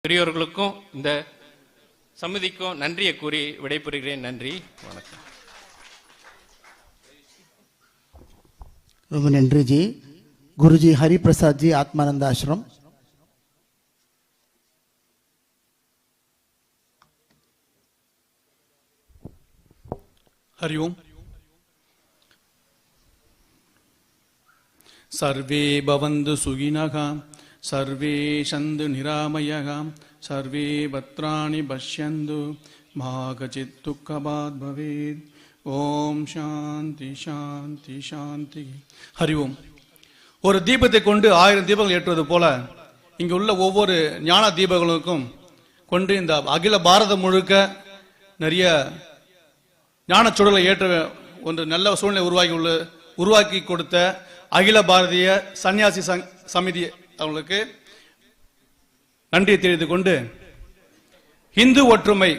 பெரியோர்களுக்கும் இந்த சமிதிக்கும் நன்றியை கூறி விடைபெறுகிறேன். நன்றி, வணக்கம். ரொம்ப நன்றி ஜி. குருஜி ஹரிபிரசாத் ஜி, ஆத்மானந்த ஆசிரம். हरि ओम। सर्वे भवन्तु सुखिनः, सर्वे सन्तु निरामयः, सर्वे भद्राणि पश्यन्तु, मा कचित् दुःखभाग् भवेत्. ஓம் சாந்தி சாந்தி சாந்தி. ஹரி ஓம். ஒரு தீபத்தை கொண்டு 1000 தீபங்கள் ஏற்றுவது போல இங்கு உள்ள ஒவ்வொரு ஞான தீபங்களுக்கும் கொண்டு இந்த அகில பாரதம் முழுக்க நிறைய ஞான சுடலை ஏற்ற ஒன்று நல்ல சூழ்நிலை உருவாக்கி கொடுத்த அகில பாரதிய சன்னியாசி சமிதி அவங்களுக்கு நன்றியை தெரிவித்துக் கொண்டு, இந்து ஒற்றுமை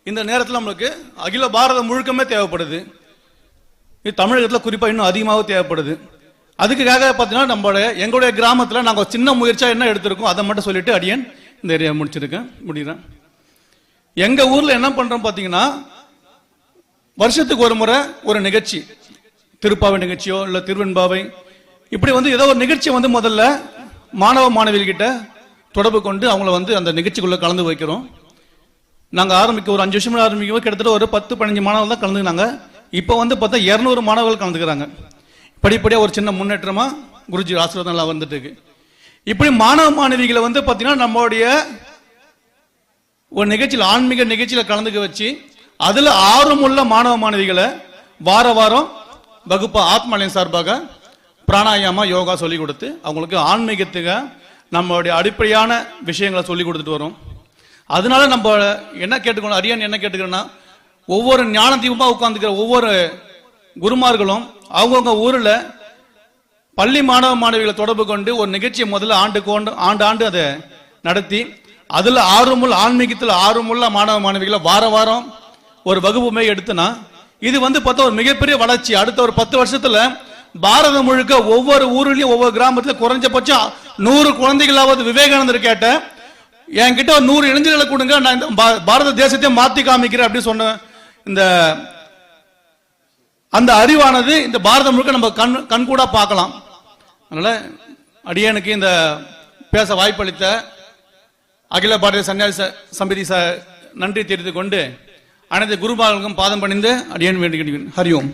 இந்த நேரத்தில் நம்மளுக்கு அகில பாரதம் முழுக்கமே தேவைப்படுது. இது தமிழகத்தில் குறிப்பாக இன்னும் அதிகமாக தேவைப்படுது. அதுக்காக பார்த்தீங்கன்னா எங்களுடைய கிராமத்தில் நாங்கள் சின்ன முயற்சியாக என்ன எடுத்திருக்கோம் அதை மட்டும் சொல்லிட்டு அடியேன் இந்த ஏரியா முடிக்கிறேன். எங்கள் ஊரில் என்ன பண்ணுறோம் பார்த்தீங்கன்னா, வருஷத்துக்கு ஒரு முறை ஒரு நிகழ்ச்சி, திருப்பாவை நிகழ்ச்சியோ இல்லை திருவெண்பாவை, இப்படி ஏதோ ஒரு நிகழ்ச்சியை முதல்ல மாணவ மாணவிகிட்ட தொடர்பு கொண்டு அவங்கள அந்த நிகழ்ச்சிக்குள்ளே கலந்து வைக்கிறோம். நாங்கள் ஒரு 5 வருஷம் ஆரம்பிக்கும் கிட்டத்தட்ட ஒரு 10-15 மாணவர்கள் தான் கலந்துக்கினாங்க. இப்போ பார்த்தா 200 மாணவர்கள் கலந்துக்கிறாங்க. படிப்படியாக ஒரு சின்ன முன்னேற்றமாக குருஜி ஆசீர்வாதம் எல்லாம் வந்துட்டு இருக்கு. இப்படி மாணவ மாணவிகளை பார்த்தீங்கன்னா நம்மளுடைய ஒரு நிகழ்ச்சியில், ஆன்மீக நிகழ்ச்சியில் கலந்துக்க வச்சு அதில் ஆர்வமுள்ள மாணவ மாணவிகளை வார வாரம் வகுப்பு ஆத்மாலயம் சார்பாக பிராணாயாமா யோகா சொல்லிக் கொடுத்து அவங்களுக்கு ஆன்மீகத்துக்கு நம்மளுடைய அடிப்படையான விஷயங்களை சொல்லிக் கொடுத்துட்டு வரோம். அதனால நம்ம என்ன கேட்டுக்கணும், அரியன் என்ன கேட்டுக்கிறோன்னா, ஒவ்வொரு ஞான தீபமாக உட்கார்ந்துக்கிற ஒவ்வொரு குருமார்களும் அவங்கவுங்க ஊரில் பள்ளி மாணவ மாணவிகளை தொடர்பு கொண்டு ஒரு நிகழ்ச்சியை முதல்ல ஆண்டு அதை நடத்தி அதில் ஆன்மீகத்தில் ஆர்வமுள்ள மாணவ மாணவிகளை வார வாரம் ஒரு வகுப்புமே எடுத்துனா இது பார்த்தா ஒரு மிகப்பெரிய வளர்ச்சி. அடுத்த ஒரு 10 வருஷத்துல பாரதம் முழுக்க ஒவ்வொரு ஊர்லயும் ஒவ்வொரு கிராமத்துல குறைஞ்சபட்சம் 100 குழந்தைகளாவது விவேகானந்தர் கேட்ட என்கிட்ட 100 இளைஞர்களை கொடுங்க, நான் இந்த பாரத தேசத்தை மாத்தி காமிக்கிறேன் அப்படின்னு சொன்ன அந்த அறிவானது இந்த பாரதம் முழுக்க நம்ம கண்கூடா பார்க்கலாம். அதனால அடியனுக்கு இந்த பேச வாய்ப்பளித்த அகில பாரதிய சன்னியாசி சமிதி நன்றி தெரிவித்துக் கொண்டு அனைத்து குருபார்களுக்கும் பாதம் பணிந்து அடியேன் வேண்டுகிறேன். ஹரி ஓம்.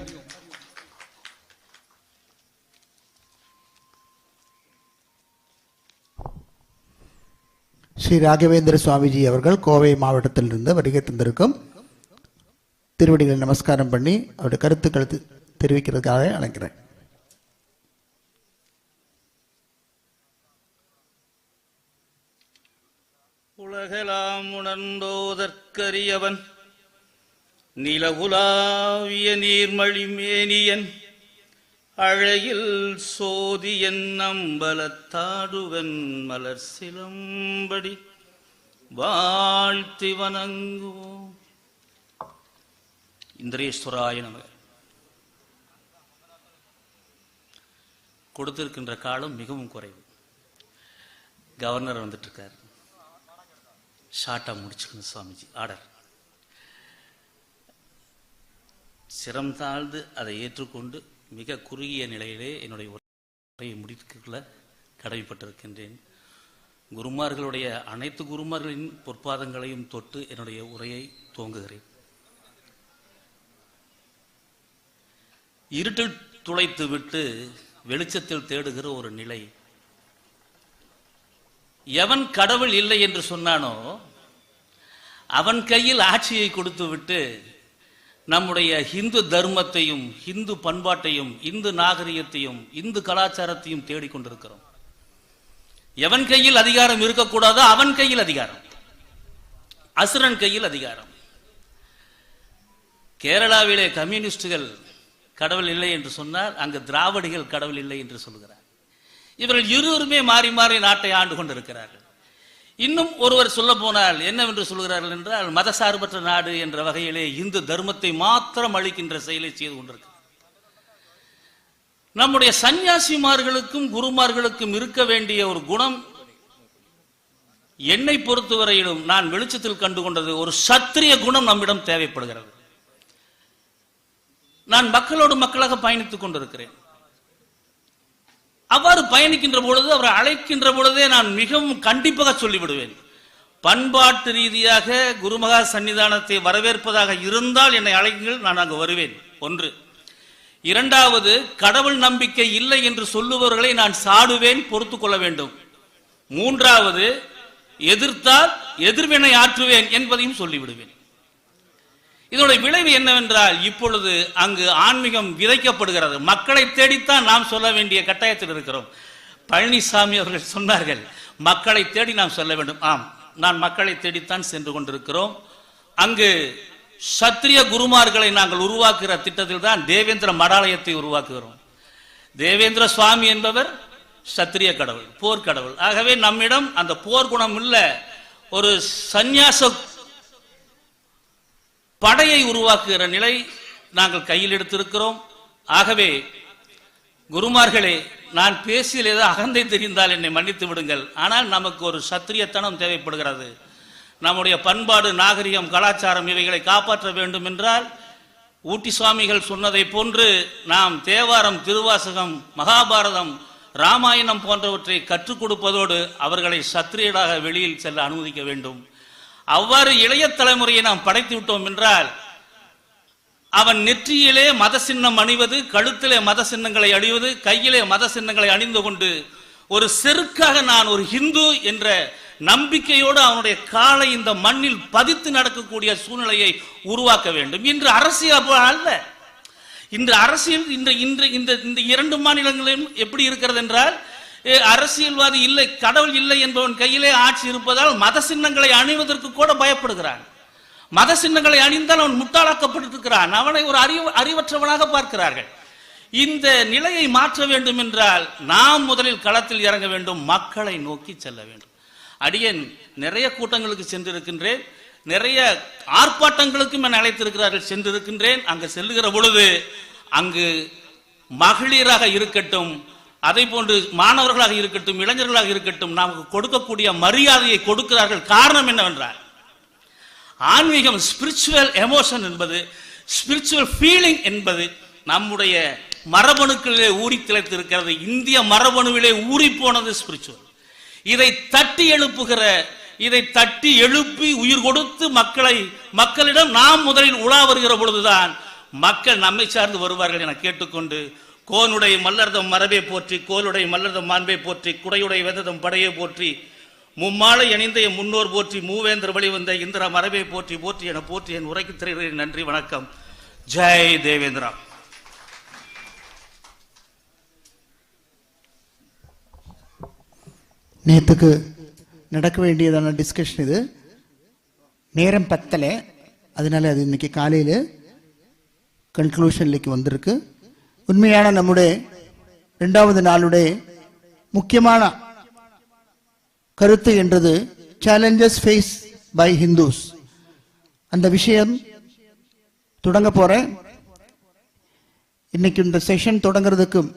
ஸ்ரீ ராகவேந்திர சுவாமிஜி அவர்கள் கோவை மாவட்டத்திலிருந்து வருகை தந்திருக்கும் திருவடிகளை நமஸ்காரம் பண்ணி அவருடைய கருத்துக்களை தெரிவிக்கிறதுக்காக அழைக்கிறேன். உலகெல்லாம் உணர்ந்தோதற்கரியவன் நிலவுலாவிய நீர்மழி மேனியன் அழையில் சோதியன் அம்பலத்தாடுவன் மலர் சிலம்படி வாழ்த்தி வணங்குவோம். இந்திரேஸ்வராய நமக. கொடுத்திருக்கின்ற காலம் மிகவும் குறைவு. கவர்னர் வந்துட்டு இருக்கார், ஷார்ட்டா முடிச்சுக்கணும் சுவாமிஜி ஆர்டர். சிரம் தாழ்ந்து அதை ஏற்றுக்கொண்டு மிக குறுகிய நிலையிலே என்னுடைய உரையை முடித்துக்கொள்ள கடமைப்பட்டிருக்கின்றேன். குருமார்களுடைய அனைத்து குருமார்களின் பொற்பாதங்களையும் தொட்டு என்னுடைய உரையை துவங்குகிறேன். இருட்டில் துளைத்து விட்டு வெளிச்சத்தில் தேடுகிற ஒரு நிலை. எவன் கடவுள் இல்லை என்று சொன்னானோ அவன் கையில் ஆட்சியை கொடுத்து விட்டு நம்முடைய இந்து தர்மத்தையும் இந்து பண்பாட்டையும் இந்து நாகரிகத்தையும் இந்து கலாச்சாரத்தையும் தேடிக்கொண்டிருக்கிறோம். எவன் கையில் அதிகாரம் இருக்கக்கூடாதோ அவன் கையில் அதிகாரம், அசுரன் கையில் அதிகாரம். கேரளாவிலே கம்யூனிஸ்டுகள் கடவுள் இல்லை என்று சொன்னால் அங்கு திராவிடிகள் கடவுள் இல்லை என்று சொல்கிறார். இவர்கள் இருவருமே மாறி மாறி நாட்டை ஆண்டு கொண்டிருக்கிறார்கள். இன்னும் ஒருவர் சொல்ல போனால் என்னவென்று சொல்கிறார்கள் என்றால், மதசார்பற்ற நாடு என்ற வகையிலே இந்து தர்மத்தை மாத்திரம் அளிக்கின்ற செயலை செய்து கொண்டிருக்கிறார். நம்முடைய சன்னியாசிமார்களுக்கும் குருமார்களுக்கும் இருக்க வேண்டிய ஒரு குணம் என்னை பொறுத்தவரையிலும் நான் வெளிச்சத்தில் கண்டு கொண்டது ஒரு சத்திரிய குணம் நம்மிடம் தேவைப்படுகிறது. நான் மக்களோடு மக்களாக பயணித்துக் கொண்டிருக்கிறேன். அவ்வாறு பயணிக்கின்ற பொழுது, அவரை அழைக்கின்ற பொழுதே நான் மிகவும் கண்டிப்பாக சொல்லிவிடுவேன், பண்பாட்டு ரீதியாக குருமகா சன்னிதானத்தை வரவேற்பதாக இருந்தால் என்னை அழைங்கள், நான் அங்கு வருவேன். ஒன்று. இரண்டாவது, கடவுள் நம்பிக்கை இல்லை என்று சொல்லுபவர்களை நான் சாடுவேன், பொறுத்து கொள்ள வேண்டும். மூன்றாவது, எதிர்த்தால் எதிர்வினை ஆற்றுவேன் என்பதையும் சொல்லிவிடுவேன். இதனுடைய விளைவு என்னவென்றால், இப்பொழுது அங்கு ஆன்மீகம் விதைக்கப்படுகிறது. மக்களை தேடித்தான் நாம் சொல்ல வேண்டிய கட்டாயத்தில் இருக்கிறோம். பழனிசாமி அவர்கள் சொன்னார்கள், மக்களை தேடி நாம் சொல்ல வேண்டும். ஆம், நான் மக்களை தேடித்தான் சென்று கொண்டிருக்கிறோம். அங்கு சத்திரிய குருமார்களை நாங்கள் உருவாக்குகிற திட்டத்தில் தான் தேவேந்திர மடாலயத்தை உருவாக்குகிறோம். தேவேந்திர சுவாமி என்பவர் சத்திரிய கடவுள், போர்க்கடவுள். ஆகவே நம்மிடம் அந்த போர் குணம் உள்ள ஒரு சந்நியாச படையை உருவாக்குகிற நிலை நாங்கள் கையில் எடுத்திருக்கிறோம். ஆகவே குருமார்களே, நான் பேசியில் ஏதோ அகந்தை தெரிந்தால் என்னை மன்னித்து விடுங்கள். ஆனால் நமக்கு ஒரு சத்திரியத்தனம் தேவைப்படுகிறது. நம்முடைய பண்பாடு, நாகரிகம், கலாச்சாரம் இவைகளை காப்பாற்ற வேண்டும் என்றால் ஊட்டி சுவாமிகள் சொன்னதை போன்று நாம் தேவாரம், திருவாசகம், மகாபாரதம், ராமாயணம் போன்றவற்றை கற்றுக் கொடுப்பதோடு அவர்களை சத்திரியராக வெளியில் செல்ல அனுமதிக்க வேண்டும். அவ்வாறு இளைய தலைமுறையை நாம் படைத்து விட்டோம் என்றால், அவன் நெற்றியிலே மத சின்னம் அணிவது, கழுத்திலே மத சின்னங்களை அணிவது, கையிலே மத சின்னங்களை அணிந்து கொண்டு ஒரு செருக்காக நான் ஒரு ஹிந்து என்ற நம்பிக்கையோடு அவனுடைய காலை இந்த மண்ணில் பதித்து நடக்கக்கூடிய சூழ்நிலையை உருவாக்க வேண்டும். இன்று அரசியல் அல்ல, இன்று அரசியல் இந்த இரண்டு மாநிலங்களிலும் எப்படி இருக்கிறது என்றால், அரசியல்வாதி இல்லை, கடவுள் இல்லை என்பவன் கையிலே ஆட்சி இருப்பதால் மத சின்னங்களை அணிவதற்கு கூட பயப்படுகிறான். மத சின்னங்களை அணிந்தால் அவன் முட்டாளாக்கப்பட்டிருக்கிறான், அவனை ஒரு அறிவற்றவனாக பார்க்கிறார்கள். இந்த நிலையை மாற்ற வேண்டும் என்றால் நாம் முதலில் களத்தில் இறங்க வேண்டும், மக்களை நோக்கி செல்ல வேண்டும். அடியேன் நிறைய கூட்டங்களுக்கு சென்றிருக்கின்றேன், நிறைய ஆர்ப்பாட்டங்களுக்கும் என்னை அழைத்திருக்கிறார்கள், சென்றிருக்கின்றேன். அங்கு செல்லுகிற பொழுது அங்கு மகளிராக இருக்கட்டும், அதை போன்று மாணவர்களாக இருக்கட்டும், இளைஞர்களாக இருக்கட்டும், நமக்கு கொடுக்கக்கூடிய மரியாதையை கொடுக்கிறார்கள். காரணம் என்னவென்றால், ஆன்மீகம் ஸ்பிரிச்சுவல் எமோஷன் என்பது, ஸ்பிரிச்சுவல் ஃபீலிங் என்பது நம்முடைய மரபணுக்களிலே ஊறி திளைத்து இருக்கிறது. இந்திய மரபணுவிலே ஊறி போனது ஸ்பிரிச்சுவல். இதை தட்டி எழுப்புகிற, இதை தட்டி எழுப்பி உயிர் கொடுத்து மக்களிடம் நாம் முதலில் உலா வருகிற பொழுதுதான் மக்கள் நம்மை சார்ந்து வருவார்கள் என கேட்டுக்கொண்டு, கோனுடைய மல்லர்தம் மரபை போற்றி, கோலுடைய மல்லர்தம் மாண்பை போற்றி, குடையுடைய வேததம் படையை போற்றி, மும்மாலை அணிந்த முன்னோர் போற்றி, மூவேந்தர் வழி வந்த இந்திர மரபை போற்றி போற்றி என போற்றி என் உரைக்கு திரைகிறேன். நன்றி, வணக்கம். ஜெய் தேவேந்திரா. நேற்றுக்கு நடக்க வேண்டியதான டிஸ்கஷன் இது, நேரம் பத்தலை, அதனால அது இன்னைக்கு காலையில் கன்க்ளூஷன்லேக்கு வந்திருக்கு. உண்மையான நம்முடைய இரண்டாவது நாளுடைய முக்கியமான கருத்து என்றது சேலஞ்சஸ் ஃபேஸ் பை ஹிந்துஸ். அந்த விஷயம் தொடங்க போறேன். இன்னைக்கு இந்த செஷன் தொடங்கிறதுக்கும்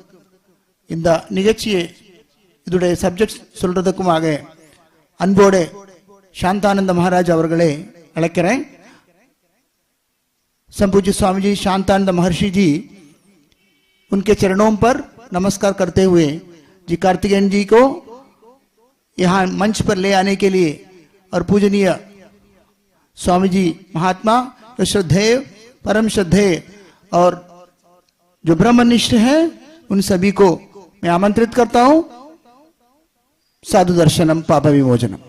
இந்த நிகழ்ச்சியை இதோடைய சப்ஜெக்ட் சொல்றதுக்குமாக அன்போடு சாந்தானந்த மகாராஜ் அவர்களை அழைக்கிறேன். संपूज्य स्वामी जी शांतानंद महर्षि जी, उनके चरणों पर नमस्कार करते हुए जी कार्तिकेयन जी को यहाँ मंच पर ले आने के लिए और पूजनीय स्वामी जी महात्मा जो श्रद्धेय, परम श्रद्धेय और जो ब्रह्मनिष्ठ हैं, उन सभी को मैं आमंत्रित करता हूँ. साधु दर्शनम पाप विमोचनम.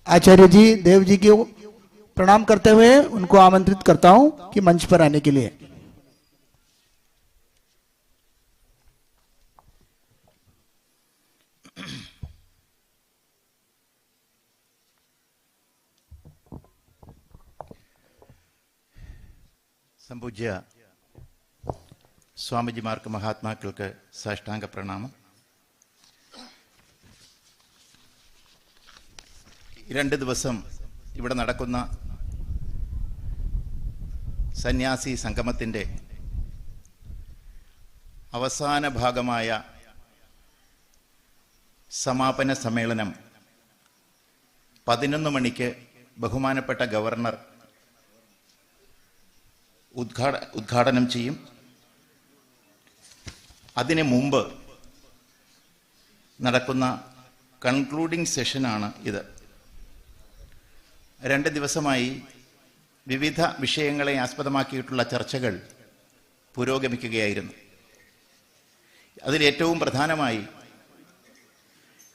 आचार्य जी, देव जी को प्रणाम करते हुए उनको आमंत्रित करता हूं कि मंच पर आने के लिए. संपूज्य स्वामीजी मार्ग महात्माक्कൾക്ക് സാഷ്ടാംഗ പ്രണാമം. 2 ദിവസം ഇവിടെ നടക്കുന്ന സന്യാസി സംഗമത്തിൻ്റെ അവസാന ഭാഗമായ സമാപന സമ്മേളനം 11 മണിക്ക് ബഹുമാനപ്പെട്ട ഗവർണർ ഉദ്ഘാടനം ചെയ്യും. അതിനു മുമ്പ് നടക്കുന്ന കൺക്ലൂഡിംഗ് സെഷനാണ് ഇത്. 2 ദിവസമായി വിവിധ വിഷയങ്ങളെ ആസ്പദമാക്കിയിട്ടുള്ള ചർച്ചകൾ പുരോഗമിക്കുകയായിരുന്നു. അതിലേറ്റവും പ്രധാനമായി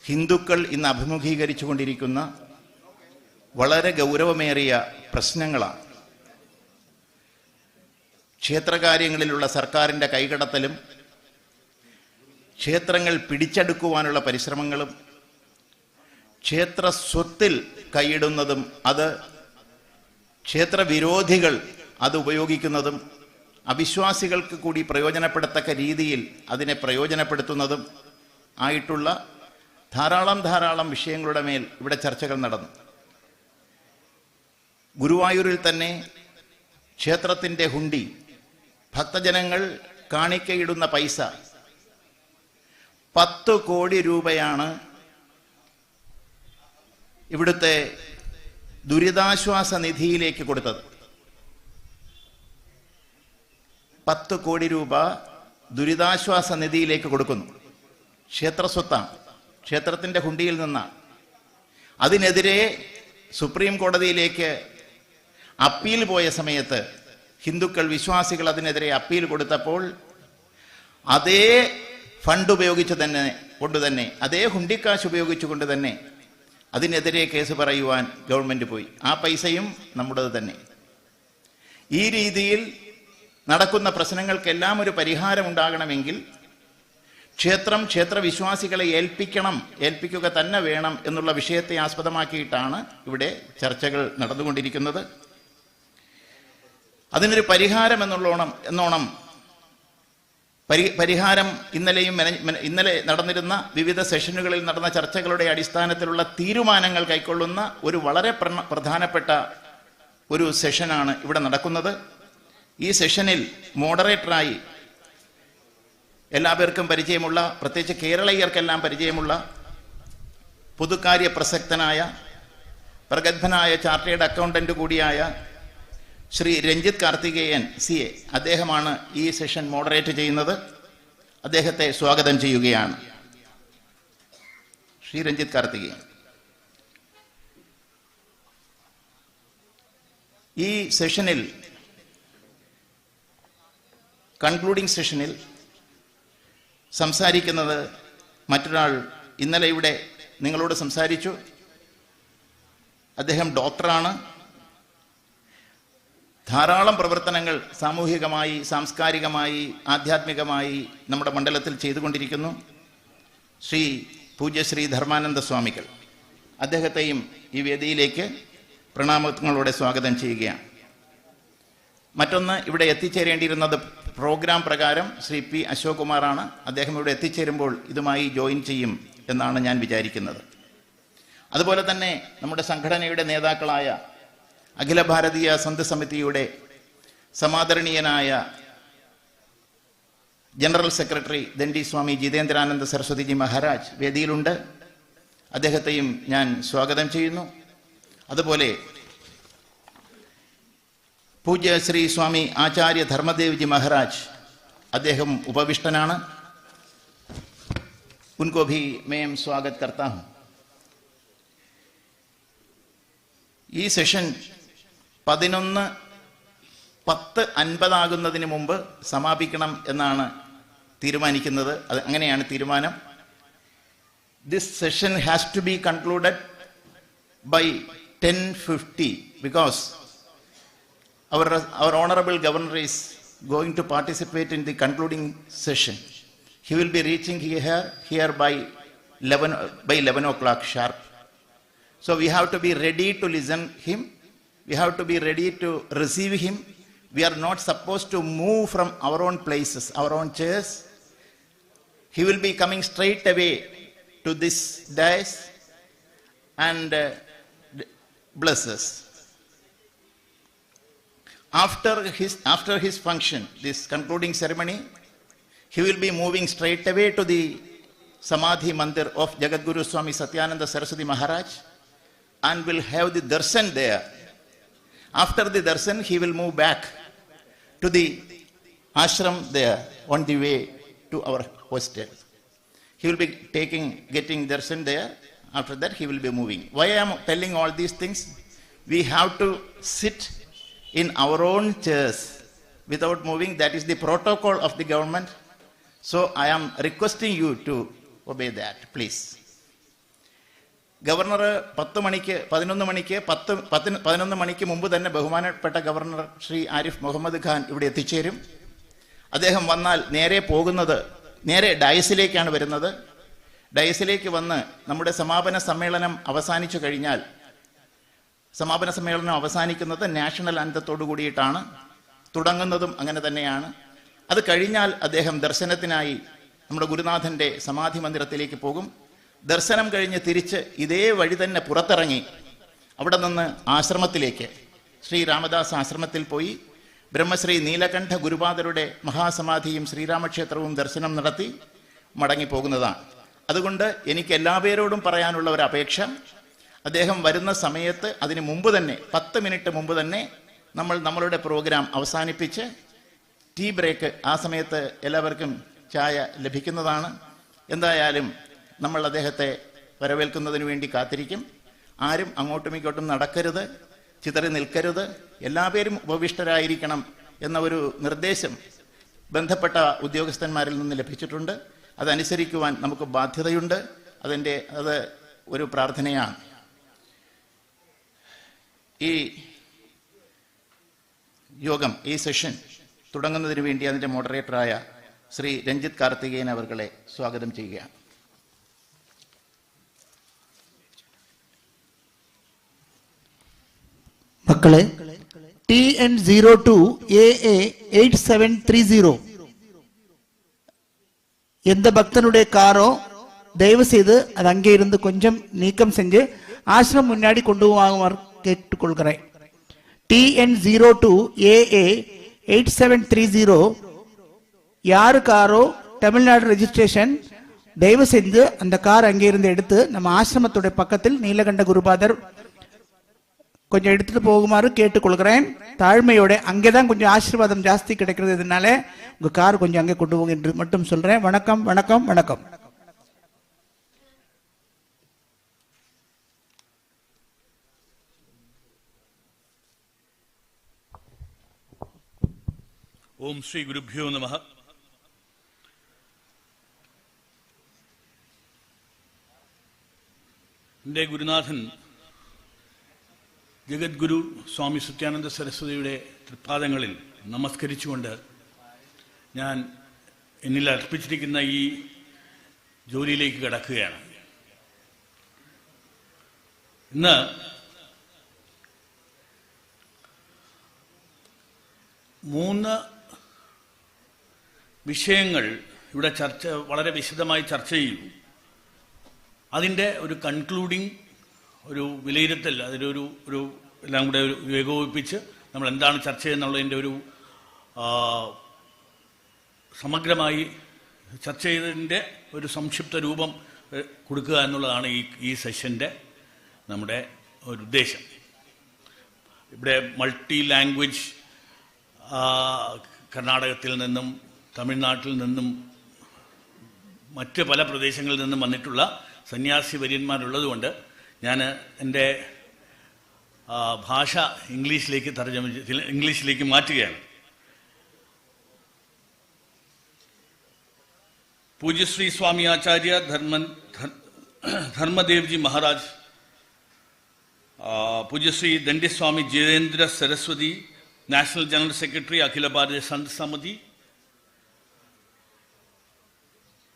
ഹിന്ദുക്കൾ ഇന്ന് അഭിമുഖീകരിച്ചു കൊണ്ടിരിക്കുന്ന വളരെ ഗൗരവമേറിയ പ്രശ്നങ്ങളാണ്. ക്ഷേത്രകാര്യങ്ങളിലുള്ള സർക്കാരിൻ്റെ കൈകടത്തലും ക്ഷേത്രങ്ങൾ പിടിച്ചെടുക്കുവാനുള്ള പരിശ്രമങ്ങളും ക്ഷേത്ര സ്വത്തിൽ കൈയിടുന്നതും അത് ക്ഷേത്രവിരോധികൾ അത് ഉപയോഗിക്കുന്നതും അവിശ്വാസികൾക്ക് കൂടി പ്രയോജനപ്പെടത്തക്ക രീതിയിൽ അതിനെ പ്രയോജനപ്പെടുത്തുന്നതും ആയിട്ടുള്ള ധാരാളം വിഷയങ്ങളുടെ മേൽ ഇവിടെ ചർച്ചകൾ നടന്നു. ഗുരുവായൂരിൽ തന്നെ ക്ഷേത്രത്തിൻ്റെ ഹുണ്ടി, ഭക്തജനങ്ങൾ കാണിക്കയിടുന്ന പൈസ 10 കോടി രൂപയാണ് ഇവിടുത്തെ ദുരിതാശ്വാസ നിധിയിലേക്ക് കൊടുത്തത്. 10 കോടി രൂപ ദുരിതാശ്വാസ നിധിയിലേക്ക് കൊടുക്കുന്നു. ക്ഷേത്ര സ്വത്താണ്, ക്ഷേത്രത്തിൻ്റെ ഹുണ്ടിയിൽ നിന്നാണ്. അതിനെതിരെ സുപ്രീം കോടതിയിലേക്ക് അപ്പീൽ പോയ സമയത്ത് ഹിന്ദുക്കൾ, വിശ്വാസികൾ അതിനെതിരെ അപ്പീൽ കൊടുത്തപ്പോൾ അതേ ഫണ്ട് ഉപയോഗിച്ച് തന്നെ അതേ ഹുണ്ടിക്കാശ് ഉപയോഗിച്ചുകൊണ്ട് തന്നെ അതിനെതിരെ കേസ് പറയുവാൻ ഗവൺമെൻറ് പോയി. ആ പൈസയും നമ്മുടേത് തന്നെ. ഈ രീതിയിൽ നടക്കുന്ന പ്രശ്നങ്ങൾക്കെല്ലാം ഒരു പരിഹാരം ഉണ്ടാകണമെങ്കിൽ ക്ഷേത്രവിശ്വാസികളെ ഏൽപ്പിക്കുക തന്നെ വേണം എന്നുള്ള വിഷയത്തെ ആസ്പദമാക്കിയിട്ടാണ് ഇവിടെ ചർച്ചകൾ നടന്നുകൊണ്ടിരിക്കുന്നത്. അതിനൊരു പരിഹാരം എന്നോണം പരിഹാരം ഇന്നലെ നടന്നിരുന്ന വിവിധ സെഷനുകളിൽ നടന്ന ചർച്ചകളുടെ അടിസ്ഥാനത്തിലുള്ള തീരുമാനങ്ങൾ കൈക്കൊള്ളുന്ന ഒരു വളരെ പ്രധാനപ്പെട്ട ഒരു സെഷനാണ് ഇവിടെ നടക്കുന്നത്. ഈ സെഷനിൽ മോഡറേറ്ററായി എല്ലാവർക്കും പരിചയമുള്ള, പ്രത്യേകിച്ച് കേരളീയർക്കെല്ലാം പരിചയമുള്ള, പൊതുകാര്യ പ്രസക്തനായ, പ്രഗത്ഭനായ ചാർട്ടേഡ് അക്കൗണ്ടന്റ് കൂടിയായ ശ്രീ രഞ്ജിത്ത് കാർത്തികേയൻ CA, അദ്ദേഹമാണ് ഈ സെഷൻ മോഡറേറ്റ് ചെയ്യുന്നത്. അദ്ദേഹത്തെ സ്വാഗതം ചെയ്യുകയാണ്. ശ്രീ രഞ്ജിത്ത് കാർത്തികേയൻ. ഈ സെഷനിൽ, കൺക്ലൂഡിംഗ് സെഷനിൽ സംസാരിക്കുന്നത് മറ്റൊരാൾ ഇന്നലെ ഇവിടെ നിങ്ങളോട് സംസാരിച്ചു. അദ്ദേഹം ഡോക്ടറാണ്. ധാരാളം പ്രവർത്തനങ്ങൾ സാമൂഹികമായി, സാംസ്കാരികമായി, ആധ്യാത്മികമായി നമ്മുടെ മണ്ഡലത്തിൽ ചെയ്തുകൊണ്ടിരിക്കുന്നു. പൂജ്യശ്രീ ധർമാനന്ദ സ്വാമികൾ. അദ്ദേഹത്തെയും ഈ വേദിയിലേക്ക് പ്രണാമങ്ങളോടെ സ്വാഗതം ചെയ്യുകയാണ്. മറ്റൊന്ന്, ഇവിടെ എത്തിച്ചേരേണ്ടിയിരുന്നത് പ്രോഗ്രാം പ്രകാരം ശ്രീ P. അശോക് കുമാറാണ്. അദ്ദേഹം ഇവിടെ എത്തിച്ചേരുമ്പോൾ ഇതുമായി ജോയിൻ ചെയ്യും എന്നാണ് ഞാൻ വിചാരിക്കുന്നത്. അതുപോലെ തന്നെ നമ്മുടെ സംഘടനയുടെ നേതാക്കളായ അഖില ഭാരതീയ സന്ത് സമിതിയുടെ സമാദരണീയനായ ജനറൽ സെക്രട്ടറി ദണ്ഡി സ്വാമി ജിതേന്ദ്രാനന്ദ സരസ്വതിജി മഹാരാജ് വേദിയിലുണ്ട്. അദ്ദേഹത്തെയും ഞാൻ സ്വാഗതം ചെയ്യുന്നു. അതുപോലെ പൂജ്യ ശ്രീ സ്വാമി ആചാര്യ ധർമ്മദേവ്ജി മഹാരാജ്, അദ്ദേഹം ഉപവിഷ്ടനാണ്. ഉनको भी मैं स्वागत करता हूं. ഈ സെഷൻ 11:50 ആകുന്നതിന് മുമ്പ് സമാപിക്കണം എന്നാണ് തീരുമാനിക്കുന്നത്. അങ്ങനെയാണ് തീരുമാനം. This session has to be concluded by 10:50 because our honorable governor is going to participate in the concluding session. He will be reaching here by 11 o'clock sharp. So we have to be ready to listen him. We have to be ready to receive him. We are not supposed to move from our own places, our own chairs. He will be coming straight away to this dais and bless us. After his function, this concluding ceremony, he will be moving straight away to the Samadhi Mandir of Jagadguru Swami Satyananda Saraswati Maharaj and will have the darshan there. After the darshan, he will move back to the ashram there on the way to our hostel. He will be getting darshan there. After that, he will be moving. Why I am telling all these things? We have to sit in our own chairs without moving. That is the protocol of the government. So I am requesting you to obey that, please. Governor 11 മണിക്ക് മുമ്പ് തന്നെ ബഹുമാനപ്പെട്ട governor Shri Arif Muhammad Khan ഇവിടെ എത്തിച്ചേരും. അദ്ദേഹം വന്നാൽ നേരെ ഡയസിലേക്കാണ് വരുന്നത്. ഡയസിലേക്ക് വന്ന് നമ്മുടെ സമാപന സമ്മേളനം അവസാനിച്ചു കഴിഞ്ഞാൽ, സമാപന സമ്മേളനം അവസാനിക്കുന്നത് നാഷണൽ ആന്തത്തോടു കൂടിയിട്ടാണ്, തുടങ്ങുന്നതും അങ്ങനെ തന്നെയാണ്. അത് കഴിഞ്ഞാൽ അദ്ദേഹം ദർശനത്തിനായി നമ്മുടെ ഗുരുനാഥൻ്റെ സമാധി മന്ദിരത്തിലേക്ക് പോകും. ദർശനം കഴിഞ്ഞ് തിരിച്ച് ഇതേ വഴി തന്നെ പുറത്തിറങ്ങി അവിടെ നിന്ന് ആശ്രമത്തിലേക്ക്, ശ്രീ രാമദാസ് ആശ്രമത്തിൽ പോയി ബ്രഹ്മശ്രീ നീലകണ്ഠ ഗുരുപാദരുടെ മഹാസമാധിയും ശ്രീരാമക്ഷേത്രവും ദർശനം നടത്തി മടങ്ങിപ്പോകുന്നതാണ്. അതുകൊണ്ട് എനിക്ക് എല്ലാവരോടും പറയാനുള്ള ഒരു അപേക്ഷ, അദ്ദേഹം വരുന്ന സമയത്ത് അതിന് മുമ്പ് തന്നെ 10 മിനിറ്റ് മുമ്പ് തന്നെ നമ്മളുടെ പ്രോഗ്രാം അവസാനിപ്പിച്ച് ടീ ബ്രേക്ക്, ആ സമയത്ത് എല്ലാവർക്കും ചായ ലഭിക്കുന്നതാണ്. എന്തായാലും നമ്മൾ അദ്ദേഹത്തെ വരവേൽക്കുന്നതിന് വേണ്ടി കാത്തിരിക്കും. ആരും അങ്ങോട്ടും ഇങ്ങോട്ടും നടക്കരുത്, ചിതറി നിൽക്കരുത്, എല്ലാവരും ഉപവിഷ്ടരായിരിക്കണം എന്ന ഒരു നിർദ്ദേശം ബന്ധപ്പെട്ട ഉദ്യോഗസ്ഥന്മാരിൽ നിന്ന് ലഭിച്ചിട്ടുണ്ട്. അതനുസരിക്കുവാൻ നമുക്ക് ബാധ്യതയുണ്ട്. അത് ഒരു പ്രാർത്ഥനയാണ്. ഈ യോഗം, ഈ സെഷൻ തുടങ്ങുന്നതിന് വേണ്ടി അതിൻ്റെ മോഡറേറ്ററായ ശ്രീ രഞ്ജിത്ത് കാർത്തികേയൻ അവർകളെ സ്വാഗതം ചെയ്യുകയാണ്. മക്കളെ, TN02AA8730 எந்த பக்தனுடைய காரோ தயவு செய்து அது அங்கே இருந்து கொஞ்சம் நீக்கம் செஞ்சு ஆசிரம் முன்னாடி கொண்டு போகுமாறு கேட்டுக்கொள்கிறேன். TN02AA8730 யாரு காரோ தமிழ்நாடு ரெஜிஸ்ட்ரேஷன், தயவு செய்து அந்த கார் அங்கே இருந்து எடுத்து நம்ம ஆசிரமத்துடைய பக்கத்தில் நீலகண்ட குருபாதர் கொஞ்சம் எடுத்துட்டு போகுமாறு கேட்டுக்கொள்கிறேன். தாழ்மையோட, அங்கேதான் கொஞ்சம் ஆசீர்வாதம் ஜாஸ்தி கிடைக்கிறது, இதனால உங்க கார் கொஞ்சம் அங்கே கொண்டு போங்க என்று மட்டும் சொல்றேன். வணக்கம் வணக்கம் வணக்கம். ஓம் ஸ்ரீ குருப்யோ நமஹ. എൻ്റെ ഗുരുനാഥൻ ജഗദ്ഗുരു സ്വാമി സത്യാനന്ദ സരസ്വതിയുടെ തൃപ്പാദങ്ങളിൽ നമസ്കരിച്ചുകൊണ്ട് ഞാൻ എന്നിൽ അർപ്പിച്ചിരിക്കുന്ന ഈ ജോലിയിലേക്ക് കടക്കുകയാണ്. ഇന്ന് മൂന്ന് വിഷയങ്ങൾ ഇവിടെ വളരെ വിശദമായി ചർച്ച ചെയ്യും. അതിൻ്റെ ഒരു കൺക്ലൂഡിങ്, ഒരു വിലയിരുത്തൽ, അതിലൊരു എല്ലാം കൂടെ ഒരു ഏകോപിപ്പിച്ച് നമ്മൾ എന്താണ് ചർച്ച ചെയ്യുന്നുള്ളതിൻ്റെ ഒരു സമഗ്രമായി ചർച്ച ചെയ്തതിൻ്റെ ഒരു സംക്ഷിപ്ത രൂപം കൊടുക്കുക എന്നുള്ളതാണ് ഈ സെഷൻ്റെ നമ്മുടെ ഒരു ഉദ്ദേശം. ഇവിടെ മൾട്ടി ലാംഗ്വേജ്, കർണാടകത്തിൽ നിന്നും തമിഴ്നാട്ടിൽ നിന്നും മറ്റ് പല പ്രദേശങ്ങളിൽ നിന്നും വന്നിട്ടുള്ള സന്യാസി വര്യന്മാരുള്ളതുകൊണ്ട് ഞാൻ എൻ്റെ ഭാഷ ഇംഗ്ലീഷിലേക്ക് മാറ്റുകയാണ്. Pujyashri Swami Acharya Dharmadevji Maharaj, Pujyashri Dandiswami Jitendra Saraswati, national general secretary Akhil Bharatiya Sant Samiti,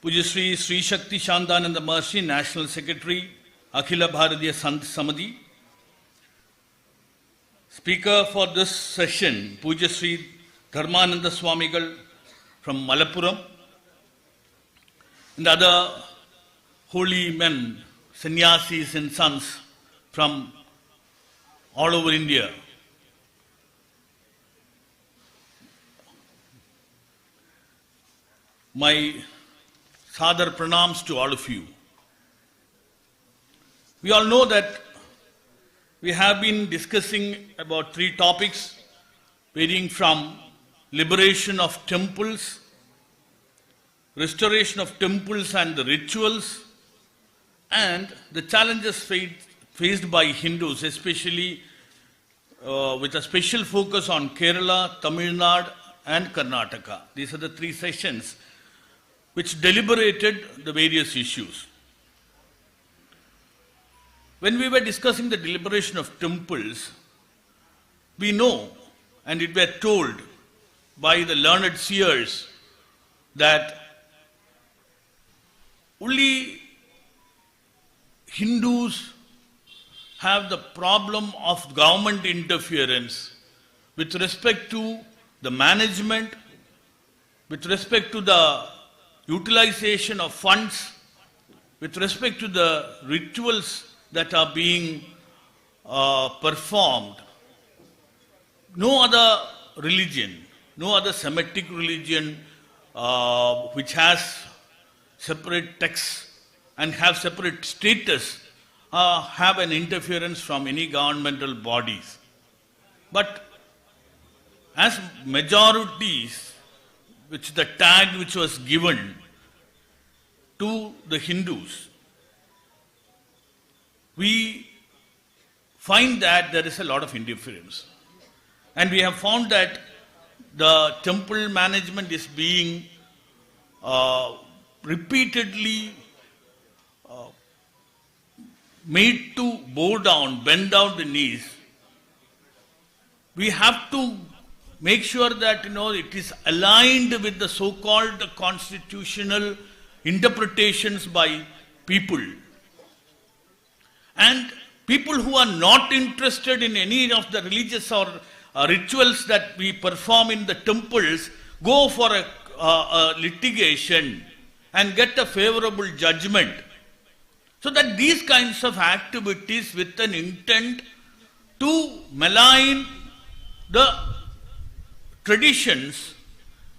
Pujyashri Shrishakti Shantananda Maharshi, national secretary Akhil Bharatiya Sant സമിതി. Speaker for this session, പൂജ്യശ്രീ Dharmananda സ്വാമികൾ from Malappuram, and other holy men, sannyasis and sons from all over India. my Sadar pranams to all of you. We all know that we have been discussing about 3 topics varying from liberation of temples, restoration of temples and the rituals, and the challenges faced by Hindus, especially with a special focus on Kerala, Tamil Nadu and Karnataka. These are the 3 sessions which deliberated the various issues. When we were discussing the deliberation of temples, we know, and it were told by the learned seers, that only Hindus have the problem of government interference with respect to the management, with respect to the utilization of funds, with respect to the rituals that are being performed. No other religion, no other Semitic religion which has separate texts and have separate status have an interference from any governmental bodies. But as majorities, which the tag which was given to the Hindus, we find that there is a lot of interference. And we have found that the temple management is being repeatedly made to bow down, bend down the knees. We have to make sure that it is aligned with the so-called constitutional interpretations by people. And people who are not interested in any of the religious or rituals that we perform in the temples go for a litigation and get a favorable judgment. So that these kinds of activities with an intent to malign the traditions,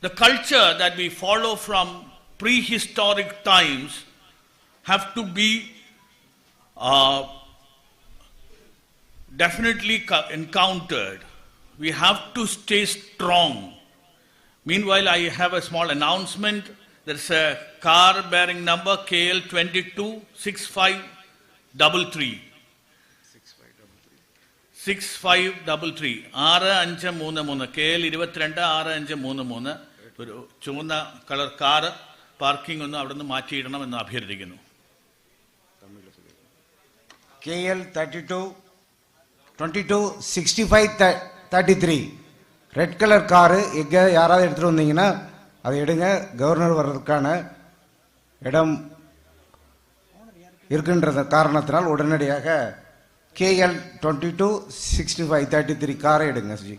the culture that we follow from prehistoric times have to be definitely encountered. We have to stay strong. Meanwhile, I have a small announcement. There's a car bearing number KL 226533. 6533. 6533. KL 226533. ഒരു ചുവന്ന colour car parking ഒന്ന് അവിടെ നിന്ന് മാറ്റിയിടണം എന്ന് അഭ്യർത്ഥിക്കുന്നു. KL 226533 red colour car எங்கே யாராவது எடுத்துகிட்டு வந்தீங்கன்னா அதை எடுங்க. கவர்னர் வர்றதுக்கான இடம் இருக்கின்ற காரணத்தினால் உடனடியாக KL 226533 காரை எடுங்க. G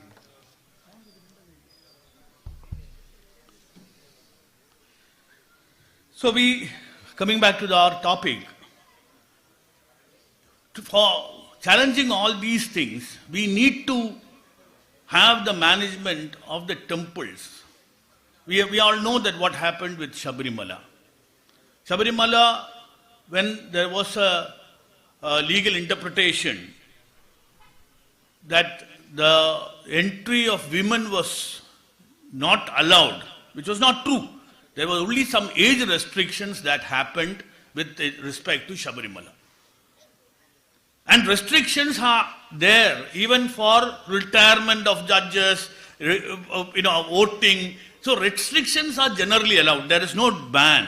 So coming back to our topic, for challenging all these things, we need to have the management of the temples. We all know that what happened with Shabarimala. Shabarimala, when there was a legal interpretation that the entry of women was not allowed, which was not true. There were only some age restrictions that happened with respect to Shabarimala. And restrictions are there even for retirement of judges, voting. So restrictions are generally allowed. There is no ban.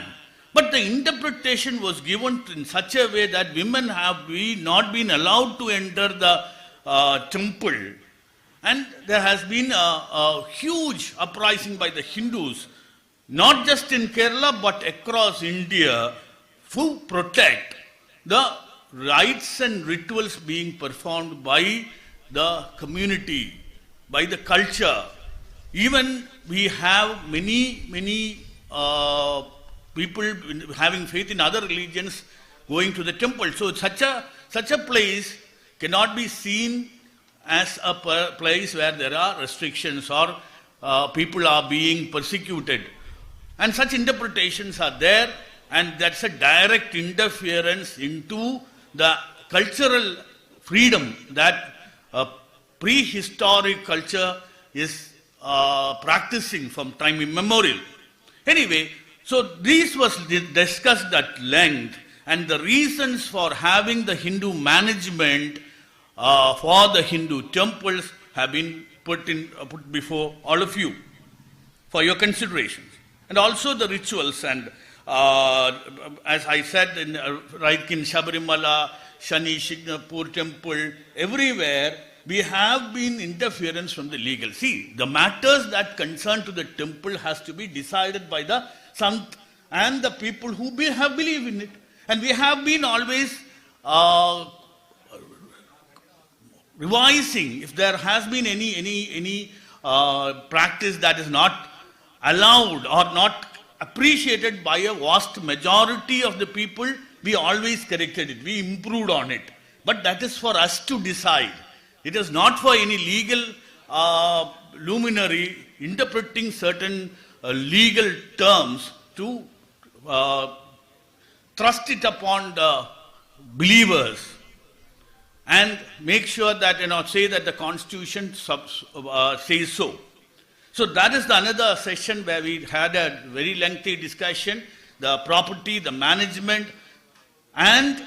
But the interpretation was given in such a way that women have not been allowed to enter the temple. And there has been a huge uprising by the Hindus, not just in Kerala but across India, who protect the rites and rituals being performed by the community, by the culture. Even we have many people having faith in other religions going to the temple. So such a place cannot be seen as a place where there are restrictions or people are being persecuted. And such interpretations are there, and that's a direct interference into the cultural freedom that a prehistoric culture is practicing from time immemorial. Anyway, so this was discussed at length, and the reasons for having the Hindu management for the Hindu temples have been put before all of you for your considerations. And also the rituals, and as I said, like in Shabarimala, Shani Shignapur temple, everywhere we have been interference from the legal. See, the matters that concern to the temple has to be decided by the Sant and the people who have believed in it. And we have been always revising if there has been any practice that is not allowed or not appreciated by a vast majority of the people, we always corrected it, we improved on it. But that is for us to decide. It is not for any legal luminary interpreting certain legal terms to thrust it upon the believers and make sure that, say that the constitution says so. So that is another session where we had a very lengthy discussion, the property, the management, and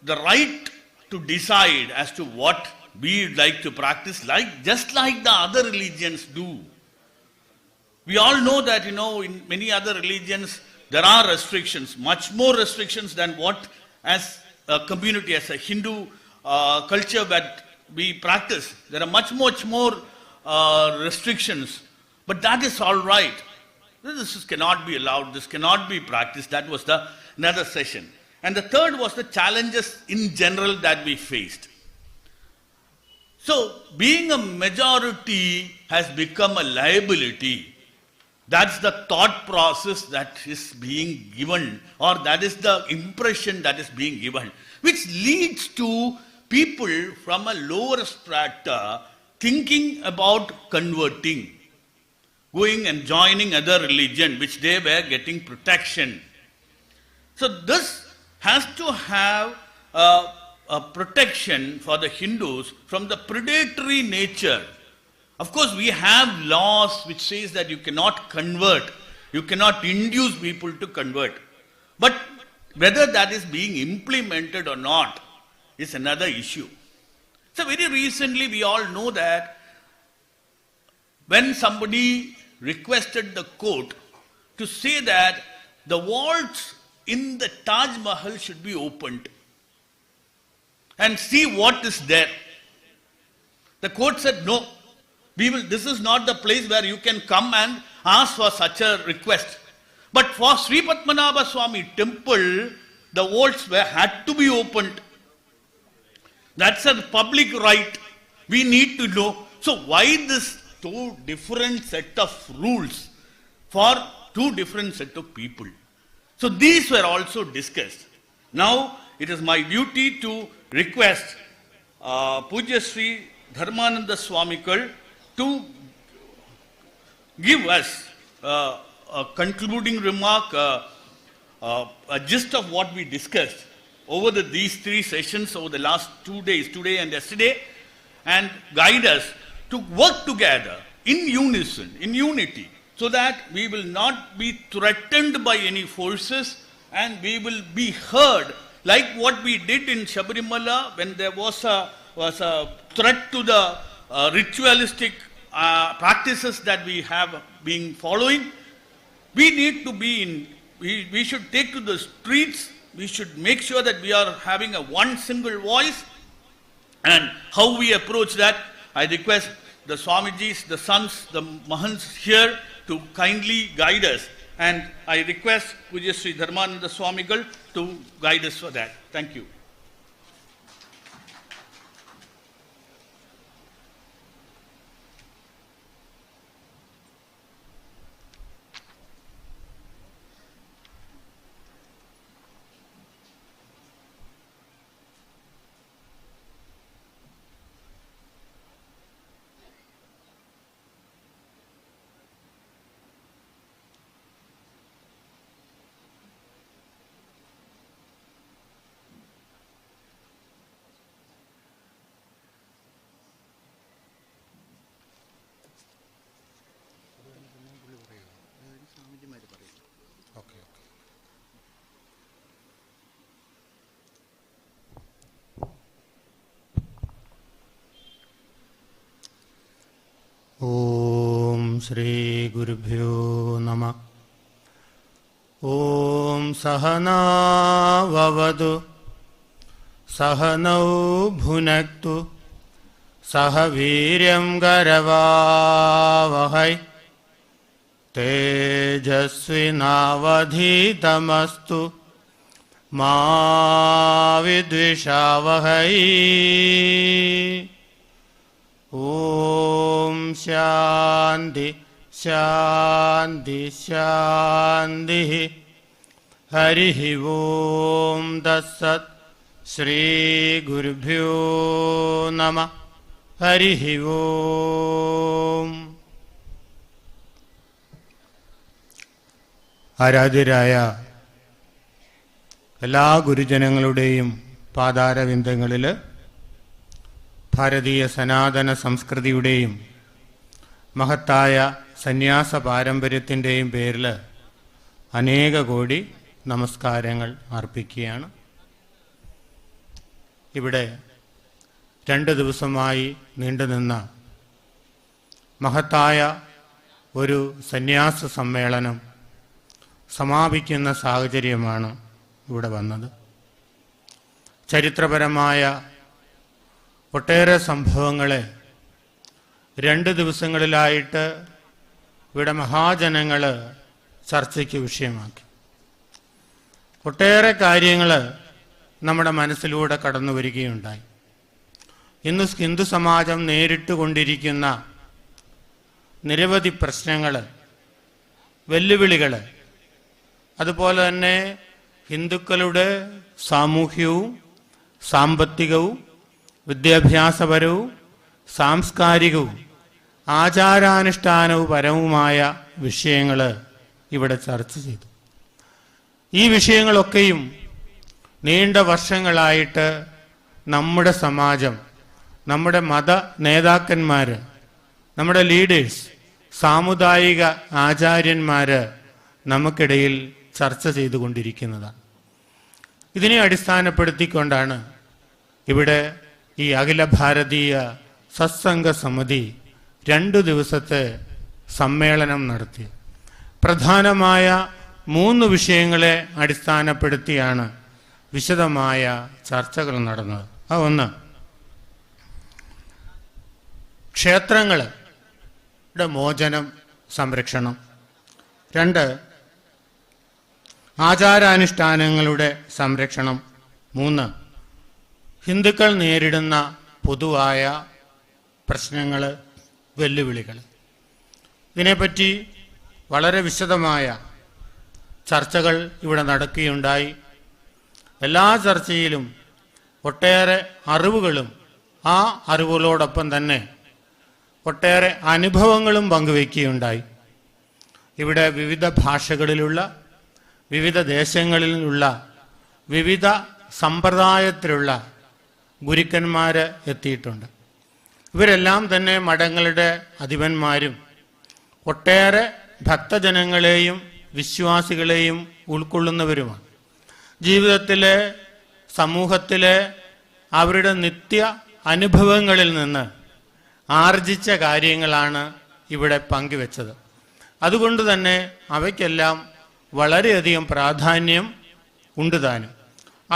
the right to decide as to what we would like to practice, just like the other religions do. We all know that, in many other religions, there are restrictions, much more restrictions than what as a community, as a Hindu culture that we practice. There are much more restrictions. But that is all right. This cannot be allowed. This cannot be practiced. That was another session. And the third was the challenges in general that we faced. So, being a majority has become a liability. That's the thought process that is being given, or that is the impression that is being given, which leads to people from a lower strata thinking about converting, going and joining other religion, which they were getting protection. So this has to have a protection for the Hindus from the predatory nature. Of course, we have laws which says that you cannot convert, you cannot induce people to convert. But whether that is being implemented or not is another issue. So very recently we all know that when somebody requested the court to say that the vaults in the Taj Mahal should be opened and see what is there. The court said, no, this is not the place where you can come and ask for such a request. But for Sri Padmanabha Swami temple, the vaults had to be opened. That's a public right. We need to know. So why this two different set of rules for two different set of people? So these were also discussed. Now it is my duty to request Pujya Sri Dharmananda Swamikal to give us a concluding remark, a gist of what we discussed over these three sessions over the last 2 days, today and yesterday, and guide us to work together in unison, in unity, so that we will not be threatened by any forces and we will be heard, like what we did in Shabarimala when there was a threat to the ritualistic practices that we have been following. We need to be we should take to the streets. We should make sure that we are having one single voice. And how we approach that, I request the Swamijis, the sons, the Mahants here to kindly guide us. And I request Pujya Sri Dharmananda Swamigal to guide us for that. Thank you. ശ്രീഗുരുഭ്യോ നമഃ. ഓം സഹനാ വവതു സഹനൗ ഭുനക്തു സഹ വീര്യം കരവാവഹൈ തേജസ്വിനാവധീതമസ്തു മാ വിദ്വിഷാവഹൈ. ഓം ശാന്തി ശാന്തി ശാന്തി. ഹരി ഓം തത്സത്. ശ്രീ ഗുരുഭ്യോ നമഃ. ഹരി ഓം. ആരാധ്യരായ എല്ലാ ഗുരുജനങ്ങളുടെയും പാതാരവിന്ദങ്ങളിൽ ഭാരതീയ സനാതന സംസ്കൃതിയുടെയും മഹത്തായ സന്യാസ പാരമ്പര്യത്തിൻ്റെയും പേരിൽ അനേക കോടി നമസ്കാരങ്ങൾ അർപ്പിക്കുകയാണ്. ഇവിടെ 2 ദിവസമായി നീണ്ടുനിന്ന മഹത്തായ ഒരു സന്യാസ സമ്മേളനം സമാപിക്കുന്ന സാഹചര്യമാണ് ഇവിടെ വന്നത്. ചരിത്രപരമായ ഒട്ടേറെ സംഭവങ്ങളെ 2 ദിവസങ്ങളിലായിട്ട് ഇവിടെ മഹാജനങ്ങൾ ചർച്ചയ്ക്ക് വിഷയമാക്കി. ഒട്ടേറെ കാര്യങ്ങൾ നമ്മുടെ മനസ്സിലൂടെ കടന്നു വരികയുണ്ടായി. ഇന്ന് ഹിന്ദു സമാജം നേരിട്ടുകൊണ്ടിരിക്കുന്ന നിരവധി പ്രശ്നങ്ങൾ, വെല്ലുവിളികൾ, അതുപോലെ തന്നെ ഹിന്ദുക്കളുടെ സാമൂഹ്യവും സാമ്പത്തികവും വിദ്യാഭ്യാസപരവും സാംസ്കാരികവും ആചാരാനുഷ്ഠാനപരവുമായ വിഷയങ്ങൾ ഇവിടെ ചർച്ച ചെയ്തു. ഈ വിഷയങ്ങളൊക്കെയും നീണ്ട വർഷങ്ങളായിട്ട് നമ്മുടെ സമാജം, നമ്മുടെ മത നേതാക്കന്മാർ, നമ്മുടെ ലീഡേഴ്സ്, സാമുദായിക ആചാര്യന്മാർ നമുക്കിടയിൽ ചർച്ച ചെയ്തുകൊണ്ടിരിക്കുന്നതാണ്. ഇതിനെ അടിസ്ഥാനപ്പെടുത്തിക്കൊണ്ടാണ് ഇവിടെ ഈ അഖില ഭാരതീയ സത്സംഗ സമിതി 2 ദിവസത്തെ സമ്മേളനം നടത്തി. പ്രധാനമായ 3 വിഷയങ്ങളെ അടിസ്ഥാനപ്പെടുത്തിയാണ് വിശദമായ ചർച്ചകൾ നടന്നത്. ഒന്ന്, ക്ഷേത്രങ്ങളുടെ മോചനം, സംരക്ഷണം. 2, ആചാരാനുഷ്ഠാനങ്ങളുടെ സംരക്ഷണം. 3, ഹിന്ദുക്കൾ നേരിടുന്ന പൊതുവായ പ്രശ്നങ്ങൾ, വെല്ലുവിളികൾ. ഇതിനെപ്പറ്റി വളരെ വിശദമായ ചർച്ചകൾ ഇവിടെ നടക്കുകയുണ്ടായി. എല്ലാ ചർച്ചയിലും ഒട്ടേറെ അറിവുകളും ആ അറിവുകളോടൊപ്പം തന്നെ ഒട്ടേറെ അനുഭവങ്ങളും പങ്കുവയ്ക്കുകയുണ്ടായി. ഇവിടെ വിവിധ ഭാഷകളിലുള്ള, വിവിധ ദേശങ്ങളിലുള്ള, വിവിധ സമ്പ്രദായത്തിലുള്ള ഗുരുക്കന്മാർ എത്തിയിട്ടുണ്ട്. ഇവരെല്ലാം തന്നെ മഠങ്ങളുടെ അധിപന്മാരും ഒട്ടേറെ ഭക്തജനങ്ങളെയും വിശ്വാസികളെയും ഉൾക്കൊള്ളുന്നവരുമാണ്. ജീവിതത്തിലെ, സമൂഹത്തിലെ അവരുടെ നിത്യ അനുഭവങ്ങളിൽ നിന്ന് ആർജിച്ച കാര്യങ്ങളാണ് ഇവിടെ പങ്കുവെച്ചത്. അതുകൊണ്ട് തന്നെ അവയ്ക്കെല്ലാം വളരെയധികം പ്രാധാന്യം ഉണ്ട് താനും.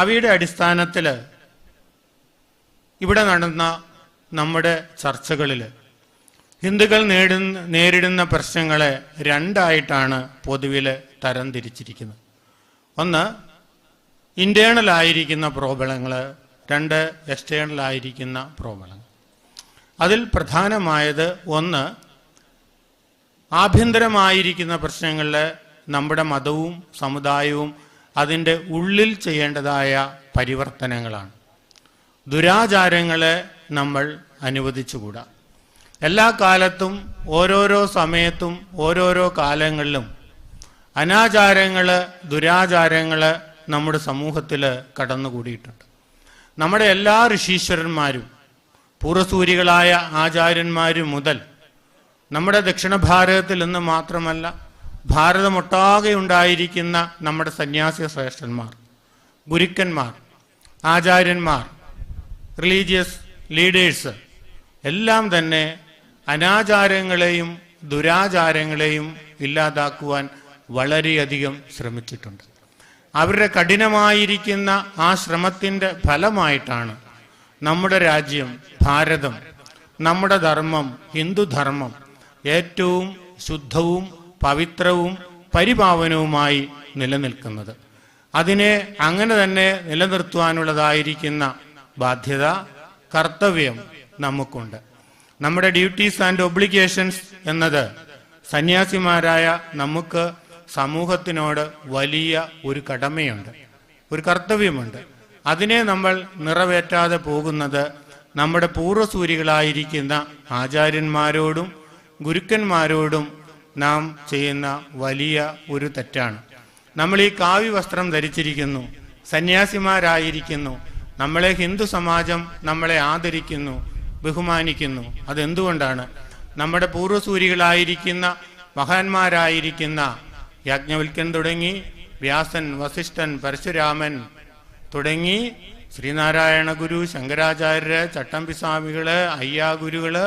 അവയുടെ അടിസ്ഥാനത്തിൽ ഇവിടെ നടന്ന നമ്മുടെ ചർച്ചകളിൽ ഹിന്ദുക്കൾ നേരിടുന്ന പ്രശ്നങ്ങളെ 2ആയിട്ടാണ് പൊതുവിൽ തരംതിരിച്ചിരിക്കുന്നത്. ഒന്ന്, ഇന്റേണൽ ആയിരിക്കുന്ന പ്രോബ്ലങ്ങൾ, 2 എക്സ്റ്റേണൽ ആയിരിക്കുന്ന പ്രോബ്ലങ്ങൾ. അതിൽ പ്രധാനമായത് 1, ആഭ്യന്തരമായിരിക്കുന്ന പ്രശ്നങ്ങളിൽ നമ്മുടെ മതവും സമുദായവും അതിൻ്റെ ഉള്ളിൽ ചെയ്യേണ്ടതായ പരിവർത്തനങ്ങളാണ്. ദുരാചാരങ്ങളെ നമ്മൾ അനുവദിച്ചുകൂടാ. എല്ലാ കാലത്തും, ഓരോരോ സമയത്തും, ഓരോരോ കാലങ്ങളിലും അനാചാരങ്ങൾ, ദുരാചാരങ്ങൾ നമ്മുടെ സമൂഹത്തിൽ കടന്നുകൂടിയിട്ടുണ്ട്. നമ്മുടെ എല്ലാ ഋഷീശ്വരന്മാരും, പൂർവസൂരികളായ ആചാര്യന്മാരും മുതൽ നമ്മുടെ ദക്ഷിണ ഭാരതത്തിൽ നിന്ന് മാത്രമല്ല ഭാരതമൊട്ടാകെ ഉണ്ടായിരിക്കുന്ന നമ്മുടെ സന്യാസി ശ്രേഷ്ഠന്മാർ, ഗുരുക്കന്മാർ, ആചാര്യന്മാർ, റിലീജിയസ് ലീഡേഴ്സ് എല്ലാം തന്നെ അനാചാരങ്ങളെയും ദുരാചാരങ്ങളെയും ഇല്ലാതാക്കുവാൻ വളരെയധികം ശ്രമിച്ചിട്ടുണ്ട്. അവരുടെ കഠിനമായിരിക്കുന്ന ആ ശ്രമത്തിൻ്റെ ഫലമായിട്ടാണ് നമ്മുടെ രാജ്യം ഭാരതം, നമ്മുടെ ധർമ്മം ഹിന്ദുധർമ്മം ഏറ്റവും ശുദ്ധവും പവിത്രവും പരിപാവനവുമായി നിലനിൽക്കുന്നത്. അതിനെ അങ്ങനെ തന്നെ നിലനിർത്തുവാനുള്ളതായിരിക്കുന്ന ബാധ്യത, കർത്തവ്യം നമുക്കുണ്ട്. നമ്മുടെ ഡ്യൂട്ടീസ് ആൻഡ് ഒബ്ലിഗേഷൻസ് എന്നത് സന്യാസിമാരായ നമുക്ക് സമൂഹത്തിനോട് വലിയ ഒരു കടമയുണ്ട്, ഒരു കർത്തവ്യമുണ്ട്. അതിനെ നമ്മൾ നിറവേറ്റാതെ പോകുന്നത് നമ്മുടെ പൂർവ്വസൂരികളായിരിക്കുന്ന ആചാര്യന്മാരോടും ഗുരുക്കന്മാരോടും നാം ചെയ്യുന്ന വലിയ ഒരു തെറ്റാണ്. നമ്മൾ ഈ കാവ്യ വസ്ത്രം ധരിച്ചിരിക്കുന്നു, സന്യാസിമാരായിരിക്കുന്നു, നമ്മളെ ഹിന്ദു സമാജം നമ്മളെ ആദരിക്കുന്നു, ബഹുമാനിക്കുന്നു. അതെന്തുകൊണ്ടാണ്? നമ്മുടെ പൂർവ്വസൂരികളായിരിക്കുന്ന മഹാന്മാരായിരിക്കുന്ന യാജ്ഞവൽക്കൻ തുടങ്ങി വ്യാസൻ, വസിഷ്ഠൻ, പരശുരാമൻ തുടങ്ങി ശ്രീനാരായണ ഗുരു, ശങ്കരാചാര്യര്, ചട്ടമ്പിസ്വാമികള്, അയ്യാഗുരുകള്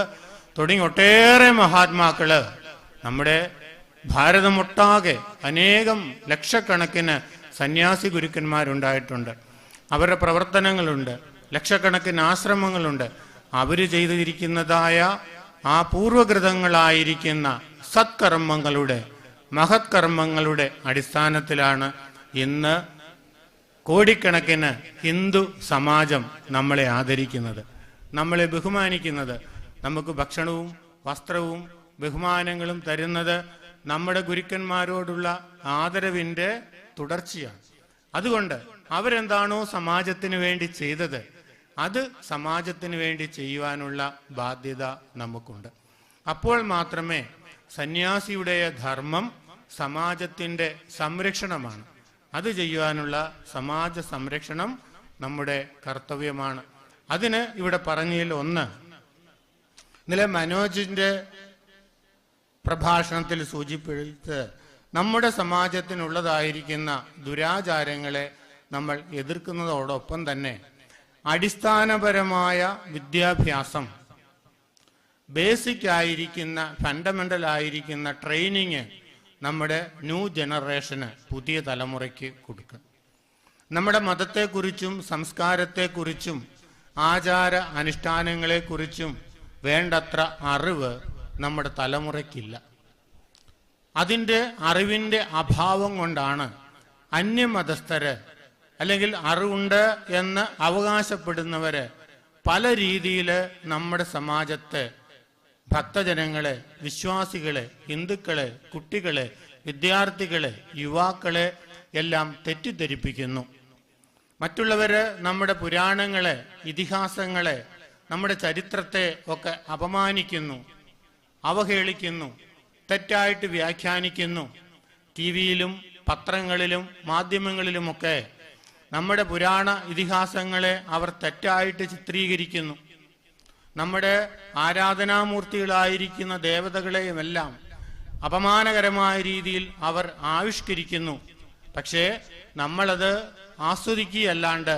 തുടങ്ങി ഒട്ടേറെ മഹാത്മാക്കള് നമ്മുടെ ഭാരതമൊട്ടാകെ അനേകം ലക്ഷക്കണക്കിന് സന്യാസി ഗുരുക്കന്മാരുണ്ടായിട്ടുണ്ട്. അവരുടെ പ്രവർത്തനങ്ങളുണ്ട്, ലക്ഷക്കണക്കിന് ആശ്രമങ്ങളുണ്ട്. അവർ ചെയ്തിരിക്കുന്നതായ ആ പൂർവകൃതങ്ങളായിരിക്കുന്ന സത്കർമ്മങ്ങളുടെ മഹത്കർമ്മങ്ങളുടെ അടിസ്ഥാനത്തിലാണ് ഇന്ന് കോടിക്കണക്കിന് ഹിന്ദു സമാജം നമ്മളെ ആദരിക്കുന്നത്, നമ്മളെ ബഹുമാനിക്കുന്നത്. നമുക്ക് ഭക്ഷണവും വസ്ത്രവും ബഹുമാനങ്ങളും തരുന്നത് നമ്മുടെ ഗുരുക്കന്മാരോടുള്ള ആദരവിൻ്റെ തുടർച്ചയാണ്. അതുകൊണ്ട് അവരെന്താണോ സമാജത്തിന് വേണ്ടി ചെയ്തത് അത് സമാജത്തിന് വേണ്ടി ചെയ്യുവാനുള്ള ബാധ്യത നമുക്കുണ്ട്. അപ്പോൾ മാത്രമേ സന്യാസിയുടെ ധർമ്മം സമാജത്തിൻ്റെ സംരക്ഷണമാണ്. അത് ചെയ്യുവാനുള്ള സമാജ സംരക്ഷണം നമ്മുടെ കർത്തവ്യമാണ്. അതിന് ഇവിടെ പറഞ്ഞതിൽ ഒന്ന്, ഇന്നലെ മനോജിന്റെ പ്രഭാഷണത്തിൽ സൂചിപ്പിച്ചത് നമ്മുടെ സമാജത്തിനുള്ളതായിരിക്കുന്ന ദുരാചാരങ്ങളെ നമ്മൾ എതിർക്കുന്നതോടൊപ്പം തന്നെ അടിസ്ഥാനപരമായ വിദ്യാഭ്യാസം, ബേസിക് ആയിരിക്കുന്ന ഫണ്ടമെന്റൽ ആയിരിക്കുന്ന ട്രെയിനിങ് നമ്മുടെ ന്യൂ ജനറേഷന്, പുതിയ തലമുറയ്ക്ക് കൊടുക്കണം. നമ്മുടെ മതത്തെക്കുറിച്ചും സംസ്കാരത്തെക്കുറിച്ചും ആചാര അനുഷ്ഠാനങ്ങളെക്കുറിച്ചും വേണ്ടത്ര അറിവ് നമ്മുടെ തലമുറയ്ക്കില്ല. അതിൻ്റെ അറിവിൻ്റെ അഭാവം കൊണ്ടാണ് അന്യമതസ്ഥര് അല്ലെങ്കിൽ അറിവുണ്ട് എന്ന് അവകാശപ്പെടുന്നവര് പല രീതിയിൽ നമ്മുടെ സമാജത്തെ, ഭക്തജനങ്ങളെ, വിശ്വാസികളെ, ഹിന്ദുക്കളെ, കുട്ടികളെ, വിദ്യാർത്ഥികളെ, യുവാക്കളെ എല്ലാം തെറ്റിദ്ധരിപ്പിക്കുന്നു. മറ്റുള്ളവര് നമ്മുടെ പുരാണങ്ങളെ, ഇതിഹാസങ്ങളെ, നമ്മുടെ ചരിത്രത്തെ ഒക്കെ അപമാനിക്കുന്നു, അവഹേളിക്കുന്നു, തെറ്റായിട്ട് വ്യാഖ്യാനിക്കുന്നു. ടി-വിയിലും പത്രങ്ങളിലും മാധ്യമങ്ങളിലുമൊക്കെ നമ്മുടെ പുരാണ ഇതിഹാസങ്ങളെ അവർ തെറ്റായിട്ട് ചിത്രീകരിക്കുന്നു. നമ്മുടെ ആരാധനാമൂർത്തികളായിരിക്കുന്ന ദേവതകളെയുമെല്ലാം അപമാനകരമായ രീതിയിൽ അവർ ആവിഷ്കരിക്കുന്നു. പക്ഷേ നമ്മളത് ആസ്വദിക്കുകയല്ലാണ്ട്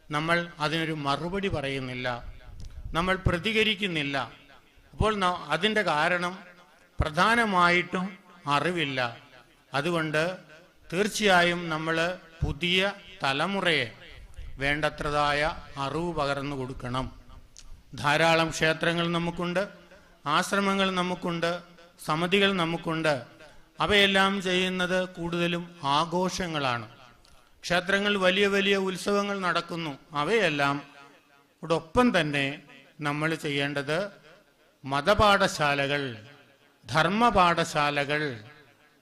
നമ്മൾ അതിനൊരു മറുപടി പറയുന്നില്ല, നമ്മൾ പ്രതികരിക്കുന്നില്ല. അപ്പോൾ അതിൻ്റെ കാരണം പ്രധാനമായിട്ടും അറിവില്ല. അതുകൊണ്ട് തീർച്ചയായും നമ്മൾ പുതിയ തലമുറയെ വേണ്ടത്രതായ അറിവ് പകർന്നു കൊടുക്കണം. ധാരാളം ക്ഷേത്രങ്ങൾ നമുക്കുണ്ട്, ആശ്രമങ്ങൾ നമുക്കുണ്ട്, സമിതികൾ നമുക്കുണ്ട്. അവയെല്ലാം ചെയ്യുന്നത് കൂടുതലും ആഘോഷങ്ങളാണ്. ക്ഷേത്രങ്ങൾ വലിയ വലിയ ഉത്സവങ്ങൾ നടക്കുന്നു. അവയെല്ലാം ഒപ്പം തന്നെ നമ്മൾ ചെയ്യേണ്ടത് മതപാഠശാലകൾ, ധർമ്മപാഠശാലകൾ,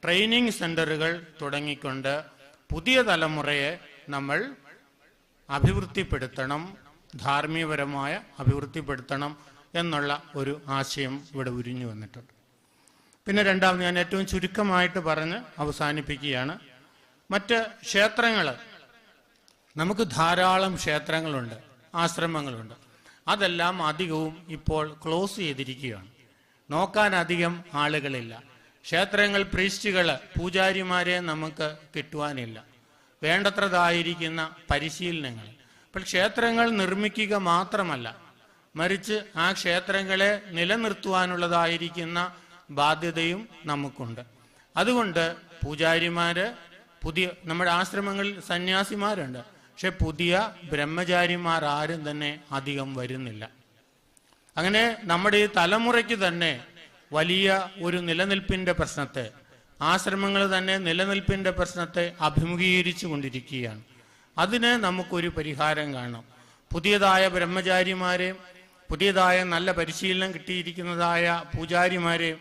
ട്രെയിനിങ് സെന്ററുകൾ തുടങ്ങിക്കൊണ്ട് പുതിയ തലമുറയെ നമ്മൾ അഭിവൃദ്ധിപ്പെടുത്തണം, ധാർമ്മികപരമായ അഭിവൃദ്ധിപ്പെടുത്തണം എന്നുള്ള ഒരു ആശയം ഇവിടെ ഉരിഞ്ഞു വന്നിട്ടുണ്ട്. പിന്നെ രണ്ടാമത് ഞാൻ ഏറ്റവും ചുരുക്കമായിട്ട് പറഞ്ഞ് അവസാനിപ്പിക്കുകയാണ്. മറ്റ് ക്ഷേത്രങ്ങൾ, നമുക്ക് ധാരാളം ക്ഷേത്രങ്ങളുണ്ട്, ആശ്രമങ്ങളുണ്ട്. അതെല്ലാം അധികവും ഇപ്പോൾ ക്ലോസ് ചെയ്തിരിക്കുകയാണ്. നോക്കാൻ അധികം ആളുകളില്ല. ക്ഷേത്രങ്ങൾ, പ്രീസ്റ്റുകൾ, പൂജാരിമാരെ നമുക്ക് കിട്ടുവാനില്ല. വേണ്ടത്രതായിരിക്കുന്ന പരിശീലനങ്ങൾ. അപ്പോൾ ക്ഷേത്രങ്ങൾ നിർമ്മിക്കുക മാത്രമല്ല, മറിച്ച് ആ ക്ഷേത്രങ്ങളെ നിലനിർത്തുവാനുള്ളതായിരിക്കുന്ന ബാധ്യതയും നമുക്കുണ്ട്. അതുകൊണ്ട് പൂജാരിമാര്, പുതിയ നമ്മുടെ ആശ്രമങ്ങളിൽ സന്യാസിമാരുണ്ട്, പക്ഷെ പുതിയ ബ്രഹ്മചാരിമാർ ആരും തന്നെ അധികം വരുന്നില്ല. അങ്ങനെ നമ്മുടെ ഈ തലമുറയ്ക്ക് തന്നെ വലിയ ഒരു നിലനിൽപ്പിന്റെ പ്രശ്നത്തെ, ആശ്രമങ്ങൾ തന്നെ നിലനിൽപ്പിന്റെ പ്രശ്നത്തെ അഭിമുഖീകരിച്ചു കൊണ്ടിരിക്കുകയാണ്. അതിന് നമുക്കൊരു പരിഹാരം കാണണം. പുതിയതായ ബ്രഹ്മചാരിമാരെ, പുതിയതായ നല്ല പരിശീലനം കിട്ടിയിരിക്കുന്നതായ പൂജാരിമാരെ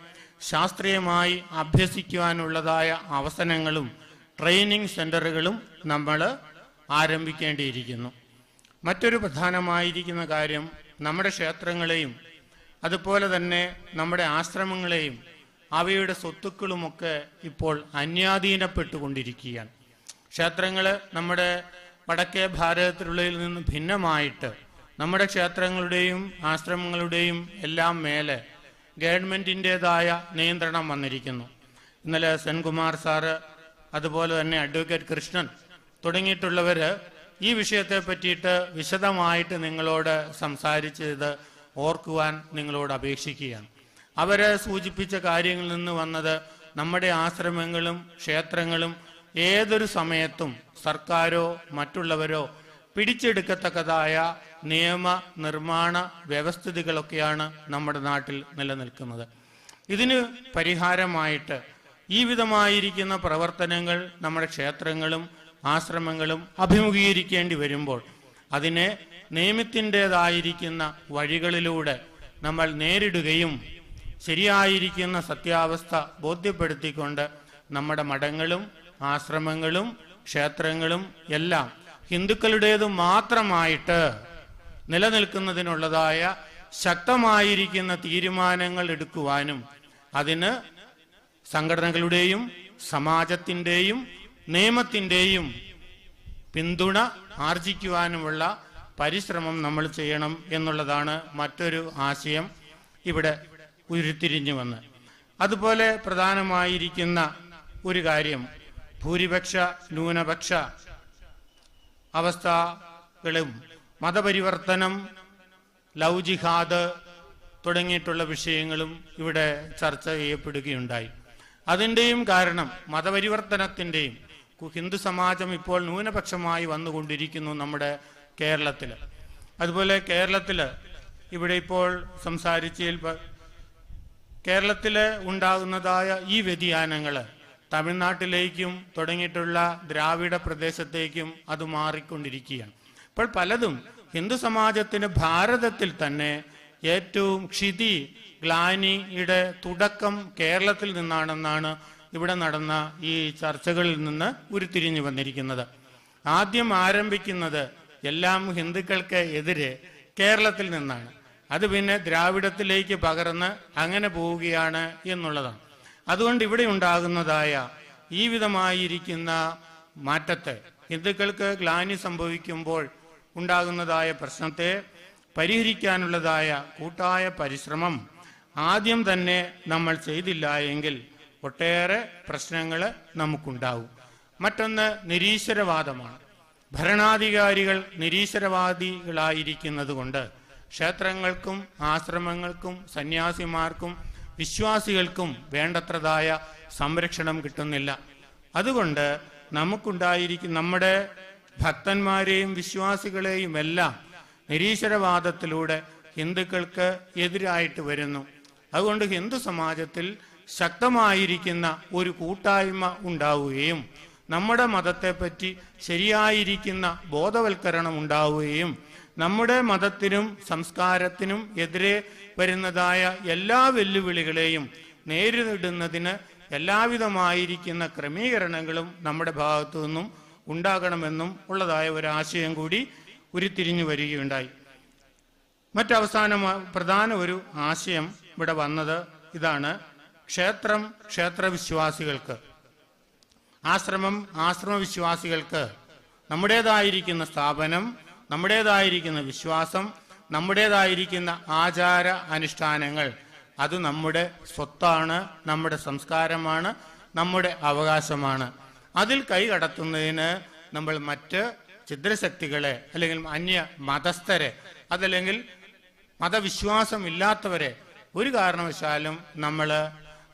ശാസ്ത്രീയമായി അഭ്യസിക്കുവാനുള്ളതായ അവസരങ്ങളും ട്രെയിനിങ് സെന്ററുകളും നമ്മൾ ആരംഭിക്കേണ്ടിയിരിക്കുന്നു. മറ്റൊരു പ്രധാനമായിരിക്കുന്ന കാര്യം, നമ്മുടെ ക്ഷേത്രങ്ങളെയും അതുപോലെ തന്നെ നമ്മുടെ ആശ്രമങ്ങളെയും അവയുടെ സ്വത്തുക്കളുമൊക്കെ ഇപ്പോൾ അന്യാധീനപ്പെട്ടുകൊണ്ടിരിക്കുകയാണ്. ക്ഷേത്രങ്ങൾ നമ്മുടെ വടക്കേ ഭാരതത്തിലുള്ളതിൽ നിന്ന് ഭിന്നമായിട്ട് നമ്മുടെ ക്ഷേത്രങ്ങളുടെയും ആശ്രമങ്ങളുടെയും എല്ലാം മേലെ ഗവൺമെന്റിൻ്റെതായ നിയന്ത്രണം വന്നിരിക്കുന്നു. ഇന്നലെ സെൻകുമാർ സാറ്, അതുപോലെ തന്നെ അഡ്വക്കേറ്റ് കൃഷ്ണൻ തുടങ്ങിയിട്ടുള്ളവർ ഈ വിഷയത്തെ പറ്റിയിട്ട് വിശദമായിട്ട് നിങ്ങളോട് സംസാരിച്ചത് ഓർക്കുവാൻ നിങ്ങളോട് അപേക്ഷിക്കുകയാണ്. അവരെ സൂചിപ്പിച്ച കാര്യങ്ങളിൽ നിന്ന് വന്നത്, നമ്മുടെ ആശ്രമങ്ങളും ക്ഷേത്രങ്ങളും ഏതൊരു സമയത്തും സർക്കാരോ മറ്റുള്ളവരോ പിടിച്ചെടുക്കത്തക്കതായ നിയമ നിർമ്മാണ വ്യവസ്ഥിതികളൊക്കെയാണ് നമ്മുടെ നാട്ടിൽ നിലനിൽക്കുന്നത്. ഇതിന് പരിഹാരമായിട്ട് ഈ വിധമായിരിക്കുന്ന പ്രവർത്തനങ്ങൾ നമ്മുടെ ക്ഷേത്രങ്ങളും ആശ്രമങ്ങളും അഭിമുഖീകരിക്കേണ്ടി വരുമ്പോൾ അതിനെ നിയമത്തിൻ്റെതായിരിക്കുന്ന വഴികളിലൂടെ നമ്മൾ നേരിടുകയും ശരിയായിരിക്കുന്ന സത്യാവസ്ഥ ബോധ്യപ്പെടുത്തിക്കൊണ്ട് നമ്മുടെ മഠങ്ങളും ആശ്രമങ്ങളും ക്ഷേത്രങ്ങളും എല്ലാം ഹിന്ദുക്കളുടേത് മാത്രമായിട്ട് നിലനിൽക്കുന്നതിനുള്ളതായ ശക്തമായിരിക്കുന്ന തീരുമാനങ്ങൾ എടുക്കുവാനും അതിന് സംഘടനകളുടെയും സമാജത്തിൻ്റെയും നിയമത്തിൻ്റെയും പിന്തുണ ആർജിക്കുവാനുമുള്ള പരിശ്രമം നമ്മൾ ചെയ്യണം എന്നുള്ളതാണ് മറ്റൊരു ആശയം ഇവിടെ ഉരുത്തിരിഞ്ഞു വന്ന്. അതുപോലെ പ്രധാനമായിരിക്കുന്ന ഒരു കാര്യം, ഭൂരിപക്ഷ ന്യൂനപക്ഷ അവസ്ഥകളും മതപരിവർത്തനം, ലവ് ജിഹാദ് തുടങ്ങിയിട്ടുള്ള വിഷയങ്ങളും ഇവിടെ ചർച്ച ചെയ്യപ്പെടുകയുണ്ടായി. അതിൻ്റെയും കാരണം മതപരിവർത്തനത്തിൻ്റെയും ഹിന്ദു സമാജം ഇപ്പോൾ ന്യൂനപക്ഷമായി വന്നുകൊണ്ടിരിക്കുന്നു നമ്മുടെ കേരളത്തിൽ. അതുപോലെ കേരളത്തിൽ ഇവിടെ ഇപ്പോൾ സംസാരിച്ചതിൽ കേരളത്തിൽ ഉണ്ടാകുന്നതായ ഈ വ്യതിയാനങ്ങൾ തമിഴ്നാട്ടിലേക്കും തുടങ്ങിയിട്ടുള്ള ദ്രാവിഡ പ്രദേശത്തേക്കും അത് മാറിക്കൊണ്ടിരിക്കുകയാണ്. ഇപ്പോൾ പലതും ഹിന്ദു സമാജത്തിന് ഭാരതത്തിൽ തന്നെ ഏറ്റവും ഗ്ലാനിയുടെ തുടക്കം കേരളത്തിൽ നിന്നാണെന്നാണ് ഇവിടെ നടന്ന ഈ ചർച്ചകളിൽ നിന്ന് ഉരുത്തിരിഞ്ഞു വന്നിരിക്കുന്നത്. ആദ്യം ആരംഭിക്കുന്നത് എല്ലാം ഹിന്ദുക്കൾക്ക് എതിരെ കേരളത്തിൽ നിന്നാണ്. അത് പിന്നെ ദ്രാവിഡത്തിലേക്ക് പകർന്ന് അങ്ങനെ പോവുകയാണ് എന്നുള്ളതാണ്. അതുകൊണ്ട് ഇവിടെ ഉണ്ടാകുന്നതായ ഈ വിധമായിരിക്കുന്ന മാറ്റത്തെ, ഹിന്ദുക്കൾക്ക് ഗ്ലാനി സംഭവിക്കുമ്പോൾ ഉണ്ടാകുന്നതായ പ്രശ്നത്തെ പരിഹരിക്കാനുള്ളതായ കൂട്ടായ പരിശ്രമം ആദ്യം തന്നെ നമ്മൾ ചെയ്തില്ല എങ്കിൽ ഒട്ടേറെ പ്രശ്നങ്ങൾ നമുക്കുണ്ടാവും. മറ്റൊന്ന് നിരീശ്വരവാദമാണ്. ഭരണാധികാരികൾ നിരീശ്വരവാദികളായിരിക്കുന്നത് കൊണ്ട് ക്ഷേത്രങ്ങൾക്കും ആശ്രമങ്ങൾക്കും സന്യാസിമാർക്കും വിശ്വാസികൾക്കും വേണ്ടത്രതായ സംരക്ഷണം കിട്ടുന്നില്ല. അതുകൊണ്ട് നമുക്കുണ്ടായിരിക്കും നമ്മുടെ ഭക്തന്മാരെയും വിശ്വാസികളെയും എല്ലാം നിരീശ്വരവാദത്തിലൂടെ ഹിന്ദുക്കൾക്ക് എതിരായിട്ട് വരുന്നു. അതുകൊണ്ട് ഹിന്ദു സമാജത്തിൽ ശക്തമായിരിക്കുന്ന ഒരു കൂട്ടായ്മ ഉണ്ടാവുകയും നമ്മുടെ മതത്തെപ്പറ്റി ശരിയായിരിക്കുന്ന ബോധവൽക്കരണം ഉണ്ടാവുകയും നമ്മുടെ മതത്തിനും സംസ്കാരത്തിനും എതിരെ വരുന്നതായ എല്ലാ വെല്ലുവിളികളെയും നേരിടുന്നതിന് എല്ലാവിധമായിരിക്കുന്ന ക്രമീകരണങ്ങളും നമ്മുടെ ഭാഗത്തു നിന്നും ഉണ്ടാകണമെന്നും ഉള്ളതായ ഒരാശയം കൂടി ഉരുത്തിരിഞ്ഞു വരികയുണ്ടായി. മറ്റവസാനം പ്രധാന ഒരു ആശയം ഇവിടെ വന്നത് ഇതാണ്: ക്ഷേത്രവിശ്വാസികൾക്ക്, ആശ്രമവിശ്വാസികൾക്ക് നമ്മുടേതായിരിക്കുന്ന സ്ഥാപനം, നമ്മുടേതായിരിക്കുന്ന വിശ്വാസം, നമ്മുടേതായിരിക്കുന്ന ആചാര അനുഷ്ഠാനങ്ങൾ അത് നമ്മുടെ സ്വത്താണ്, നമ്മുടെ സംസ്കാരമാണ്, നമ്മുടെ അവകാശമാണ്. അതിൽ കൈകടത്തുന്നതിന് നമ്മൾ മറ്റ് ഛിദ്രശക്തികളെ അല്ലെങ്കിൽ അന്യ മതസ്ഥരെ അതല്ലെങ്കിൽ മതവിശ്വാസമില്ലാത്തവരെ ഒരു കാരണവശാലും നമ്മൾ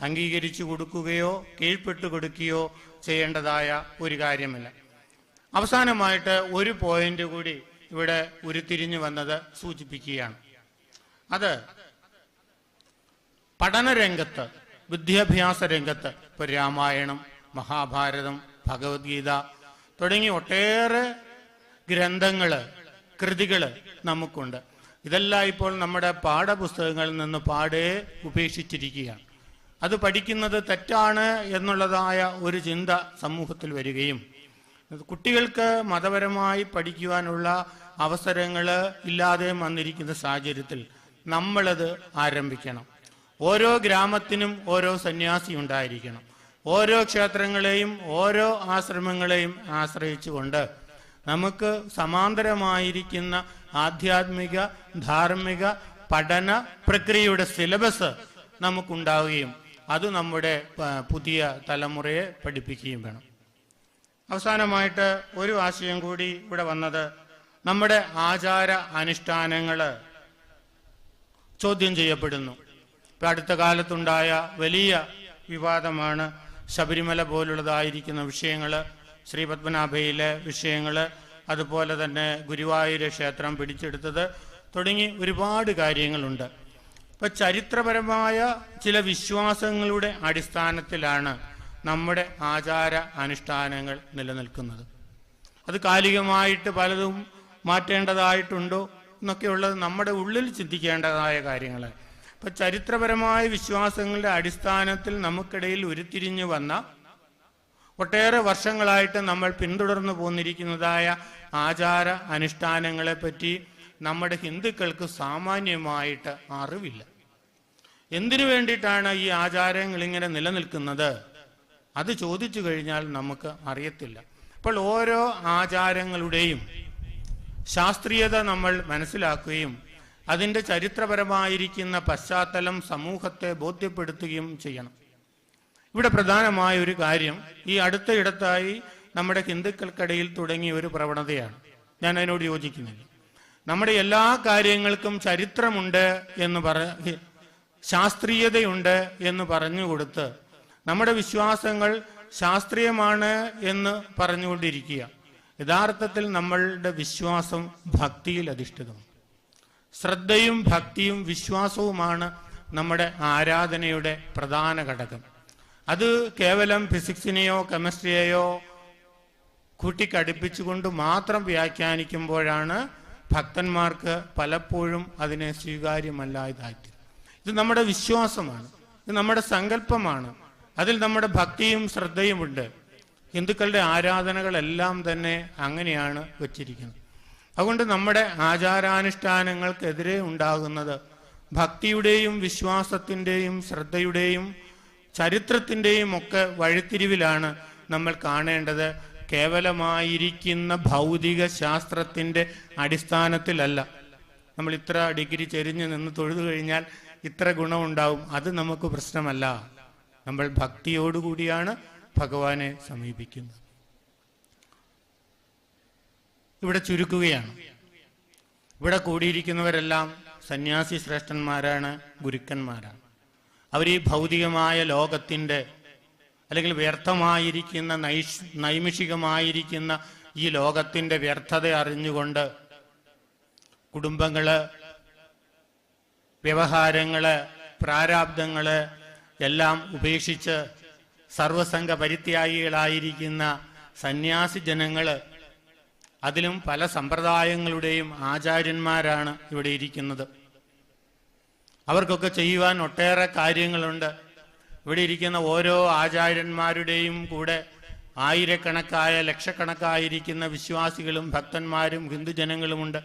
അംഗീകരിച്ചു കൊടുക്കുകയോ കീഴ്പ്പെട്ടു കൊടുക്കുകയോ ചെയ്യേണ്ടതായ ഒരു കാര്യമില്ല. അവസാനമായിട്ട് ഒരു പോയിന്റ് കൂടി ഇവിടെ ഉരുത്തിരിഞ്ഞു വന്നത് സൂചിപ്പിക്കുകയാണ്. അത് പഠനരംഗത്ത്, വിദ്യാഭ്യാസ രംഗത്ത് ഇപ്പോൾ രാമായണം, മഹാഭാരതം, ഭഗവത്ഗീത തുടങ്ങി ഒട്ടേറെ ഗ്രന്ഥങ്ങള്, കൃതികള് നമുക്കുണ്ട്. ഇതെല്ലാം ഇപ്പോൾ നമ്മുടെ പാഠപുസ്തകങ്ങളിൽ നിന്ന് പാടെ ഉപേക്ഷിച്ചിരിക്കുകയാണ്. അത് പഠിക്കുന്നത് തെറ്റാണ് എന്നുള്ളതായ ഒരു ചിന്ത സമൂഹത്തിൽ വരികയും കുട്ടികൾക്ക് മതപരമായി പഠിക്കുവാനുള്ള അവസരങ്ങൾ ഇല്ലാതെ വന്നിരിക്കുന്ന സാഹചര്യത്തിൽ നമ്മളത് ആരംഭിക്കണം. ഓരോ ഗ്രാമത്തിനും ഓരോ സന്യാസി ഉണ്ടായിരിക്കണം. ഓരോ ക്ഷേത്രങ്ങളെയും ഓരോ ആശ്രമങ്ങളെയും ആശ്രയിച്ചുകൊണ്ട് നമുക്ക് സമാന്തരമായിരിക്കുന്ന ആധ്യാത്മിക ധാർമ്മിക പഠന പ്രക്രിയയുടെ സിലബസ് നമുക്കുണ്ടാവുകയും അത് നമ്മുടെ പുതിയ തലമുറയെ പഠിപ്പിക്കുകയും വേണം. അവസാനമായിട്ട് ഒരു ആശയം കൂടി ഇവിടെ വന്നത്, നമ്മുടെ ആചാര അനുഷ്ഠാനങ്ങൾ ചോദ്യം ചെയ്യപ്പെടുന്നു. ഇപ്പം അടുത്ത കാലത്തുണ്ടായ വലിയ വിവാദമാണ് ശബരിമല പോലുള്ളതായിരിക്കുന്ന വിഷയങ്ങൾ, ശ്രീ പത്മനാഭയിലെ വിഷയങ്ങൾ, അതുപോലെ തന്നെ ഗുരുവായൂർ ക്ഷേത്രം പിടിച്ചെടുത്തത് തുടങ്ങി ഒരുപാട് കാര്യങ്ങളുണ്ട്. ഇപ്പൊ ചരിത്രപരമായ ചില വിശ്വാസങ്ങളുടെ അടിസ്ഥാനത്തിലാണ് നമ്മുടെ ആചാര അനുഷ്ഠാനങ്ങൾ നിലനിൽക്കുന്നത്. അത് കാലികമായിട്ട് പലതും മാറ്റേണ്ടതായിട്ടുണ്ടോ എന്നൊക്കെയുള്ളത് നമ്മുടെ ഉള്ളിൽ ചിന്തിക്കേണ്ടതായ കാര്യങ്ങൾ. ഇപ്പൊ ചരിത്രപരമായ വിശ്വാസങ്ങളുടെ അടിസ്ഥാനത്തിൽ നമുക്കിടയിൽ ഉരുത്തിരിഞ്ഞു വന്ന ഒട്ടേറെ വർഷങ്ങളായിട്ട് നമ്മൾ പിന്തുടർന്നു പോന്നിരിക്കുന്നതായ ആചാര അനുഷ്ഠാനങ്ങളെ പറ്റി നമ്മുടെ ഹിന്ദുക്കൾക്ക് സാമാന്യമായിട്ട് അറിവില്ല. എന്തിനു വേണ്ടിയിട്ടാണ് ഈ ആചാരങ്ങൾ ഇങ്ങനെ നിലനിൽക്കുന്നത് അത് ചോദിച്ചു കഴിഞ്ഞാൽ നമുക്ക് അറിയത്തില്ല. അപ്പോൾ ഓരോ ആചാരങ്ങളുടെയും ശാസ്ത്രീയത നമ്മൾ മനസ്സിലാക്കുകയും അതിൻ്റെ ചരിത്രപരമായിരിക്കുന്ന പശ്ചാത്തലം സമൂഹത്തെ ബോധ്യപ്പെടുത്തുകയും ചെയ്യണം. ഇവിടെ പ്രധാനമായ ഒരു കാര്യം ഈ അടുത്തയിടത്തായി നമ്മുടെ ഹിന്ദുക്കൾക്കിടയിൽ തുടങ്ങിയ ഒരു പ്രവണതയാണ്. ഞാൻ അതിനോട് യോജിക്കുന്നില്ല. നമ്മുടെ എല്ലാ കാര്യങ്ങൾക്കും ചരിത്രമുണ്ട് എന്ന് ശാസ്ത്രീയതയുണ്ട് എന്ന് പറഞ്ഞുകൊടുത്ത് നമ്മുടെ വിശ്വാസങ്ങൾ ശാസ്ത്രീയമാണ് എന്ന് പറഞ്ഞുകൊണ്ടിരിക്കുക. യഥാർത്ഥത്തിൽ നമ്മളുടെ വിശ്വാസം ഭക്തിയിൽ അധിഷ്ഠിതമാണ്. ശ്രദ്ധയും ഭക്തിയും വിശ്വാസവുമാണ് നമ്മുടെ ആരാധനയുടെ പ്രധാന ഘടകം. അത് കേവലം ഫിസിക്സിനെയോ കെമിസ്ട്രിയെയോ കൂട്ടിക്കടുപ്പിച്ചുകൊണ്ട് മാത്രം വ്യാഖ്യാനിക്കുമ്പോഴാണ് ഭക്തന്മാർക്ക് പലപ്പോഴും അതിനെ സ്വീകാര്യമല്ലാതായിത്തീരും. ഇത് നമ്മുടെ വിശ്വാസമാണ്, ഇത് നമ്മുടെ സങ്കല്പമാണ്. അതിൽ നമ്മുടെ ഭക്തിയും ശ്രദ്ധയുമുണ്ട്. ഹിന്ദുക്കളുടെ ആരാധനകളെല്ലാം തന്നെ അങ്ങനെയാണ് വച്ചിരിക്കുന്നത്. അതുകൊണ്ട് നമ്മുടെ ആചാരാനുഷ്ഠാനങ്ങൾക്കെതിരെ ഉണ്ടാകുന്നത് ഭക്തിയുടെയും വിശ്വാസത്തിൻ്റെയും ശ്രദ്ധയുടെയും ചരിത്രത്തിൻ്റെയും ഒക്കെ വഴിത്തിരിവിലാണ് നമ്മൾ കാണേണ്ടത്. കേവലമായിരിക്കുന്ന ഭൗതിക ശാസ്ത്രത്തിൻ്റെ അടിസ്ഥാനത്തിലല്ല. നമ്മൾ ഇത്ര ഡിഗ്രി ചെരിഞ്ഞ് നിന്ന് തൊഴുതു കഴിഞ്ഞാൽ ഇത്ര ഗുണമുണ്ടാവും, അത് നമുക്ക് പ്രശ്നമല്ല. നമ്മൾ ഭക്തിയോടുകൂടിയാണ് ഭഗവാനെ സമീപിക്കുന്നത്. ഇവിടെ ചുരുക്കുകയാണ്. ഇവിടെ കൂടിയിരിക്കുന്നവരെല്ലാം സന്യാസി ശ്രേഷ്ഠന്മാരാണ്, ഗുരുക്കന്മാരാണ്. അവർ ഈ ഭൗതികമായ ലോകത്തിൻ്റെ അല്ലെങ്കിൽ വ്യർത്ഥമായിരിക്കുന്ന നൈമിഷികമായിരിക്കുന്ന ഈ ലോകത്തിൻ്റെ വ്യർത്ഥത അറിഞ്ഞുകൊണ്ട് കുടുംബങ്ങള്, വ്യവഹാരങ്ങള്, പ്രാരാബ്ദങ്ങള് എല്ലാം ഉപേക്ഷിച്ച് സർവസംഘ പരിത്യാഗികളായിരിക്കുന്ന സന്യാസി ജനങ്ങള്, അതിലും പല സമ്പ്രദായങ്ങളുടെയും ആചാര്യന്മാരാണ് ഇവിടെ ഇരിക്കുന്നത്. അവർക്കൊക്കെ ചെയ്യുവാൻ ഒട്ടേറെ കാര്യങ്ങളുണ്ട്. ഇവിടെ ഇരിക്കുന്ന ഓരോ ആചാര്യന്മാരുടെയും കൂടെ ആയിരക്കണക്കായ ലക്ഷക്കണക്കായിരിക്കുന്ന വിശ്വാസികളും ഭക്തന്മാരും ഹിന്ദുജനങ്ങളുമുണ്ട്.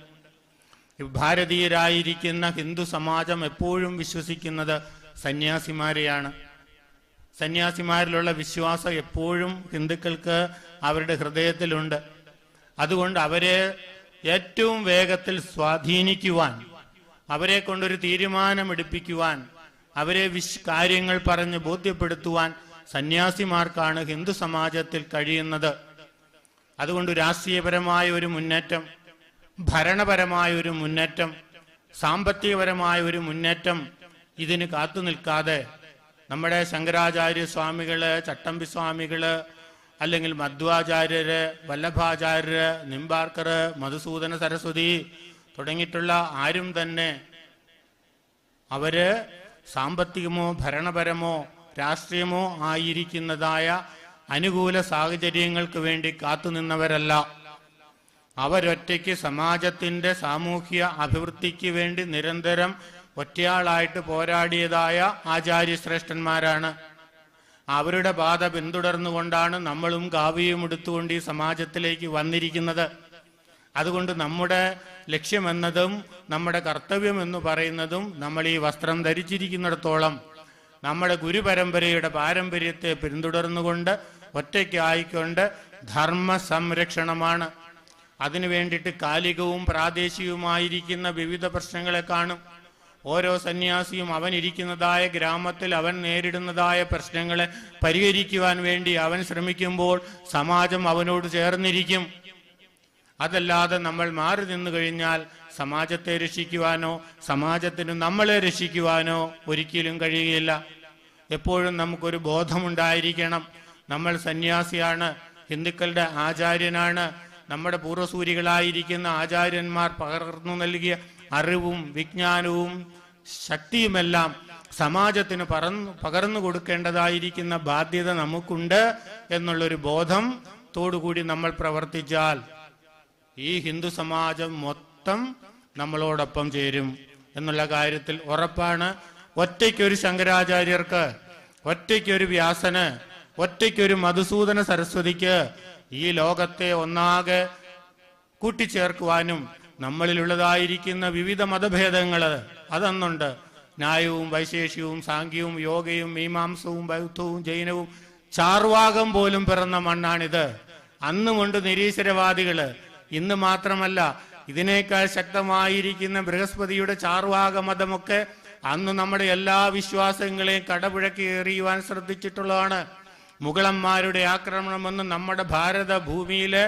ഭാരതീയരായിരിക്കുന്ന ഹിന്ദു സമാജം എപ്പോഴും വിശ്വസിക്കുന്നത് സന്യാസിമാരെയാണ്. സന്യാസിമാരിലുള്ള വിശ്വാസം എപ്പോഴും ഹിന്ദുക്കൾക്ക് അവരുടെ ഹൃദയത്തിലുണ്ട്. അതുകൊണ്ട് അവരെ ഏറ്റവും വേഗത്തിൽ സ്വാധീനിക്കുവാൻ, അവരെ കൊണ്ടൊരു തീരുമാനമെടുപ്പിക്കുവാൻ, അവരെ കാര്യങ്ങൾ പറഞ്ഞ് ബോധ്യപ്പെടുത്തുവാൻ സന്യാസിമാർക്കാണ് ഹിന്ദു സമാജത്തിൽ കഴിയുന്നത്. അതുകൊണ്ട് രാഷ്ട്രീയപരമായ ഒരു മുന്നേറ്റം, ഭരണപരമായ ഒരു മുന്നേറ്റം, സാമ്പത്തികപരമായ ഒരു മുന്നേറ്റം ഇതിന് കാത്തു നിൽക്കാതെ നമ്മുടെ ശങ്കരാചാര്യ സ്വാമികള്, ചട്ടമ്പി സ്വാമികള്, അല്ലെങ്കിൽ മധ്വാചാര്യര്, വല്ലഭാചാര്യര്, നിംബാർക്കർ, മധുസൂദന സരസ്വതി തുടങ്ങിയിട്ടുള്ള ആരും തന്നെ അവര് സാമ്പത്തികമോ ഭരണപരമോ രാഷ്ട്രീയമോ ആയിരിക്കുന്നതായ അനുകൂല സാഹചര്യങ്ങൾക്ക് വേണ്ടി കാത്തുനിന്നവരല്ല. അവരൊറ്റയ്ക്ക് സമാജത്തിന്റെ സാമൂഹ്യ അഭിവൃദ്ധിക്ക് വേണ്ടി നിരന്തരം ഒറ്റയാളായിട്ട് പോരാടിയതായ ആചാര്യശ്രേഷ്ഠന്മാരാണ്. അവരുടെ പാത പിന്തുടർന്നുകൊണ്ടാണ് നമ്മളും കാവ്യയും എടുത്തുകൊണ്ട് ഈ സമാജത്തിലേക്ക് വന്നിരിക്കുന്നത്. അതുകൊണ്ട് നമ്മുടെ ലക്ഷ്യമെന്നതും നമ്മുടെ കർത്തവ്യം എന്ന് പറയുന്നതും നമ്മൾ ഈ വസ്ത്രം ധരിച്ചിരിക്കുന്നിടത്തോളം നമ്മുടെ ഗുരുപരമ്പരയുടെ പാരമ്പര്യത്തെ പിന്തുടർന്നുകൊണ്ട് ഒറ്റയ്ക്കായിക്കൊണ്ട് ധർമ്മ സംരക്ഷണമാണ്. അതിനു വേണ്ടിയിട്ട് കാലികവും പ്രാദേശികവുമായിരിക്കുന്ന വിവിധ പ്രശ്നങ്ങളെ കാണും. ഓരോ സന്യാസിയും അവൻ ഇരിക്കുന്നതായ ഗ്രാമത്തിൽ അവൻ നേരിടുന്നതായ പ്രശ്നങ്ങളെ പരിഹരിക്കുവാൻ വേണ്ടി അവൻ ശ്രമിക്കുമ്പോൾ സമാജം അവനോട് ചേർന്നിരിക്കും. അതല്ലാതെ നമ്മൾ മാറി നിന്നു കഴിഞ്ഞാൽ സമാജത്തെ രക്ഷിക്കുവാനോ സമാജത്തിന് നമ്മളെ രക്ഷിക്കുവാനോ ഒരിക്കലും കഴിയുകയില്ല. എപ്പോഴും നമുക്കൊരു ബോധമുണ്ടായിരിക്കണം. നമ്മൾ സന്യാസിയാണ്, ഹിന്ദുക്കളുടെ ആചാര്യനാണ്. നമ്മുടെ പൂർവ്വസൂരികളായിരിക്കുന്ന ആചാര്യന്മാർ പകർന്നു നൽകിയ അറിവും വിജ്ഞാനവും ശക്തിയുമെല്ലാം സമാജത്തിന് പകർന്നു കൊടുക്കേണ്ടതായിരിക്കുന്ന ബാധ്യത നമുക്കുണ്ട് എന്നുള്ളൊരു ബോധത്തോടുകൂടി നമ്മൾ പ്രവർത്തിച്ചാൽ ഈ ഹിന്ദു സമാജം മൊത്തം നമ്മളോടൊപ്പം ചേരും എന്നുള്ള കാര്യത്തിൽ ഉറപ്പാണ്. ഒറ്റയ്ക്കൊരു ശങ്കരാചാര്യർക്ക്, ഒറ്റയ്ക്കൊരു വ്യാസന്, ഒറ്റയ്ക്കൊരു മധുസൂദന സരസ്വതിക്ക് ഈ ലോകത്തെ ഒന്നാകെ കൂട്ടിച്ചേർക്കുവാനും നമ്മളിലുള്ളതായിരിക്കുന്ന വിവിധ മതഭേദങ്ങള് അതൊന്നുണ്ട്. ന്യായവും വൈശേഷികവും സാംഖ്യവും യോഗയും മീമാംസവും ബൗദ്ധവും ജൈനവും ചാർവാകം പോലും പിറന്ന മണ്ണാണിത്. അന്നുമുണ്ട് നിരീശ്വരവാദികള്. ഇന്ന് മാത്രമല്ല, ഇതിനേക്കാൾ ശക്തമായിരിക്കുന്ന ബൃഹസ്പതിയുടെ ചാർവാക മതമൊക്കെ അന്ന് നമ്മുടെ എല്ലാ വിശ്വാസങ്ങളെയും കടപുഴക്കി എറിയുവാൻ ശ്രദ്ധിച്ചിട്ടുള്ളതാണ്. മുഗളന്മാരുടെ ആക്രമണമെന്ന് നമ്മുടെ ഭാരത ഭൂമിയില്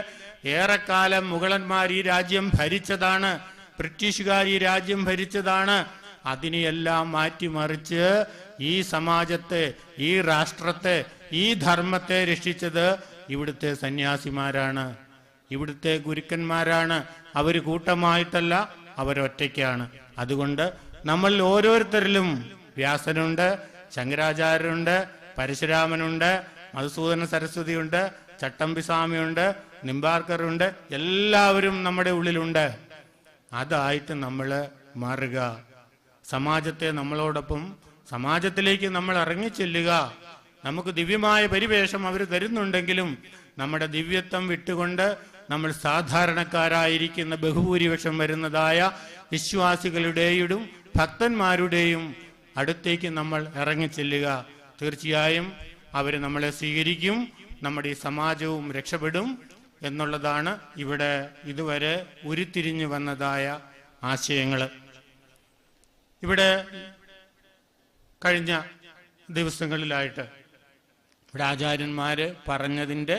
ഏറെക്കാലം മുഗളന്മാർ ഈ രാജ്യം ഭരിച്ചതാണ്, ബ്രിട്ടീഷുകാർ ഈ രാജ്യം ഭരിച്ചതാണ്. അതിനെയെല്ലാം മാറ്റിമറിച്ച് ഈ സമാജത്തെ, ഈ രാഷ്ട്രത്തെ, ഈ ധർമ്മത്തെ രക്ഷിച്ചത് ഇവിടുത്തെ സന്യാസിമാരാണ്, ഇവിടുത്തെ ഗുരുക്കന്മാരാണ്. അവര് കൂട്ടമായിട്ടല്ല, അവരൊറ്റയ്ക്കാണ്. അതുകൊണ്ട് നമ്മൾ ഓരോരുത്തരിലും വ്യാസനുണ്ട്, ശങ്കരാചാര്യരുണ്ട്, പരശുരാമനുണ്ട്, മധുസൂദന സരസ്വതിയുണ്ട്, ചട്ടമ്പി സ്വാമിയുണ്ട്, നിംബാർക്കറുണ്ട്. എല്ലാവരും നമ്മുടെ ഉള്ളിലുണ്ട്. അതായിട്ട് നമ്മൾ മാറുക. സമാജത്തെ നമ്മളോടൊപ്പം, സമാജത്തിലേക്ക് നമ്മൾ ഇറങ്ങിച്ചെല്ലുക. നമുക്ക് ദിവ്യമായ പരിവേഷം അവർ തരുന്നുണ്ടെങ്കിലും നമ്മുടെ ദിവ്യത്വം വിട്ടുകൊണ്ട് നമ്മൾ സാധാരണക്കാരായിരിക്കുന്ന ബഹുഭൂരിപക്ഷം വരുന്നതായ വിശ്വാസികളുടെയും ഭക്തന്മാരുടെയും അടുത്തേക്ക് നമ്മൾ ഇറങ്ങിച്ചെല്ലുക. തീർച്ചയായും അവർ നമ്മളെ സ്വീകരിക്കും, നമ്മുടെ ഈ സമാജവും രക്ഷപ്പെടും എന്നുള്ളതാണ് ഇവിടെ ഇതുവരെ ഉരുത്തിരിഞ്ഞു വന്നതായ ആശയങ്ങൾ. ഇവിടെ കഴിഞ്ഞ ദിവസങ്ങളിലായിട്ട് ഇവിടെ ആചാര്യന്മാര് പറഞ്ഞതിൻ്റെ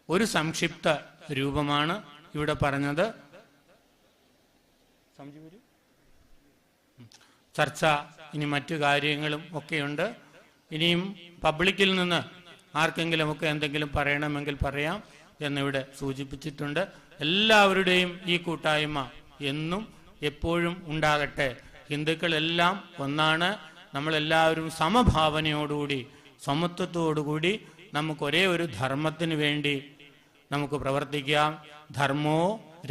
ഒരു സംക്ഷിപ്ത രൂപമാണ് ഇവിടെ പറഞ്ഞത്. ചർച്ച ഇനി മറ്റു കാര്യങ്ങളും ഒക്കെയുണ്ട്. ഇനിയും പബ്ലിക്കിൽ നിന്ന് ആർക്കെങ്കിലുമൊക്കെ എന്തെങ്കിലും പറയണമെങ്കിൽ പറയാം എന്നിവിടെ സൂചിപ്പിച്ചിട്ടുണ്ട്. എല്ലാവരുടെയും ഈ കൂട്ടായ്മ എന്നും എപ്പോഴും ഉണ്ടാകട്ടെ. ഹിന്ദുക്കളെല്ലാം ഒന്നാണ്. നമ്മളെല്ലാവരും സമഭാവനയോടുകൂടി, സമത്വത്തോടുകൂടി നമുക്ക് ഒരേ ഒരു ധർമ്മത്തിന് വേണ്ടി നമുക്ക് പ്രവർത്തിക്കാം. ധർമ്മോ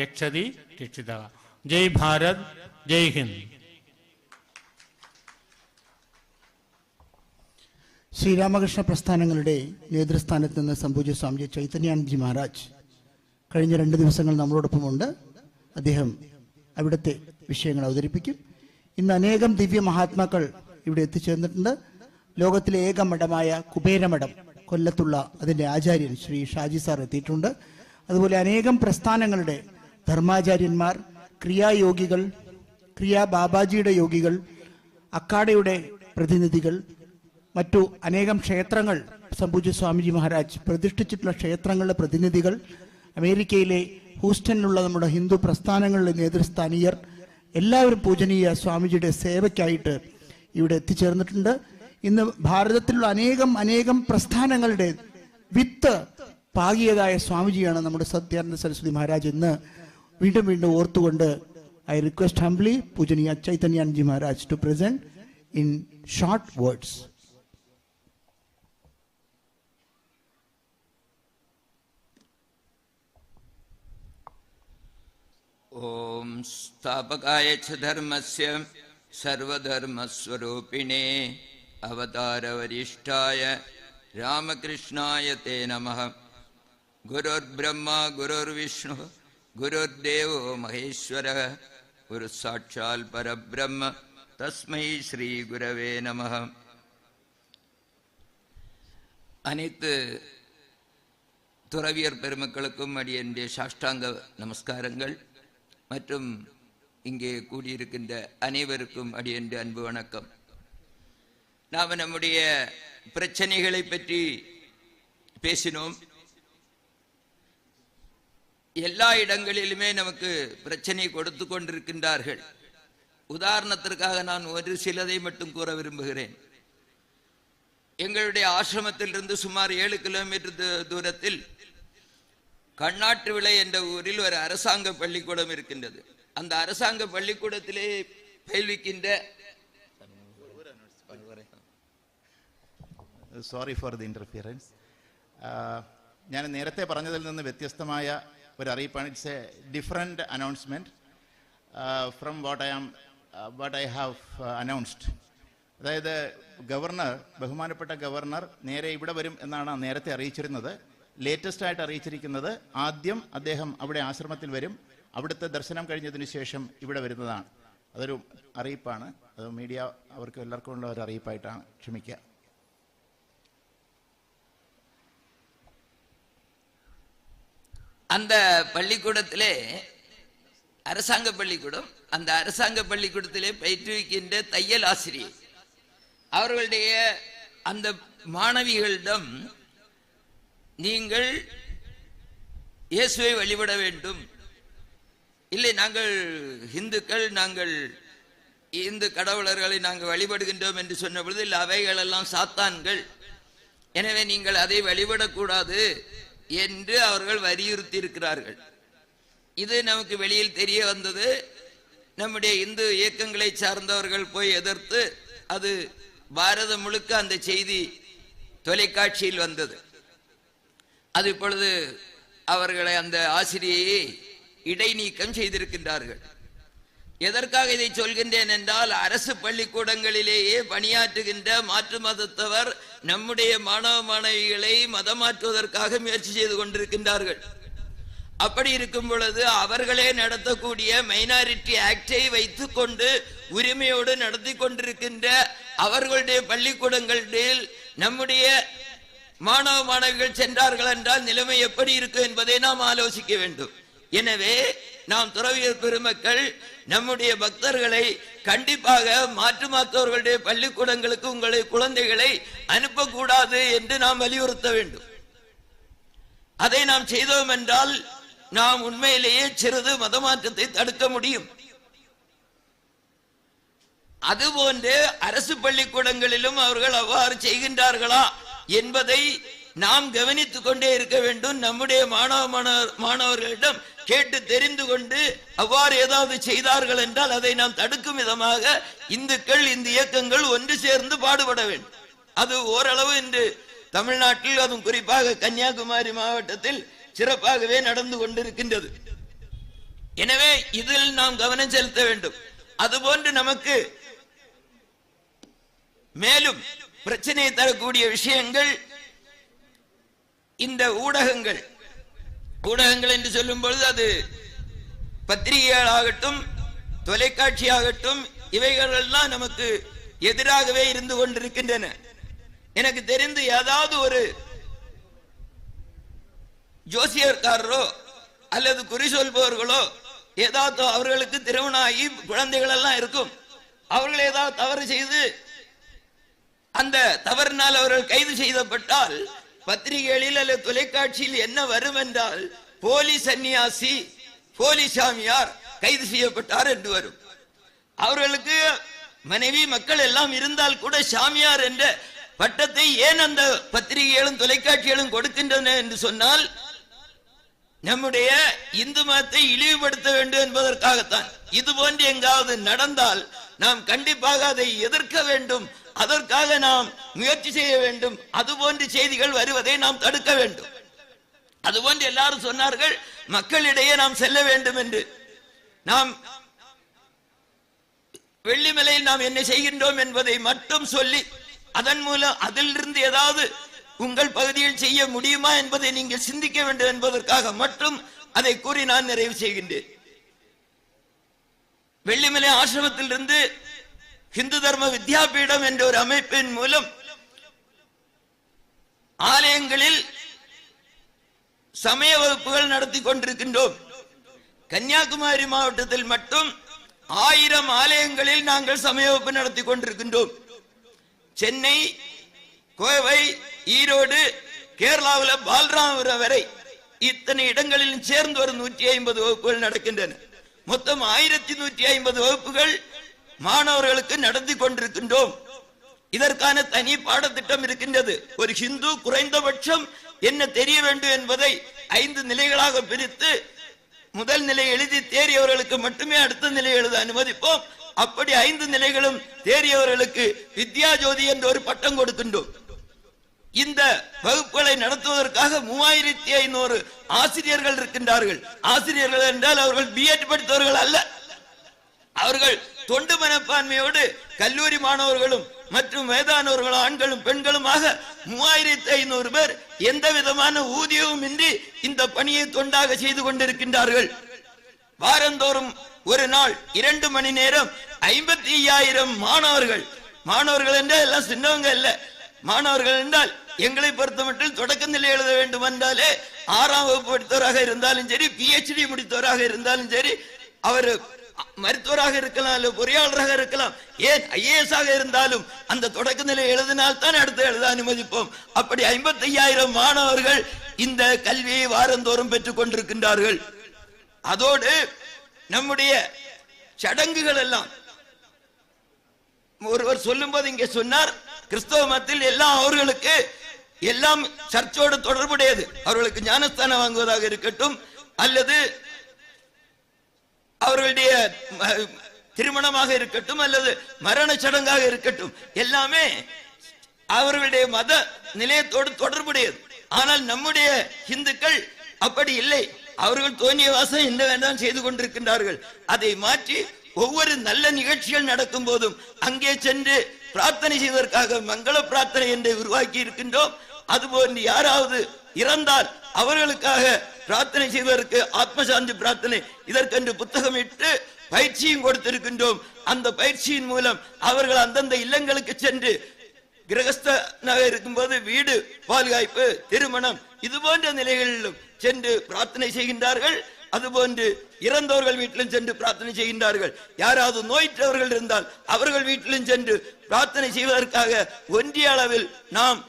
രക്ഷതി രക്ഷിത. ജയ് ഭാരത്, ജയ് ഹിന്ദ്. ശ്രീരാമകൃഷ്ണ പ്രസ്ഥാനങ്ങളുടെ നേതൃസ്ഥാനത്ത് നിന്ന് സംപൂജ്യ സ്വാമിജി ചൈതന്യാനന്ദജി മഹാരാജ് കഴിഞ്ഞ 2 ദിവസങ്ങൾ നമ്മളോടൊപ്പമുണ്ട്. അദ്ദേഹം അവിടുത്തെ വിഷയങ്ങൾ അവതരിപ്പിക്കും. ഇന്ന് അനേകം ദിവ്യ മഹാത്മാക്കൾ ഇവിടെ എത്തിച്ചേർന്നിട്ടുണ്ട്. ലോകത്തിലെ ഏക മഠമായ കുബേരമഠം കൊല്ലത്തുള്ള അതിൻ്റെ ആചാര്യൻ ശ്രീ ഷാജി സാർ എത്തിയിട്ടുണ്ട്. അതുപോലെ അനേകം പ്രസ്ഥാനങ്ങളുടെ ധർമാചാര്യന്മാർ, ക്രിയായോഗികൾ, ക്രിയാ ബാബാജിയുടെ യോഗികൾ, അക്കാഡയുടെ പ്രതിനിധികൾ, മറ്റു അനേകം ക്ഷേത്രങ്ങൾ, സംപൂജ്യ സ്വാമിജി മഹാരാജ് പ്രതിഷ്ഠിച്ചിട്ടുള്ള ക്ഷേത്രങ്ങളുടെ പ്രതിനിധികൾ, അമേരിക്കയിലെ ഹൂസ്റ്റണിലുള്ള നമ്മുടെ ഹിന്ദു പ്രസ്ഥാനങ്ങളിലെ നേതൃസ്ഥാനീയർ, എല്ലാവരും പൂജനീയ സ്വാമിജിയുടെ സേവയ്ക്കായിട്ട് ഇവിടെ എത്തിച്ചേർന്നിട്ടുണ്ട്. ഇന്ന് ഭാരതത്തിലുള്ള അനേകം പ്രസ്ഥാനങ്ങളുടെ വിത്ത് പാകിയതായ സ്വാമിജിയാണ് നമ്മുടെ സത്യാനന്ദ സരസ്വതി മഹാരാജ്. ഇന്ന് വീണ്ടും ഓർത്തുകൊണ്ട് I request humbly Pujaniya Chaitanyanji Maharaj to present in short words. Om Stapakaya Cha Dharmasya Sarvadharmaswarupine Avatara Varishtaya Ramakrishnaya Te Namaha. Gurur Brahma Gurur Vishnu Gurur Devo Maheshwara Guru Sakshal Parabrahma Tasmai Shri Gurave Namaha. அனைத்து துறவியர் பெருமக்களுக்கும் அடியேனுடைய சாஷ்டாங்க நமஸ்காரங்கள் மற்றும் இங்கே கூடியிருக்கின்ற அனைவருக்கும் அடியேனுடைய அன்பு வணக்கம். நாம் நம்முடைய பிரச்சனைகளை பற்றி பேசினோம். எல்லா இடங்களிலுமே நமக்கு பிரச்சனை கொடுத்து கொண்டிருக்கின்றார்கள். உதாரணத்திற்காக நான் ஒரு சிலதை மட்டும் கூற விரும்புகிறேன். எங்களுடைய ஆசிரமத்திலிருந்து சுமார் 7 கிலோமீட்டர் தூரத்தில் கண்ணாட்டு விளை என்ற ஊரில் ஒரு அரசாங்க பள்ளிக்கூடம் இருக்கின்றது. அந்த அரசாங்க பள்ளிக்கூடத்திலே பயில்விக்கின்ற സോറി ഫോർ ദി ഇൻ്റർഫിയറൻസ്. ഞാൻ നേരത്തെ പറഞ്ഞതിൽ നിന്ന് വ്യത്യസ്തമായ ഒരു അറിയിപ്പാണ്. It's a different announcement from what I have announced. അതായത് ബഹുമാനപ്പെട്ട ഗവർണർ നേരെ ഇവിടെ വരും എന്നാണ് നേരത്തെ അറിയിച്ചിരുന്നത്. ലേറ്റസ്റ്റ് ആയിട്ട് അറിയിച്ചിരിക്കുന്നത് ആദ്യം അദ്ദേഹം അവിടെ ആശ്രമത്തിൽ വരും, അവിടുത്തെ ദർശനം കഴിഞ്ഞതിന് ശേഷം ഇവിടെ വരുന്നതാണ്. അതൊരു അറിയിപ്പാണ്. അത് മീഡിയ അവർക്ക് എല്ലാവർക്കും ഉള്ള ഒരു അറിയിപ്പായിട്ടാണ്, ക്ഷമിക്കുക. அந்த பள்ளிக்கூடத்திலே அரசாங்க பள்ளிக்கூடம், அந்த அரசாங்க பள்ளிக்கூடத்திலே பயிற்றுவிக்கின்ற தையல் ஆசிரியர் அவர்களுடைய அந்த மாணவிகளிடம் நீங்கள் இயேசுவை வழிபட வேண்டும், இல்லை நாங்கள் இந்துக்கள், நாங்கள் இந்து கடவுளர்களை நாங்கள் வழிபடுகின்றோம் என்று சொன்ன பொழுது, இல்லை அவைகளெல்லாம் சாத்தான்கள், எனவே நீங்கள் அதை வழிபடக்கூடாது என்று அவர்கள் வலியுறுத்தி இருக்கிறார்கள். இது நமக்கு வெளியில் தெரிய வந்தது. நம்முடைய இந்து இயக்கங்களை சார்ந்தவர்கள் போய் எதிர்த்து அது பாரதம் முழுக்க அந்த செய்தி தொலைக்காட்சியில் வந்தது. அது இப்பொழுது அவர்களை அந்த ஆசிரியை இடைநீக்கம் செய்திருக்கின்றார்கள். எதற்காக இதை சொல்கின்றேன் என்றால், அரசு பள்ளிக்கூடங்களிலேயே பணியாற்றுகின்ற மாற்று மதத்தவர் நம்முடைய மாணவ மாணவிகளை மதமாற்றுவதற்காக முயற்சி செய்து கொண்டிருக்கின்றார்கள். அப்படி இருக்கும் பொழுது அவர்களே நடத்தக்கூடிய மைனாரிட்டி ஆக்டை வைத்துக் கொண்டு உரிமையோடு நடத்தி கொண்டிருக்கின்ற அவர்களுடைய பள்ளிக்கூடங்களில் நம்முடைய மாணவ மாணவிகள் சென்றார்கள் என்றால் நிலைமை எப்படி இருக்கும் என்பதை நாம் ஆலோசிக்க வேண்டும். எனவே நாம் துறவியர் பெருமக்கள் நம்முடைய பக்தர்களை கண்டிப்பாக மாற்றுமாத்தவர்களுடைய பள்ளிக்கூடங்களுக்கு உங்களுடைய குழந்தைகளை அனுப்பக்கூடாது என்று நாம் வலியுறுத்த வேண்டும். அதை நாம் செய்தோம் என்றால் நாம் உண்மையிலேயே சிறிது மதமாற்றத்தை தடுக்க முடியும். அதுபோன்று அரசு பள்ளிக்கூடங்களிலும் அவர்கள் அவ்வாறு செய்கின்றார்களா என்பதை நாம் கவனித்துக் கொண்டே இருக்க வேண்டும். நம்முடைய மாணவர்களிடம் கேட்டு தெரிந்து கொண்டு அவ்வாறு ஏதாவது செய்தார்கள் என்றால் அதை நாம் தடுக்கும் விதமாக இந்துக்கள், இந்த இயக்கங்கள் ஒன்று சேர்ந்து பாடுபட வேண்டும். அது ஓரளவு இன்று தமிழ்நாட்டில், அதுவும் குறிப்பாக கன்னியாகுமரி மாவட்டத்தில் சிறப்பாகவே நடந்து கொண்டிருக்கின்றது. எனவே இதில் நாம் கவனம் செலுத்த வேண்டும். அதுபோன்று நமக்கு மேலும் பிரச்சனையை தரக்கூடிய விஷயங்கள் இந்த ஊடகங்கள் என்று சொல்லும் பொழுது அது பத்திரிகைகளாகட்டும், தொலைக்காட்சியாகட்டும், இவைகள் எல்லாம் நமக்கு எதிராகவே இருந்து கொண்டிருக்கின்றன. எனக்கு தெரிந்து ஏதாவது ஒரு ஜோசியர்காரரோ அல்லது குறி சொல்பவர்களோ ஏதாவது அவர்களுக்கு திருமணம் ஆகி குழந்தைகள் எல்லாம் இருக்கும், அவர்கள் ஏதாவது தவறு செய்து அந்த தவறினால் அவர்கள் கைது செய்யப்பட்டால் பத்திரிகைகளில் அல்லது தொலைக்காட்சியில் என்ன வரும் என்றால், போலி சன்னியாசி, போலி சாமியார் கைது செய்யப்பட்டார் என்று வரும். அவர்களுக்கு மனைவி மக்கள் எல்லாம் இருந்தால் கூட சாமியார் என்ற பட்டத்தை ஏன் அந்த பத்திரிகைகளும் தொலைக்காட்சிகளும் கொடுக்கின்றன என்று சொன்னால் நம்முடைய இந்து மதத்தை இழிவுபடுத்த வேண்டும் என்பதற்காகத்தான். இது போன்று எங்காவது நடந்தால் நாம் கண்டிப்பாக அதை எதிர்க்க வேண்டும், அதற்காக நாம் முயற்சி செய்ய வேண்டும். அதுபோன்ற செய்திகள் வருவதை நாம் தடுக்க வேண்டும். அதுபோன்று எல்லாரும் சொன்னார்கள் மக்களிடையே நாம் செல்ல வேண்டும் என்று. நாம் வெள்ளிமலையில் நாம் என்ன செய்கின்றோம் என்பதை மட்டும் சொல்லி அதன் மூலம் அதிலிருந்து ஏதாவது உங்கள் பகுதியில் செய்ய முடியுமா என்பதை நீங்கள் சிந்திக்க வேண்டும் என்பதற்காக மட்டும் அதை கூறி நான் நிறைவு செய்கின்றேன். வெள்ளிமலை ஆசிரமத்திலிருந்து இந்து தர்ம வித்யாபீடம் என்ற ஒரு அமைப்பின் மூலம் ஆலயங்களில் சமய வகுப்புகள் நடத்தி கொண்டிருக்கின்றோம். கன்னியாகுமரி மாவட்டத்தில் மட்டும் 1000 ஆலயங்களில் நாங்கள் சமய வகுப்பு நடத்தி கொண்டிருக்கின்றோம். சென்னை, கோவை, ஈரோடு, கேரளாவில் பால்ராமபுரம் வரை இத்தனை இடங்களிலும் சேர்ந்து ஒரு 150 வகுப்புகள் நடக்கின்றன. மொத்தம் 1150 வகுப்புகள் மாணவர்களுக்கு நடத்தி கொண்டிருக்கின்றோம். இதற்கான தனி பாடத்திட்டம் இருக்கின்றது. ஒரு ஹிந்து குறைந்தபட்சம் என்ன தெரிய வேண்டும் என்பதை 5 நிலைகளாக பிரித்து முதல் நிலை எழுதி தேறியவர்களுக்கு மட்டுமே அடுத்த நிலை எழுத அனுமதிப்போம். அப்படி 5 நிலைகளும் தேறியவர்களுக்கு வித்யா ஜோதி என்ற ஒரு பட்டம் கொடுக்கின்றோம். இந்த வகுப்புகளை நடத்துவதற்காக 3500 ஆசிரியர்கள் இருக்கின்றார்கள். ஆசிரியர்கள் என்றால் அவர்கள் பிஎட் படித்தவர்கள் அல்ல, அவர்கள் தொண்டு மனப்பான்மையோடு கல்லூரி மாணவர்களும் மற்றும் வயதானவர்களும் ஆண்களும் பெண்களுமாக 3500 பேர் எந்த விதமான ஊதியமும் இன்றி இந்த பணியை தொண்டாக செய்து கொண்டிருக்கின்றார்கள். வாரந்தோறும் ஒரு நாள் 2 மணி நேரம் 55,000 மாணவர்கள் என்றால் எல்லாம் சின்னவங்க இல்ல, மாணவர்கள் என்றால் எங்களை பொறுத்த மட்டும் தொடக்க நிலை எழுத வேண்டும் என்றாலே 6ஆம் வகுப்பு படித்தவராக இருந்தாலும் சரி, PhD முடித்தவராக இருந்தாலும் சரி, அவர் மருத்துவராக இருக்கலாம், அல்ல பொறியாளராக இருக்கலாம், ஏன் IAS ஆக இருந்தாலும் அந்த தொடக்க நிலை எழுதினால் தான் அடுத்து எழுத அனுமதிப்போம். அப்படி 55,000 மாணவர்கள் இந்த கல்வியை வாரந்தோறும் பெற்றுக் கொண்டிருக்கின்றார்கள். அதோடு நம்முடைய சடங்குகள் எல்லாம் ஒருவர் சொல்லும் போது இங்கே சொன்னார், கிறிஸ்தவ மதத்தில் எல்லாம் அவர்களுக்கு எல்லாம் சர்ச்சோடு தொடர்புடையது. அவர்களுக்கு ஞானஸ்தானம் வாங்குவதாக இருக்கட்டும், அல்லது அவர்களுடைய திருமணமாக இருக்கட்டும், அல்லது மரண சடங்காக இருக்கட்டும், எல்லாமே அவர்களுடைய மத நிலையத்தோடு தொடர்புடையது. ஆனால் நம்முடைய இந்துக்கள் அப்படி இல்லை. அவர்கள் தோணிய வாசம் என்ன வேண்டாம் செய்து கொண்டிருக்கின்றார்கள். அதை மாற்றி ஒவ்வொரு நல்ல நிகழ்ச்சிகள் நடக்கும் போதும் அங்கே சென்று பிரார்த்தனை செய்வதற்காக மங்கள பிரார்த்தனை என்று உருவாக்கி இருக்கின்றோம். அதுபோன்று யாராவது இறந்தால் அவர்களுக்காக பிரார்த்தனை செய்வதற்கு ஆத்மசாந்தி பிரார்த்தனை இதற்கென்று புத்தகம் இட்டு பயிற்சியும் கொடுத்திருக்கின்றோம். அந்த பயிற்சியின் மூலம் அவர்கள் அந்தந்த இல்லங்களுக்கு சென்று கிரகஸ்தனாக இருக்கும்போது வீடு பாதுகாப்பு, திருமணம், இது போன்ற நிலைகளிலும் சென்று பிரார்த்தனை செய்கின்றார்கள். அதுபோன்று இறந்தவர்கள் வீட்டிலும் சென்று பிரார்த்தனை செய்கின்றார்கள். யாராவது நோயிற்றவர்கள் இருந்தால் அவர்கள் வீட்டிலும் சென்று பிரார்த்தனை செய்வதற்காக ஒன்றிய அளவில் நாம்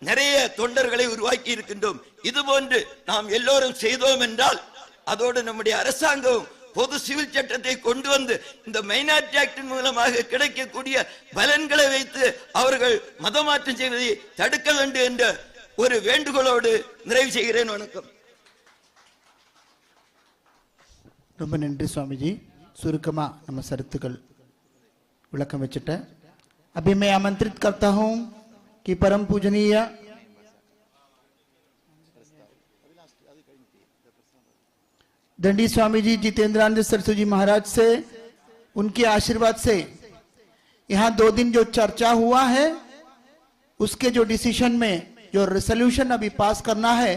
நிறைய தொண்டர்களை உருவாக்கி இருக்கின்றோம். இதுபோன்று நாம் எல்லோரும் செய்தோம் என்றால் அதோடு நம்முடைய அரசாங்கம் பொது சிவில் சட்டத்தை கொண்டு வந்து இந்த மைனாரிட்டி ஆக்டின் மூலமாக கிடைக்கக்கூடிய பலன்களை வைத்து அவர்கள் மதமாற்றம் செய்வதை தடுக்க வேண்டும் என்ற ஒரு வேண்டுகோளோடு நிறைவு செய்கிறேன். வணக்கம். ரொம்ப நன்றி स्वामी जी. சுருக்கமா நம்ம சருத்துக்கள் விளக்கம் வச்சிட்டேன். अभी मैं आमंत्रित करता हूं कि परम पूजनीय दंडी स्वामी जी जितेंद्रानंद सरस्वती जी महाराज से उनके आशीर्वाद से यहाँ 2 दिन जो चर्चा हुआ है उसके जो डिसीजन में जो रेसोल्यूशन अभी पास करना है,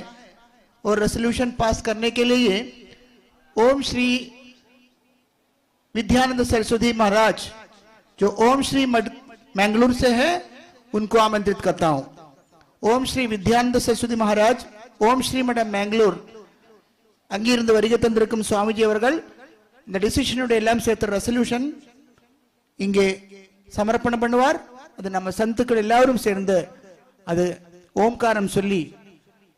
और रेसोल्यूशन पास करने के लिए ओम श्री विद्यानंद सरस्वती महाराज जो ओम श्री मैंगलोर से है उनको आमंत्रित करता हूं. ओम श्री विद्यानंद सरस्वती महाराज ओम श्री मठम मैंगलोर அங்கிருந்து வருகை தந்திருக்கும் சுவாமிஜி அவர்கள் இந்த டிசிஷனோட எல்லாம் சேர்த்த ரெசல்யூஷன் இங்கே சமர்ப்பணம் பண்ணுவார். அது நம்ம சந்துக்கள் எல்லாரும் சேர்ந்து அது ஓம்காரம் சொல்லி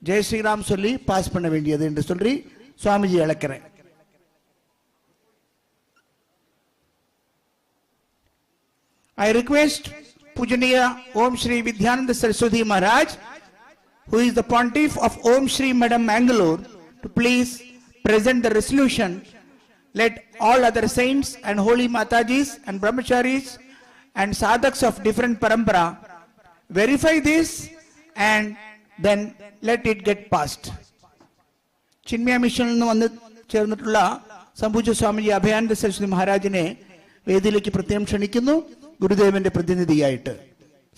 ஜெய் ஸ்ரீராம் சொல்லி பாஸ் பண்ண வேண்டியது என்று சொல்லி சுவாமிஜி அழைக்கிறேன். I request Pujaniya Om Shri Vidyananda Saraswati Maharaj, who is the Pontiff of Om Shri Madam Mangalore, to please present the resolution. Let all other saints and holy Matajis and Brahmacharis and sadhaks of different parampara verify this and then let it get passed. Chinmaya മിഷനിൽ നിന്ന് വന്ന് ചേർന്നിട്ടുള്ള സംപൂജ സ്വാമിജി അഭയാനന്ദ സരസ്വതി മഹാരാജിനെ വേദിയിലേക്ക് പ്രത്യേകം ക്ഷണിക്കുന്നു. ഗുരുദേവന്റെ പ്രതിനിധിയായിട്ട്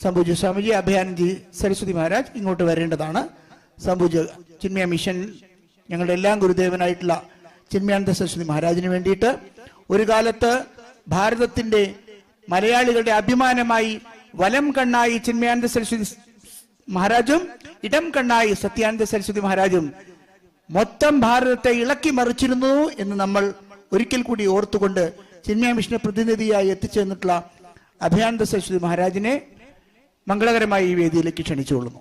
സംപൂജ സ്വാമിജി അഭയാനന്ദജി സരസ്വതി മഹാരാജ് ഇങ്ങോട്ട് വരേണ്ടതാണ്. സംപൂജ ചിന്മയ മിഷൻ ഞങ്ങളുടെ എല്ലാം ഗുരുദേവനായിട്ടുള്ള ചിന്മയാനന്ദ സരസ്വതി മഹാരാജിന് വേണ്ടിയിട്ട് ഒരു കാലത്ത് ഭാരതത്തിന്റെ മലയാളികളുടെ അഭിമാനമായി വലം കണ്ണായി ചിന്മയാനന്ദ സരസ്വതി മഹാരാജും ഇടം കണ്ണായി സത്യാനന്ദ സരസ്വതി മഹാരാജും മൊത്തം ഭാരതത്തെ ഇളക്കി മറിച്ചിരുന്നു എന്ന് നമ്മൾ ഒരിക്കൽ കൂടി ഓർത്തുകൊണ്ട് ചിന്മയ മിഷനെ പ്രതിനിധിയായി എത്തിച്ചേർന്നിട്ടുള്ള അഭയാനന്ദ സരസ്വതി മഹാരാജിനെ മംഗളകരമായി ഈ വേദിയിലേക്ക് ക്ഷണിച്ചുകൊള്ളുന്നു.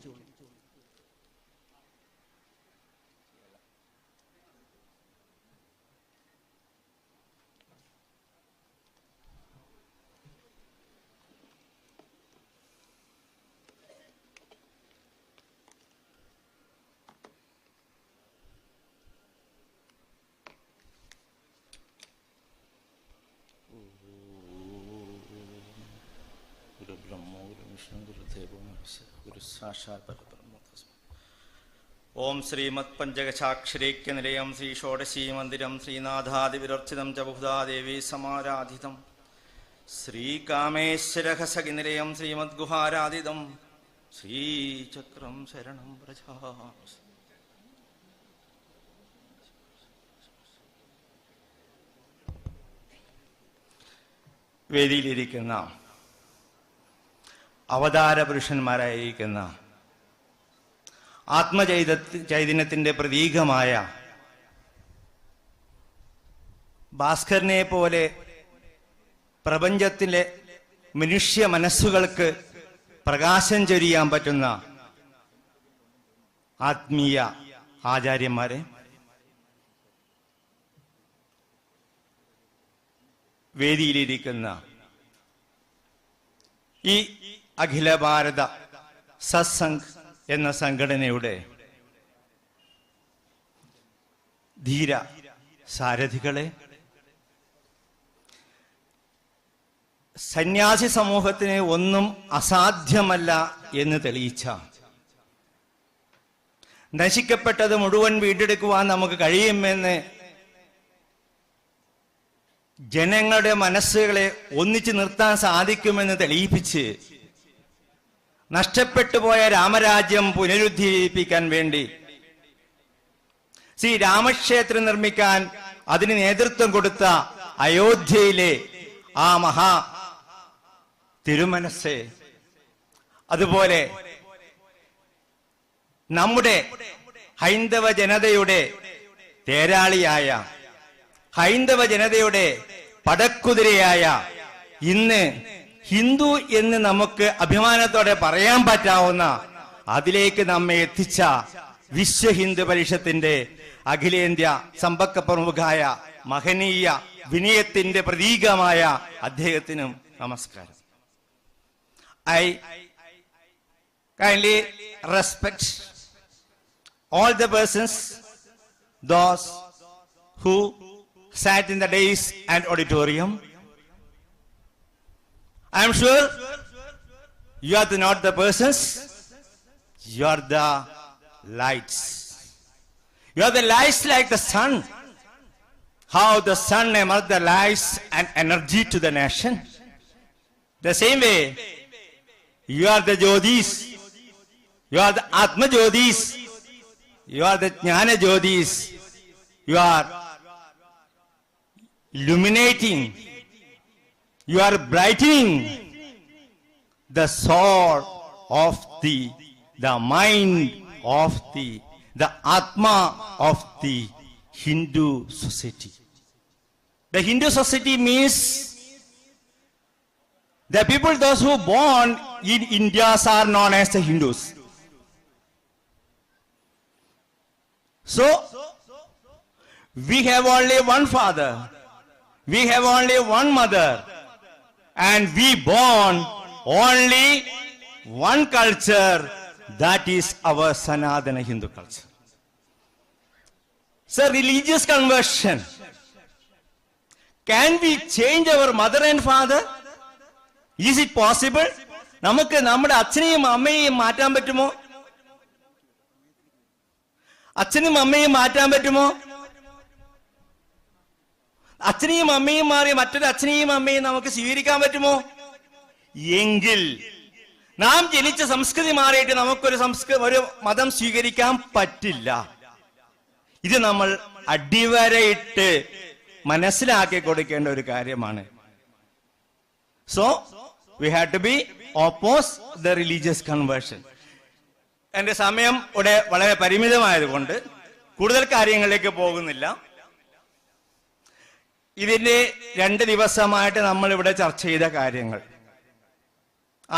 ഓം ശ്രീമത് പഞ്ചകശാക്ഷരേക്യ നിലയം ശ്രീ ഷോഡശീ മന്ദിരം ശ്രീനാഥാദിവിരർച്ചിതം ച ബഹുധാ ദേവീ സമാരാധിതം ശ്രീകാമേശ്വരഹസകി നിലയം ശ്രീമദ് ഗുഹാരാധിതം ശ്രീചക്രം ശരണം വ്രജാ. വേദിയിലിരിക്കുന്ന അവതാര പുരുഷന്മാരായിരിക്കുന്ന ചൈതന്യത്തിന്റെ പ്രതീകമായ ഭാസ്കരനെ പോലെ പ്രപഞ്ചത്തിലെ മനുഷ്യ മനസ്സുകൾക്ക് പ്രകാശം ചൊരിയാൻ പറ്റുന്ന ആത്മീയ ആചാര്യന്മാരെ, വേദിയിലിരിക്കുന്ന ഈ അഖില ഭാരത സത്സംഗ് എന്ന സംഘടനയുടെ ധീര സാരഥികളെ, സന്യാസി സമൂഹത്തിന് ഒന്നും അസാധ്യമല്ല എന്ന് തെളിയിച്ച, നശിക്കപ്പെട്ടത് മുഴുവൻ വീണ്ടെടുക്കുവാൻ നമുക്ക് കഴിയുമെന്ന് ജനങ്ങളുടെ മനസ്സുകളെ ഒന്നിച്ചു നിർത്താൻ സാധിക്കുമെന്ന് തെളിയിപ്പിച്ച് നഷ്ടപ്പെട്ടു പോയ രാമരാജ്യം പുനരുദ്ധരിപ്പിക്കാൻ വേണ്ടി ശ്രീ രാമക്ഷേത്രം നിർമ്മിക്കാൻ അതിന് നേതൃത്വം കൊടുത്ത അയോധ്യയിലെ ആ മഹാ തിരുമനസ്സെ, അതുപോലെ നമ്മുടെ ഹൈന്ദവ ജനതയുടെ തേരാളിയായ, ഹൈന്ദവ ജനതയുടെ പടക്കുതിരയായ, ഇന്ന് ഹിന്ദു എന്ന് നമുക്ക് അഭിമാനത്തോടെ പറയാൻ പറ്റാവുന്ന അതിലേക്ക് നമ്മെ എത്തിച്ച വിശ്വ ഹിന്ദു പരിഷത്തിന്റെ അഖിലേന്ത്യാ സമ്പർക്ക പ്രമുഖായ മഹനീയ വിനയത്തിന്റെ പ്രതീകമായ അദ്ദേഹത്തിനും നമസ്കാരം. I kindly respect all the persons, those who sat in the dais and auditorium. I am sure you are not the persons, you are the lights. You are the lights like the sun. How the sun emerges the lights and energy to the nation. The same way, you are the Jyotis. You are the Atma Jyotis. You are the Jnana Jyotis. You are illuminating. You are brightening the soul of the mind of the Atma of the Hindu society. The Hindu society means the people, those who born in India, are known as the Hindus. So, we have only one father. We have only one mother. and we born only one culture, that is our Sanatana Hindu culture. So religious conversion, can we change our mother and father? Is it possible? നമുക്ക് നമ്മുടെ അച്ഛനെയും അമ്മയെയും മാറ്റാൻ പറ്റുമോ? അച്ഛനും അമ്മയും മാറ്റാൻ പറ്റുമോ? അച്ഛനെയും അമ്മയും മാറി മറ്റൊരു അച്ഛനെയും അമ്മയും നമുക്ക് സ്വീകരിക്കാൻ പറ്റുമോ? എങ്കിൽ നാം ജനിച്ച സംസ്കൃതി മാറിയിട്ട് നമുക്കൊരു മതം സ്വീകരിക്കാൻ പറ്റില്ല. ഇത് നമ്മൾ അടിവരയിട്ട് മനസ്സിലാക്കി കൊടുക്കേണ്ട ഒരു കാര്യമാണ്. So we have to be oppose the religious conversion. എന്റെ സമയം ഇവിടെ വളരെ പരിമിതമായതുകൊണ്ട് കൂടുതൽ കാര്യങ്ങളിലേക്ക് പോകുന്നില്ല. ഇതിന്റെ 2 ദിവസമായിട്ട് നമ്മൾ ഇവിടെ ചർച്ച ചെയ്ത കാര്യങ്ങൾ,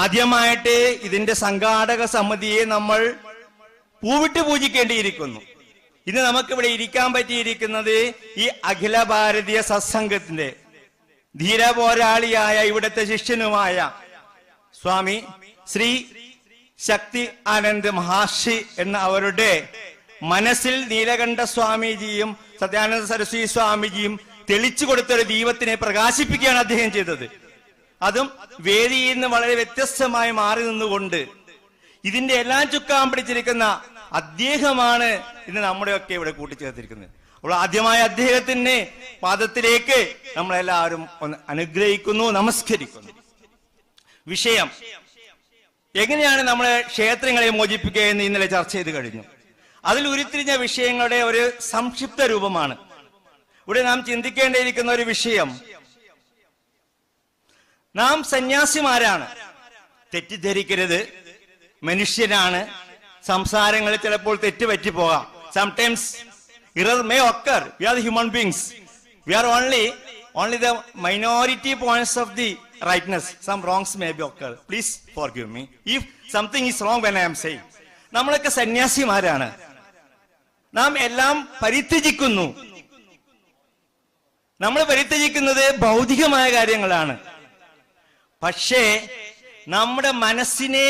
ആദ്യമായിട്ട് ഇതിന്റെ സംഘാടക സമിതിയെ നമ്മൾ പൂവിട്ട് പൂജിക്കേണ്ടിയിരിക്കുന്നു. ഇന്ന് നമുക്കിവിടെ ഇരിക്കാൻ പറ്റിയിരിക്കുന്നത് ഈ അഖില ഭാരതീയ സത്സംഗത്തിന്റെ ധീര പോരാളിയായ ഇവിടുത്തെ ശിഷ്യനുമായ സ്വാമി ശ്രീ ശക്തി ആനന്ദ് മഹാർഷി എന്ന അവരുടെ മനസ്സിൽ നീലകണ്ഠ സ്വാമിജിയും സത്യാനന്ദ സരസ്വതി സ്വാമിജിയും തെളിച്ചു കൊടുത്തൊരു ദീപത്തിനെ പ്രകാശിപ്പിക്കുകയാണ് അദ്ദേഹം ചെയ്തത്. അതും വേദിയിൽ നിന്ന് വളരെ വ്യത്യസ്തമായി മാറി നിന്നുകൊണ്ട് ഇതിന്റെ എല്ലാം ചുക്കാൻ പിടിച്ചിരിക്കുന്ന അദ്ദേഹമാണ് ഇന്ന് നമ്മുടെയൊക്കെ ഇവിടെ കൂട്ടിച്ചേർത്തിരിക്കുന്നത്. അപ്പോൾ ആദ്യമായ അദ്ദേഹത്തിന്റെ പാദത്തിലേക്ക് നമ്മളെല്ലാവരും ഒന്ന് അനുഗ്രഹിക്കുന്നു, നമസ്കരിക്കുന്നു. വിഷയം എങ്ങനെയാണ് നമ്മൾ ക്ഷേത്രങ്ങളെ മോചിപ്പിക്കുക എന്ന് ഇന്നലെ ചർച്ച ചെയ്ത് കഴിഞ്ഞു. അതിൽ ഉരുത്തിരിഞ്ഞ വിഷയങ്ങളുടെ ഒരു സംക്ഷിപ്ത രൂപമാണ് ഇവിടെ നാം ചിന്തിക്കേണ്ടിയിരിക്കുന്ന ഒരു വിഷയം. നാം സന്യാസിമാരാണ്, തെറ്റിദ്ധരിക്കരുത്, മനുഷ്യനാണ്, സംസാരങ്ങളിൽ ചിലപ്പോൾ തെറ്റുപറ്റി പോകാം. Sometimes error may occur. We are the human beings. We are only the minority points of the rightness. Some wrongs may be occur. Please forgive me if something is wrong when I am saying. നമ്മളൊക്കെ സന്യാസിമാരാണ്, നാം എല്ലാം പരിത്യജിക്കുന്നു. നമ്മൾ പരിത്യജിക്കുന്നത് ഭൗതികമായ കാര്യങ്ങളാണ്. പക്ഷേ നമ്മുടെ മനസ്സിനെ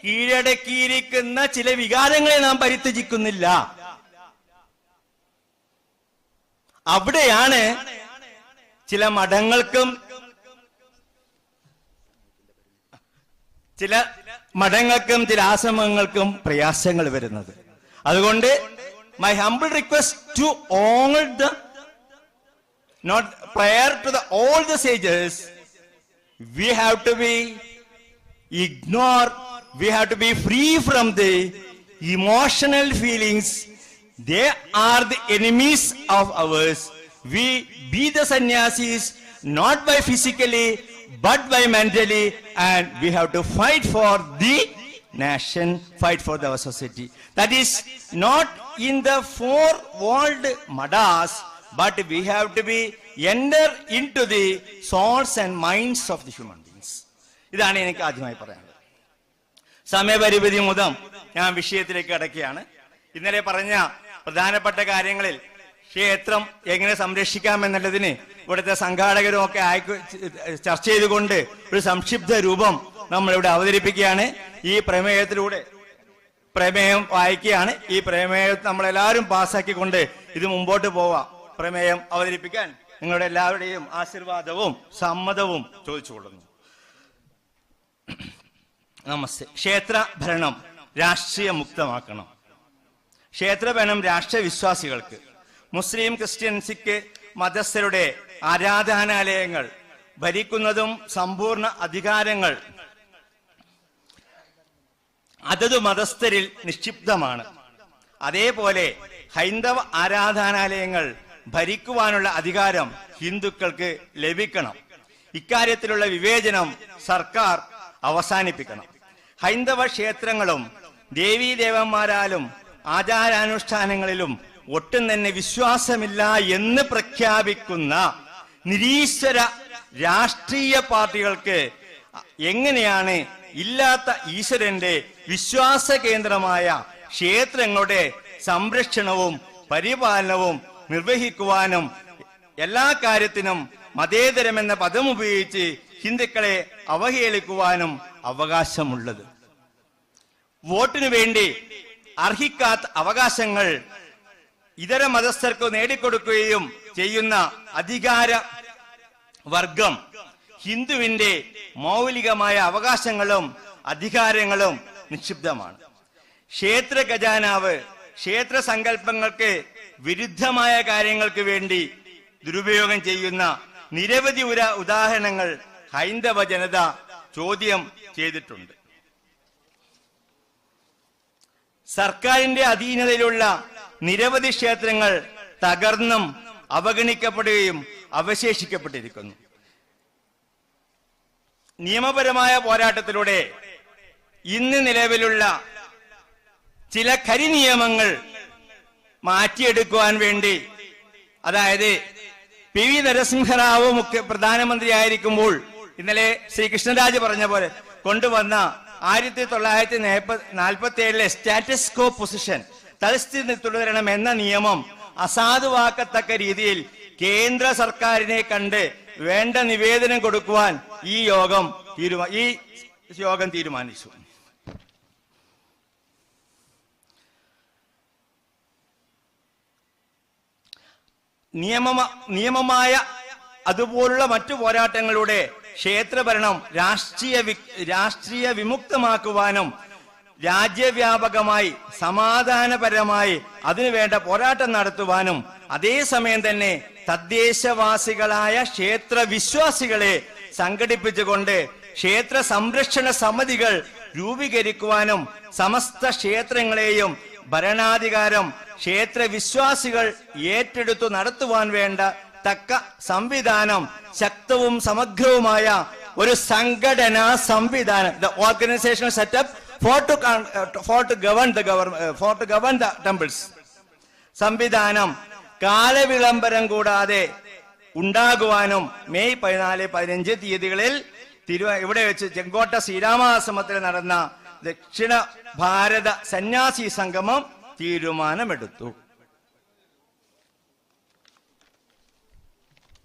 കീഴടക്കിയിരിക്കുന്ന ചില വികാരങ്ങളെ നാം പരിത്യജിക്കുന്നില്ല. അവിടെയാണ് ചില മഠങ്ങൾക്കും ചില ആശ്രമങ്ങൾക്കും പ്രയാസങ്ങൾ വരുന്നത്. അതുകൊണ്ട് my humble request to all the, not prior to the all the sages, we have to be free from the emotional feelings. They are the enemies of ours. We be the sannyasis not by physically but by mentally, and we have to fight for the nation, fight for our society. That is not in the four-walled madas, but we have to be enter into the souls and minds of the human beings. ഇതാണ് എനിക്ക് ആദ്യമായി പറയാനുള്ളത്. സമയപരിമിതി മൂലം ഞാൻ വിഷയത്തിലേക്ക് കടക്കുകയാണ്. ഇന്നലെ പറഞ്ഞ പ്രധാനപ്പെട്ട കാര്യങ്ങളിൽ ക്ഷേത്രം എങ്ങനെ സംരക്ഷിക്കാമെന്നുള്ളതിന് ഇവിടുത്തെ സംഘാടകരും ഒക്കെ ചർച്ച ചെയ്തുകൊണ്ട് ഒരു സംക്ഷിപ്ത രൂപം നമ്മളിവിടെ അവതരിപ്പിക്കുകയാണ്. ഈ പ്രമേയം വായിക്കുകയാണ്. ഈ പ്രമേയം നമ്മളെല്ലാവരും പാസ്സാക്കിക്കൊണ്ട് ഇത് മുമ്പോട്ട് പോവാം. പ്രമേയം അവതരിപ്പിക്കാൻ നിങ്ങളുടെ എല്ലാവരുടെയും ആശീർവാദവും സമ്മതവും ചോദിച്ചുകൊള്ളുന്നു. നമസ്തേ. ക്ഷേത്ര ഭരണം രാഷ്ട്രീയ മുക്തമാക്കണം. ക്ഷേത്രഭരണം രാഷ്ട്രീയ വിശ്വാസികൾക്ക്, മുസ്ലിം ക്രിസ്ത്യൻ സിഖ് മതസ്ഥരുടെ ആരാധനാലയങ്ങൾ ഭരിക്കുന്നതും സമ്പൂർണ്ണ അധികാരങ്ങൾ അതത് മതസ്ഥരിൽ നിക്ഷിപ്തമാണ്. അതേപോലെ ഹൈന്ദവ ആരാധനാലയങ്ങൾ ഭരിക്കുവാനുള്ള അധികാരം ഹിന്ദുക്കൾക്ക് ലഭിക്കണം. ഇക്കാര്യത്തിലുള്ള വിവേചനം സർക്കാർ അവസാനിപ്പിക്കണം. ഹൈന്ദവ ക്ഷേത്രങ്ങളും ദേവീദേവന്മാരാലും ആചാരാനുഷ്ഠാനങ്ങളിലും ഒട്ടും തന്നെ വിശ്വാസമില്ല എന്ന് പ്രഖ്യാപിക്കുന്ന നിരീശ്വര രാഷ്ട്രീയ പാർട്ടികൾക്ക് എങ്ങനെയാണ് ഇല്ലാത്ത ഈശ്വരന്റെ വിശ്വാസ കേന്ദ്രമായ ക്ഷേത്രങ്ങളുടെ സംരക്ഷണവും പരിപാലനവും നിർവഹിക്കുവാനും എല്ലാ കാര്യത്തിനും മതേതരമെന്ന പദം ഉപയോഗിച്ച് ഹിന്ദുക്കളെ അവഹേളിക്കുവാനും അവകാശമുള്ളത്. വോട്ടിനു വേണ്ടി അർഹിക്കാത്ത അവകാശങ്ങൾ ഇതര മതസ്ഥർക്ക് നേടിക്കൊടുക്കുകയും ചെയ്യുന്ന അധികാര വർഗം ഹിന്ദുവിന്റെ മൗലികമായ അവകാശങ്ങളും അധികാരങ്ങളും നിക്ഷിപ്തമാണ്. ക്ഷേത്ര ഖജാനാവ് ക്ഷേത്ര സങ്കല്പങ്ങൾക്ക് വിരുദ്ധമായ കാര്യങ്ങൾക്ക് വേണ്ടി ദുരുപയോഗം ചെയ്യുന്ന നിരവധി ഉദാഹരണങ്ങൾ ഹൈന്ദവ ജനത ചോദ്യം ചെയ്തിട്ടുണ്ട്. സർക്കാരിന്റെ അധീനതയിലുള്ള നിരവധി ക്ഷേത്രങ്ങൾ തകർന്നും അവഗണിക്കപ്പെടുകയും അവശേഷിക്കപ്പെട്ടിരിക്കുന്നു. നിയമപരമായ പോരാട്ടത്തിലൂടെ ഇന്ന് നിലവിലുള്ള ചില കരിനിയമങ്ങൾ മാറ്റിയെടുക്കുവാൻ വേണ്ടി, അതായത് പി വി നരസിംഹറാവു പ്രധാനമന്ത്രിയായിരിക്കുമ്പോൾ ഇന്നലെ ശ്രീ കൃഷ്ണരാജ് പറഞ്ഞ പോലെ കൊണ്ടുവന്ന 1947 സ്റ്റാറ്റസ് കോ പൊസിഷൻ തൽസ്ഥിതി തുടരണം എന്ന നിയമം അസാധുവാക്കത്തക്ക രീതിയിൽ കേന്ദ്ര സർക്കാരിനെ കണ്ട് വേണ്ട നിവേദനം കൊടുക്കുവാൻ ഈ യോഗം തീരുമാനിച്ചു. നിയമമായ അതുപോലുള്ള മറ്റു പോരാട്ടങ്ങളുടെ ക്ഷേത്രഭരണം രാഷ്ട്രീയ വിമുക്തമാക്കുവാനും രാജ്യവ്യാപകമായി സമാധാനപരമായി അതിനുവേണ്ട പോരാട്ടം നടത്തുവാനും അതേസമയം തന്നെ തദ്ദേശവാസികളായ ക്ഷേത്ര വിശ്വാസികളെ സംഘടിപ്പിച്ചുകൊണ്ട് ക്ഷേത്ര സംരക്ഷണ സമിതികൾ രൂപീകരിക്കുവാനും സമസ്ത ക്ഷേത്രങ്ങളെയും ഭരണാധികാരം ക്ഷേത്ര വിശ്വാസികൾ ഏറ്റെടുത്തു നടത്തുവാൻ വേണ്ട തക്ക സംവിധാനം ശക്തവും സമഗ്രവുമായ ഒരു സംഘടനാ സംവിധാനം, the organizational setup for to govern the temples സംവിധാനം കാലവിളംബരം കൂടാതെ ഉണ്ടാകുവാനും മെയ് 14-15 തീയതികളിൽ ഇവിടെ വെച്ച് ചെങ്കോട്ട ശ്രീരാമാശ്രമത്തിൽ നടന്ന ദക്ഷിണ ഭാരത സന്യാസി സംഗമം തീരുമാനമെടുത്തു.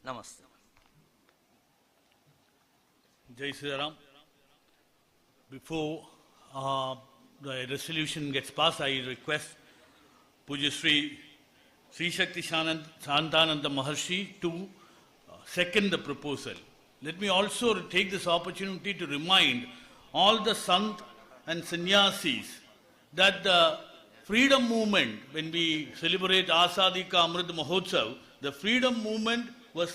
നമസ്തേ. Jai Sri Ram. Before the resolution gets passed, I request Puja Sri Shakti Shantananda Maharshi to second the proposal. Let me also take this opportunity to remind all the Sant and Sannyasis that the freedom movement, when we celebrate Azadi Ka Amrit Mahotsav, the freedom movement was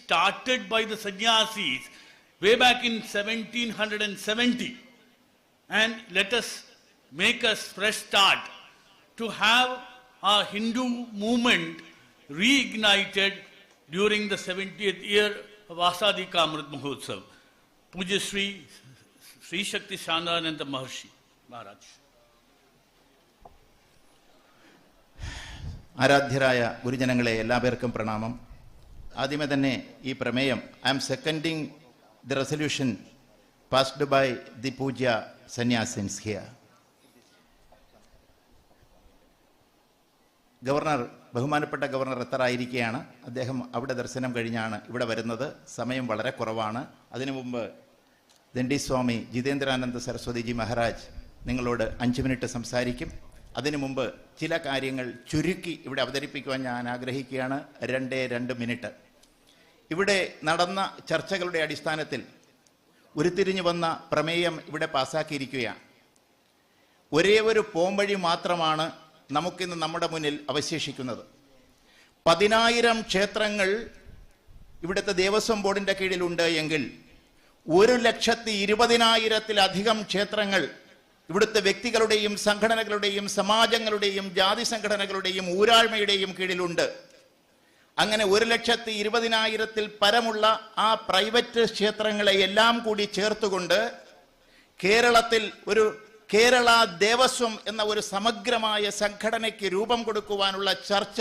started by the Sannyasis way back in 1770. And let us make a fresh start to have our Hindu movement reignited during the 70th year of Azadi Ka Amrit Mahotsav. Puja Sri Shakti Shantananda Maharshi Maharaj. ആരാധ്യരായ ഗുരുജനങ്ങളെ എല്ലാവർക്കും പ്രണാമം. ആദ്യമേ തന്നെ ഈ പ്രമേയം I am seconding the resolution passed by the Pujya sanyasins here. ബഹുമാനപ്പെട്ട governor എത്തറായിരിക്കുകയാണ്. അദ്ദേഹം അവിടെ ദർശനം കഴിഞ്ഞാണ് ഇവിടെ വരുന്നത്. സമയം വളരെ കുറവാണ്. അതിനു മുമ്പ് ദണ്ഡി സ്വാമി ജിതേന്ദ്രാനന്ദ സരസ്വതിജി മഹാരാജ് നിങ്ങളോട് 5 മിനിറ്റ് സംസാരിക്കും. അതിനു മുമ്പ് ചില കാര്യങ്ങൾ ചുരുക്കി ഇവിടെ അവതരിപ്പിക്കുവാൻ ഞാൻ ആഗ്രഹിക്കുകയാണ്. 2 മിനിറ്റ്. ഇവിടെ നടന്ന ചർച്ചകളുടെ അടിസ്ഥാനത്തിൽ ഉരുത്തിരിഞ്ഞു വന്ന പ്രമേയം ഇവിടെ പാസ്സാക്കിയിരിക്കുകയാണ്. ഒരേ ഒരു പോംവഴി മാത്രമാണ് നമുക്കിന്ന് നമ്മുടെ മുന്നിൽ അവശേഷിക്കുന്നത്. 10,000 ക്ഷേത്രങ്ങൾ ഇവിടുത്തെ ദേവസ്വം ബോർഡിൻ്റെ കീഴിലുണ്ട് എങ്കിൽ 1,20,000-ത്തിലധികം ക്ഷേത്രങ്ങൾ ഇവിടുത്തെ വ്യക്തികളുടെയും സംഘടനകളുടെയും സമാജങ്ങളുടെയും ജാതി സംഘടനകളുടെയും ഊരാഴ്മയുടെയും കീഴിലുണ്ട്. അങ്ങനെ 1,20,000-ത്തിൽ പരമുള്ള ആ പ്രൈവറ്റ് ക്ഷേത്രങ്ങളെ എല്ലാം കൂടി ചേർത്തുകൊണ്ട് കേരളത്തിൽ ഒരു കേരള ദേവസ്വം എന്ന ഒരു സമഗ്രമായ സംഘടനയ്ക്ക് രൂപം കൊടുക്കുവാനുള്ള ചർച്ച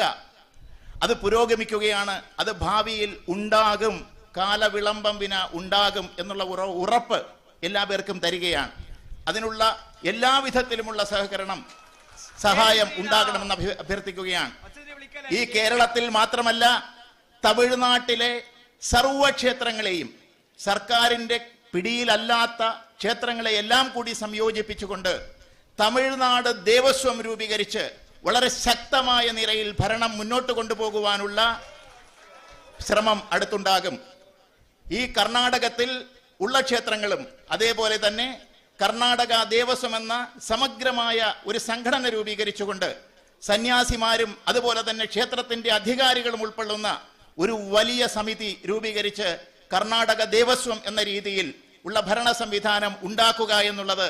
അത് പുരോഗമിക്കുകയാണ്. അത് ഭാവിയിൽ ഉണ്ടാകും, കാലവിളംബം വിന ഉണ്ടാകും എന്നുള്ള ഉറപ്പ് എല്ലാവർക്കും തരികയാണ്. അതിനുള്ള എല്ലാവിധത്തിലുമുള്ള സഹായം ഉണ്ടാകണമെന്ന് അഭ്യർത്ഥിക്കുകയാണ്. ഈ കേരളത്തിൽ മാത്രമല്ല, തമിഴ്നാട്ടിലെ സർവ്വക്ഷേത്രങ്ങളെയും സർക്കാരിൻ്റെ പിടിയിലല്ലാത്ത ക്ഷേത്രങ്ങളെ എല്ലാം കൂടി സംയോജിപ്പിച്ചുകൊണ്ട് തമിഴ്നാട് ദേവസ്വം രൂപീകരിച്ച് വളരെ ശക്തമായ നിലയിൽ ഭരണം മുന്നോട്ട് കൊണ്ടുപോകുവാനുള്ള ശ്രമം അടുത്തുണ്ടാകും. ഈ കർണാടകത്തിൽ ഉള്ള ക്ഷേത്രങ്ങളും അതേപോലെ തന്നെ കർണാടക ദേവസ്വം എന്ന സമഗ്രമായ ഒരു സംഘടന രൂപീകരിച്ചുകൊണ്ട് സന്യാസിമാരും അതുപോലെ തന്നെ ക്ഷേത്രത്തിന്റെ അധികാരികളും ഉൾക്കൊള്ളുന്ന ഒരു വലിയ സമിതി രൂപീകരിച്ച് കർണാടക ദേവസ്വം എന്ന രീതിയിൽ ഉള്ള ഭരണ സംവിധാനം ഉണ്ടാക്കുക എന്നുള്ളത്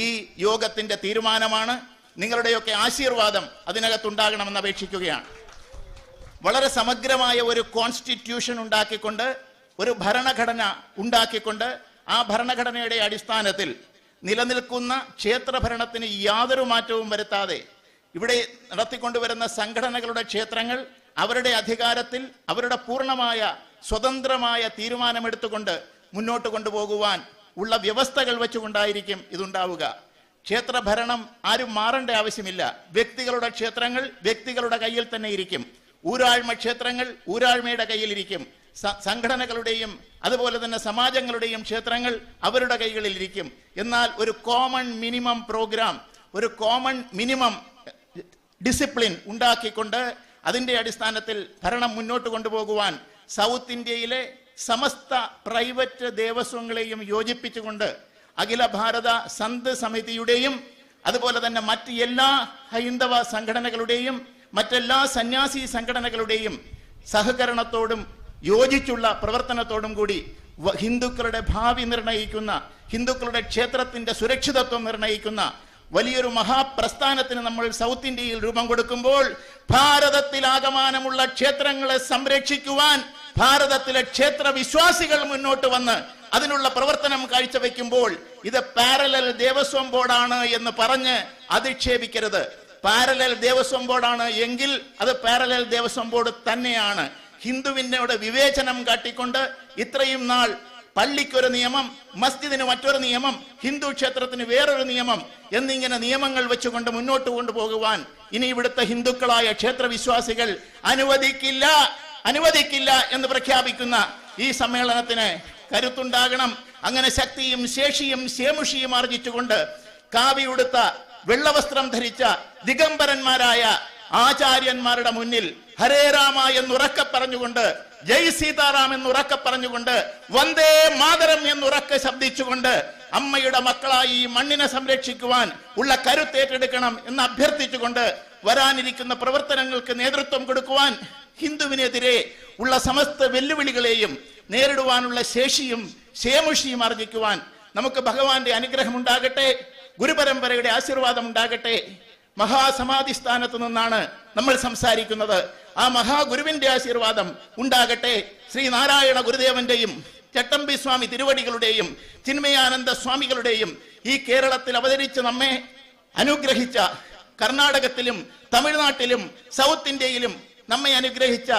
ഈ യോഗത്തിന്റെ തീരുമാനമാണ്. നിങ്ങളുടെയൊക്കെ ആശീർവാദം അതിനകത്തുണ്ടാകണമെന്ന് അപേക്ഷിക്കുകയാണ്. വളരെ സമഗ്രമായ ഒരു കോൺസ്റ്റിറ്റ്യൂഷൻ ഉണ്ടാക്കിക്കൊണ്ട്, ഒരു ഭരണഘടന ഉണ്ടാക്കിക്കൊണ്ട്, ആ ഭരണഘടനയുടെ അടിസ്ഥാനത്തിൽ നിലനിൽക്കുന്ന ക്ഷേത്രഭരണത്തിന് യാതൊരു മാറ്റവും വരുത്താതെ ഇവിടെ നടത്തിക്കൊണ്ടുവരുന്ന സംഘടനകളുടെ ക്ഷേത്രങ്ങൾ അവരുടെ അധികാരത്തിൽ അവരുടെ പൂർണ്ണമായ സ്വതന്ത്രമായ തീരുമാനമെടുത്തുകൊണ്ട് മുന്നോട്ട് കൊണ്ടുപോകുവാൻ ഉള്ള വ്യവസ്ഥകൾ വെച്ചുകൊണ്ടായിരിക്കും ഇതുണ്ടാവുക. ക്ഷേത്രഭരണം ആരും മാറേണ്ട ആവശ്യമില്ല. വ്യക്തികളുടെ ക്ഷേത്രങ്ങൾ വ്യക്തികളുടെ കയ്യിൽ തന്നെ ഇരിക്കും. ഊരാഴ്മ ക്ഷേത്രങ്ങൾ ഊരാഴ്മയുടെ കയ്യിലിരിക്കും. സംഘടനകളുടെയും അതുപോലെ തന്നെ സമാജങ്ങളുടെയും ക്ഷേത്രങ്ങൾ അവരുടെ കൈകളിലിരിക്കും. എന്നാൽ ഒരു കോമൺ മിനിമം പ്രോഗ്രാം, ഒരു കോമൺ മിനിമം ഡിസിപ്ലിൻ ഉണ്ടാക്കിക്കൊണ്ട് അതിൻ്റെ അടിസ്ഥാനത്തിൽ ഭരണം മുന്നോട്ട് കൊണ്ടുപോകുവാൻ സൗത്ത് ഇന്ത്യയിലെ സമസ്ത പ്രൈവറ്റ് ദേവസ്വങ്ങളെയും യോജിപ്പിച്ചുകൊണ്ട് അഖില ഭാരത സന്ത് സമിതിയുടെയും അതുപോലെ തന്നെ മറ്റ് എല്ലാ ഹൈന്ദവ സംഘടനകളുടെയും മറ്റെല്ലാ സന്യാസി സംഘടനകളുടെയും സഹകരണത്തോടും യോജിച്ചുള്ള പ്രവർത്തനത്തോടും കൂടി ഹിന്ദുക്കളുടെ ഭാവി നിർണയിക്കുന്ന, ഹിന്ദുക്കളുടെ ക്ഷേത്രത്തിന്റെ സുരക്ഷിതത്വം നിർണയിക്കുന്ന വലിയൊരു മഹാപ്രസ്ഥാനത്തിന് നമ്മൾ സൗത്ത് ഇന്ത്യയിൽ രൂപം കൊടുക്കുമ്പോൾ ഭാരതത്തിലാകമാനമുള്ള ക്ഷേത്രങ്ങളെ സംരക്ഷിക്കുവാൻ ഭാരതത്തിലെ ക്ഷേത്ര വിശ്വാസികൾ മുന്നോട്ട് വന്ന് അതിനുള്ള പ്രവർത്തനം കാഴ്ചവെക്കുമ്പോൾ ഇത് പാരലൽ ദേവസ്വം ബോർഡാണ് എന്ന് പറഞ്ഞ് അധിക്ഷേപിക്കരുത്. പാരലൽ ദേവസ്വം ബോർഡാണ് എങ്കിൽ അത് പാരലൽ ദേവസ്വം ബോർഡ് തന്നെയാണ്. ഹിന്ദുവിനോട് വിവേചനം കാട്ടിക്കൊണ്ട് ഇത്രയും നാൾ പള്ളിക്കൊരു നിയമം, മസ്ജിദിന് മറ്റൊരു നിയമം, ഹിന്ദു ക്ഷേത്രത്തിന് വേറൊരു നിയമം എന്നിങ്ങനെ നിയമങ്ങൾ വെച്ചുകൊണ്ട് മുന്നോട്ട് കൊണ്ടുപോകുവാൻ ഇനി ഇവിടുത്തെ ഹിന്ദുക്കളായ ക്ഷേത്രവിശ്വാസികൾ അനുവദിക്കില്ല എന്ന് പ്രഖ്യാപിക്കുന്ന ഈ സമ്മേളനത്തിന് കരുത്തുണ്ടാകണം. അങ്ങനെ ശക്തിയും ശേഷിയും ശേമുഷിയും ആർജിച്ചുകൊണ്ട് കാവിയുടുത്ത വെള്ളവസ്ത്രം ധരിച്ച ദിഗംബരന്മാരായ ആചാര്യന്മാരുടെ മുന്നിൽ ഹരേ രാമ എന്നുറക്കെ പറഞ്ഞുകൊണ്ട്, ജയ് സീതാറാം എന്നുറക്കെ പറഞ്ഞുകൊണ്ട്, വന്ദേ മാതരം എന്നുറക്കെ ശബ്ദിച്ചുകൊണ്ട് അമ്മയുടെ മക്കളായി ഈ മണ്ണിനെ സംരക്ഷിക്കുവാൻ ഉള്ള കരുത്തേറ്റെടുക്കണം എന്ന് അഭ്യർത്ഥിച്ചുകൊണ്ട് വരാനിരിക്കുന്ന പ്രവർത്തനങ്ങൾക്ക് നേതൃത്വം കൊടുക്കുവാൻ ഹിന്ദുവിനെതിരെ ഉള്ള സമസ്ത വെല്ലുവിളികളെയും നേരിടുവാനുള്ള ശേഷിയും ശേമുഷിയും ആർജിക്കുവാൻ നമുക്ക് ഭഗവാന്റെ അനുഗ്രഹം ഉണ്ടാകട്ടെ, ഗുരുപരമ്പരയുടെ ആശീർവാദം ഉണ്ടാകട്ടെ. മഹാസമാധി സ്ഥാനത്ത് നിന്നാണ് നമ്മൾ സംസാരിക്കുന്നത്. ആ മഹാഗുരുവിന്റെ ആശീർവാദം ഉണ്ടാകട്ടെ. ശ്രീനാരായണ ഗുരുദേവന്റെയും ചട്ടമ്പി സ്വാമി തിരുവടികളുടെയും ചിന്മയാനന്ദ സ്വാമികളുടെയും ഈ കേരളത്തിൽ അവതരിച്ച് നമ്മെ അനുഗ്രഹിച്ച, കർണാടകത്തിലും തമിഴ്നാട്ടിലും സൗത്ത് ഇന്ത്യയിലും നമ്മെ അനുഗ്രഹിച്ച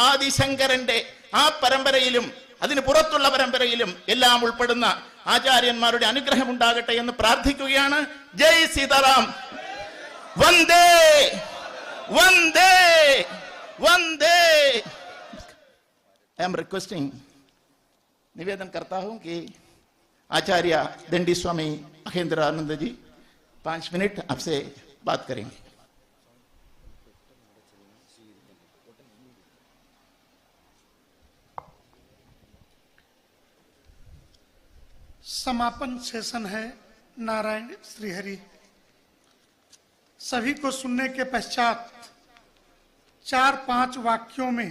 ആദിശങ്കരന്റെ ആ പരമ്പരയിലും അതിന് പുറത്തുള്ള പരമ്പരയിലും എല്ലാം ഉൾപ്പെടുന്ന ആചാര്യന്മാരുടെ അനുഗ്രഹം ഉണ്ടാകട്ടെ എന്ന് പ്രാർത്ഥിക്കുകയാണ്. ജയ് സീതാറാം. വന്ദേ വന്ദേ वंदे। आई एम रिक्वेस्टिंग, निवेदन करता हूं कि आचार्य दंडी स्वामी महेंद्र आनंद जी 5 मिनट आपसे बात करेंगे। समापन सेशन है नारायण श्रीहरि। सभी को सुनने के पश्चात 4-5 वाक्यों में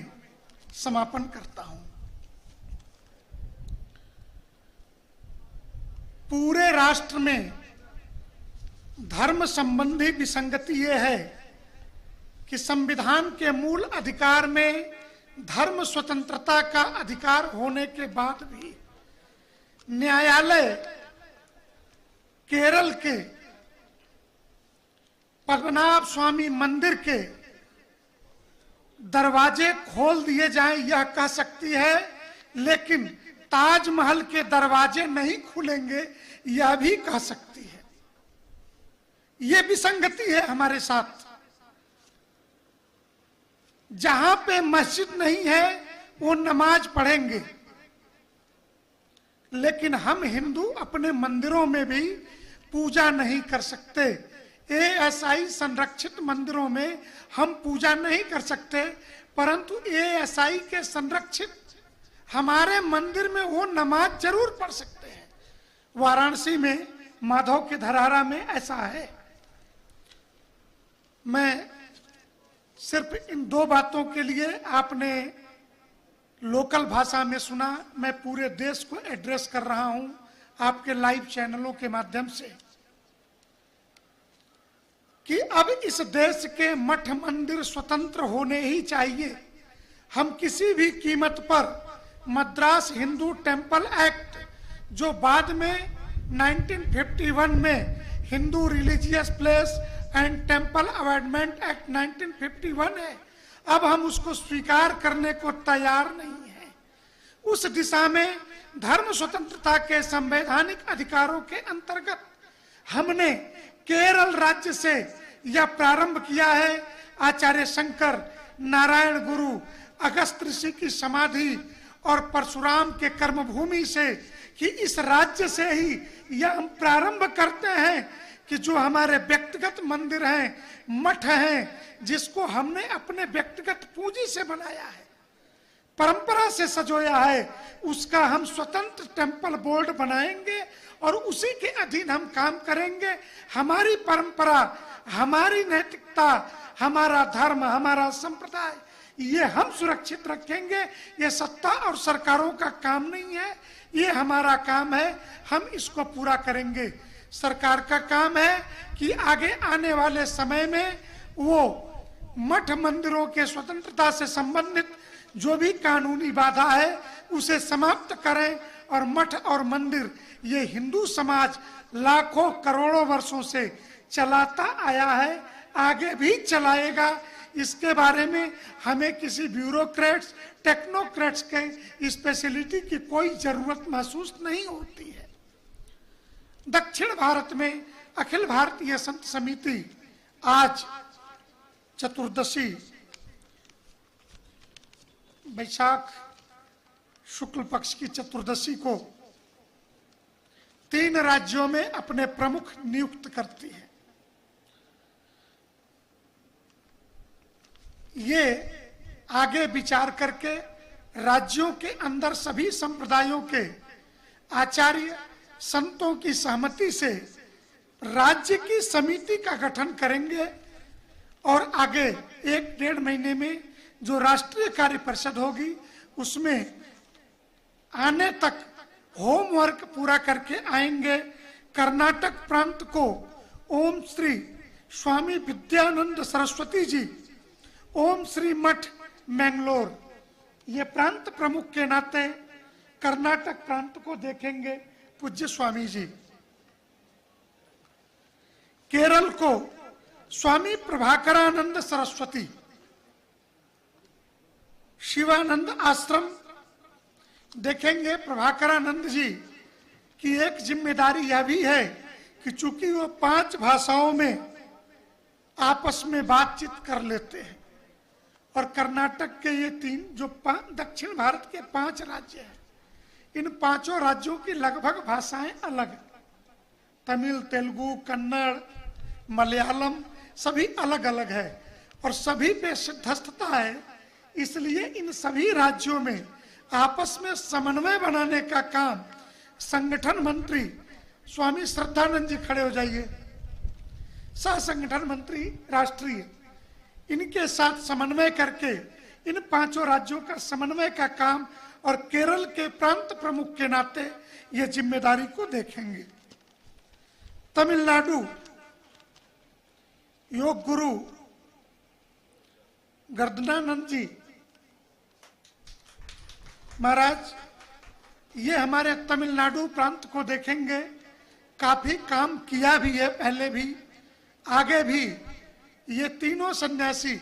समापन करता हूं। पूरे राष्ट्र में धर्म संबंधी विसंगति यह है कि संविधान के मूल अधिकार में धर्म स्वतंत्रता का अधिकार होने के बाद भी न्यायालय केरल के पद्मनाभ स्वामी मंदिर के दरवाजे खोल दिए जाएं यह कह सकती है, लेकिन ताजमहल के दरवाजे नहीं खुलेंगे यह भी कह सकती है। यह विसंगति है हमारे साथ। जहां पे मस्जिद नहीं है वो नमाज पढ़ेंगे, लेकिन हम हिंदू अपने मंदिरों में भी पूजा नहीं कर सकते। एएसआई संरक्षित मंदिरों में हम पूजा नहीं कर सकते, परंतु एएसआई के संरक्षित हमारे मंदिर में वो नमाज जरूर पढ़ सकते हैं। वाराणसी में माधव के धरारा में ऐसा है। मैं सिर्फ इन दो बातों के लिए, आपने लोकल भाषा में सुना, मैं पूरे देश को एड्रेस कर रहा हूं आपके लाइव चैनलों के माध्यम से, कि अब इस देश के मठ मंदिर स्वतंत्र होने ही चाहिए। हम किसी भी कीमत पर मद्रास हिंदू टेम्पल एक्ट, जो बाद में 1951 में Hindu religious place and temple amendment act 1951 है, अब हम उसको स्वीकार करने को तैयार नहीं है। उस दिशा में धर्म स्वतंत्रता के संवैधानिक अधिकारों के अंतर्गत हमने केरल राज्य से यह प्रारंभ किया है। आचार्य शंकर, नारायण गुरु, अगस्त ऋषि की समाधि और परशुराम के कर्मभूमि से, कि इस राज्य से ही यह हम प्रारंभ करते हैं कि जो हमारे व्यक्तिगत मंदिर हैं, मठ हैं, जिसको हमने अपने व्यक्तिगत पूंजी से बनाया है, परंपरा से सजोया है, उसका हम स्वतंत्र टेम्पल बोर्ड बनाएंगे और उसी के अधीन हम काम करेंगे। हमारी परंपरा, हमारी नैतिकता, हमारा धर्म, हमारा संप्रदाय, ये हम सुरक्षित रखेंगे। ये सत्ता और सरकारों का काम नहीं है, ये हमारा काम है, हम इसको पूरा करेंगे। सरकार का काम है कि आगे आने वाले समय में वो मठ मंदिरों के स्वतंत्रता से संबंधित जो भी कानूनी बाधा है उसे समाप्त करें, और मठ और मंदिर ये हिंदू समाज लाखों करोड़ों वर्षों से चलाता आया है, आगे भी चलाएगा। इसके बारे में हमें किसी ब्यूरोक्रेट्स, टेक्नोक्रेट्स के स्पेशलिटी की कोई जरूरत महसूस नहीं होती है। दक्षिण भारत में अखिल भारतीय संत समिति आज चतुर्दशी, वैशाख शुक्ल पक्ष की चतुर्दशी को 3 राज्यों में अपने प्रमुख नियुक्त करती है। ये आगे विचार करके राज्यों के अंदर सभी संप्रदायों के आचार्य संतों की सहमति से राज्य की समिति का गठन करेंगे, और आगे 1-1.5 महीने में जो राष्ट्रीय कार्य परिषद होगी उसमें आने तक होमवर्क पूरा करके आएंगे। कर्नाटक प्रांत को ओम श्री स्वामी विद्यानंद सरस्वती जी, ओम श्री मठ मैंगलोर, ये प्रांत प्रमुख के नाते कर्नाटक प्रांत को देखेंगे पूज्य स्वामी जी। केरल को स्वामी प्रभाकरानंद सरस्वती, शिवानंद आश्रम देखेंगे प्रभाकरानंद जी की। एक जिम्मेदारी यह भी है कि चूंकि वो 5 भाषाओं में आपस में बातचीत कर लेते हैं, और कर्नाटक के ये 3 जो दक्षिण भारत के 5 राज्य हैं, इन 5 राज्यों की लगभग भाषाएं अलग हैं। तमिल, तेलुगु, कन्नड़, मलयालम सभी अलग अलग है, और सभी पे सिद्धस्थता है। इसलिए इन सभी राज्यों में आपस में समन्वय बनाने का काम संगठन मंत्री स्वामी श्रद्धानंद जी, खड़े हो जाइए, सह संगठन मंत्री राष्ट्रीय, इनके साथ समन्वय करके इन 5 राज्यों का समन्वय का काम, और केरल के प्रांत प्रमुख के नाते ये जिम्मेदारी को देखेंगे। तमिलनाडु योग गुरु गर्दनानंद जी महाराज, ये हमारे तमिलनाडु प्रांत को देखेंगे। काफी काम किया भी है पहले भी, आगे भी। ये तीनों सन्यासी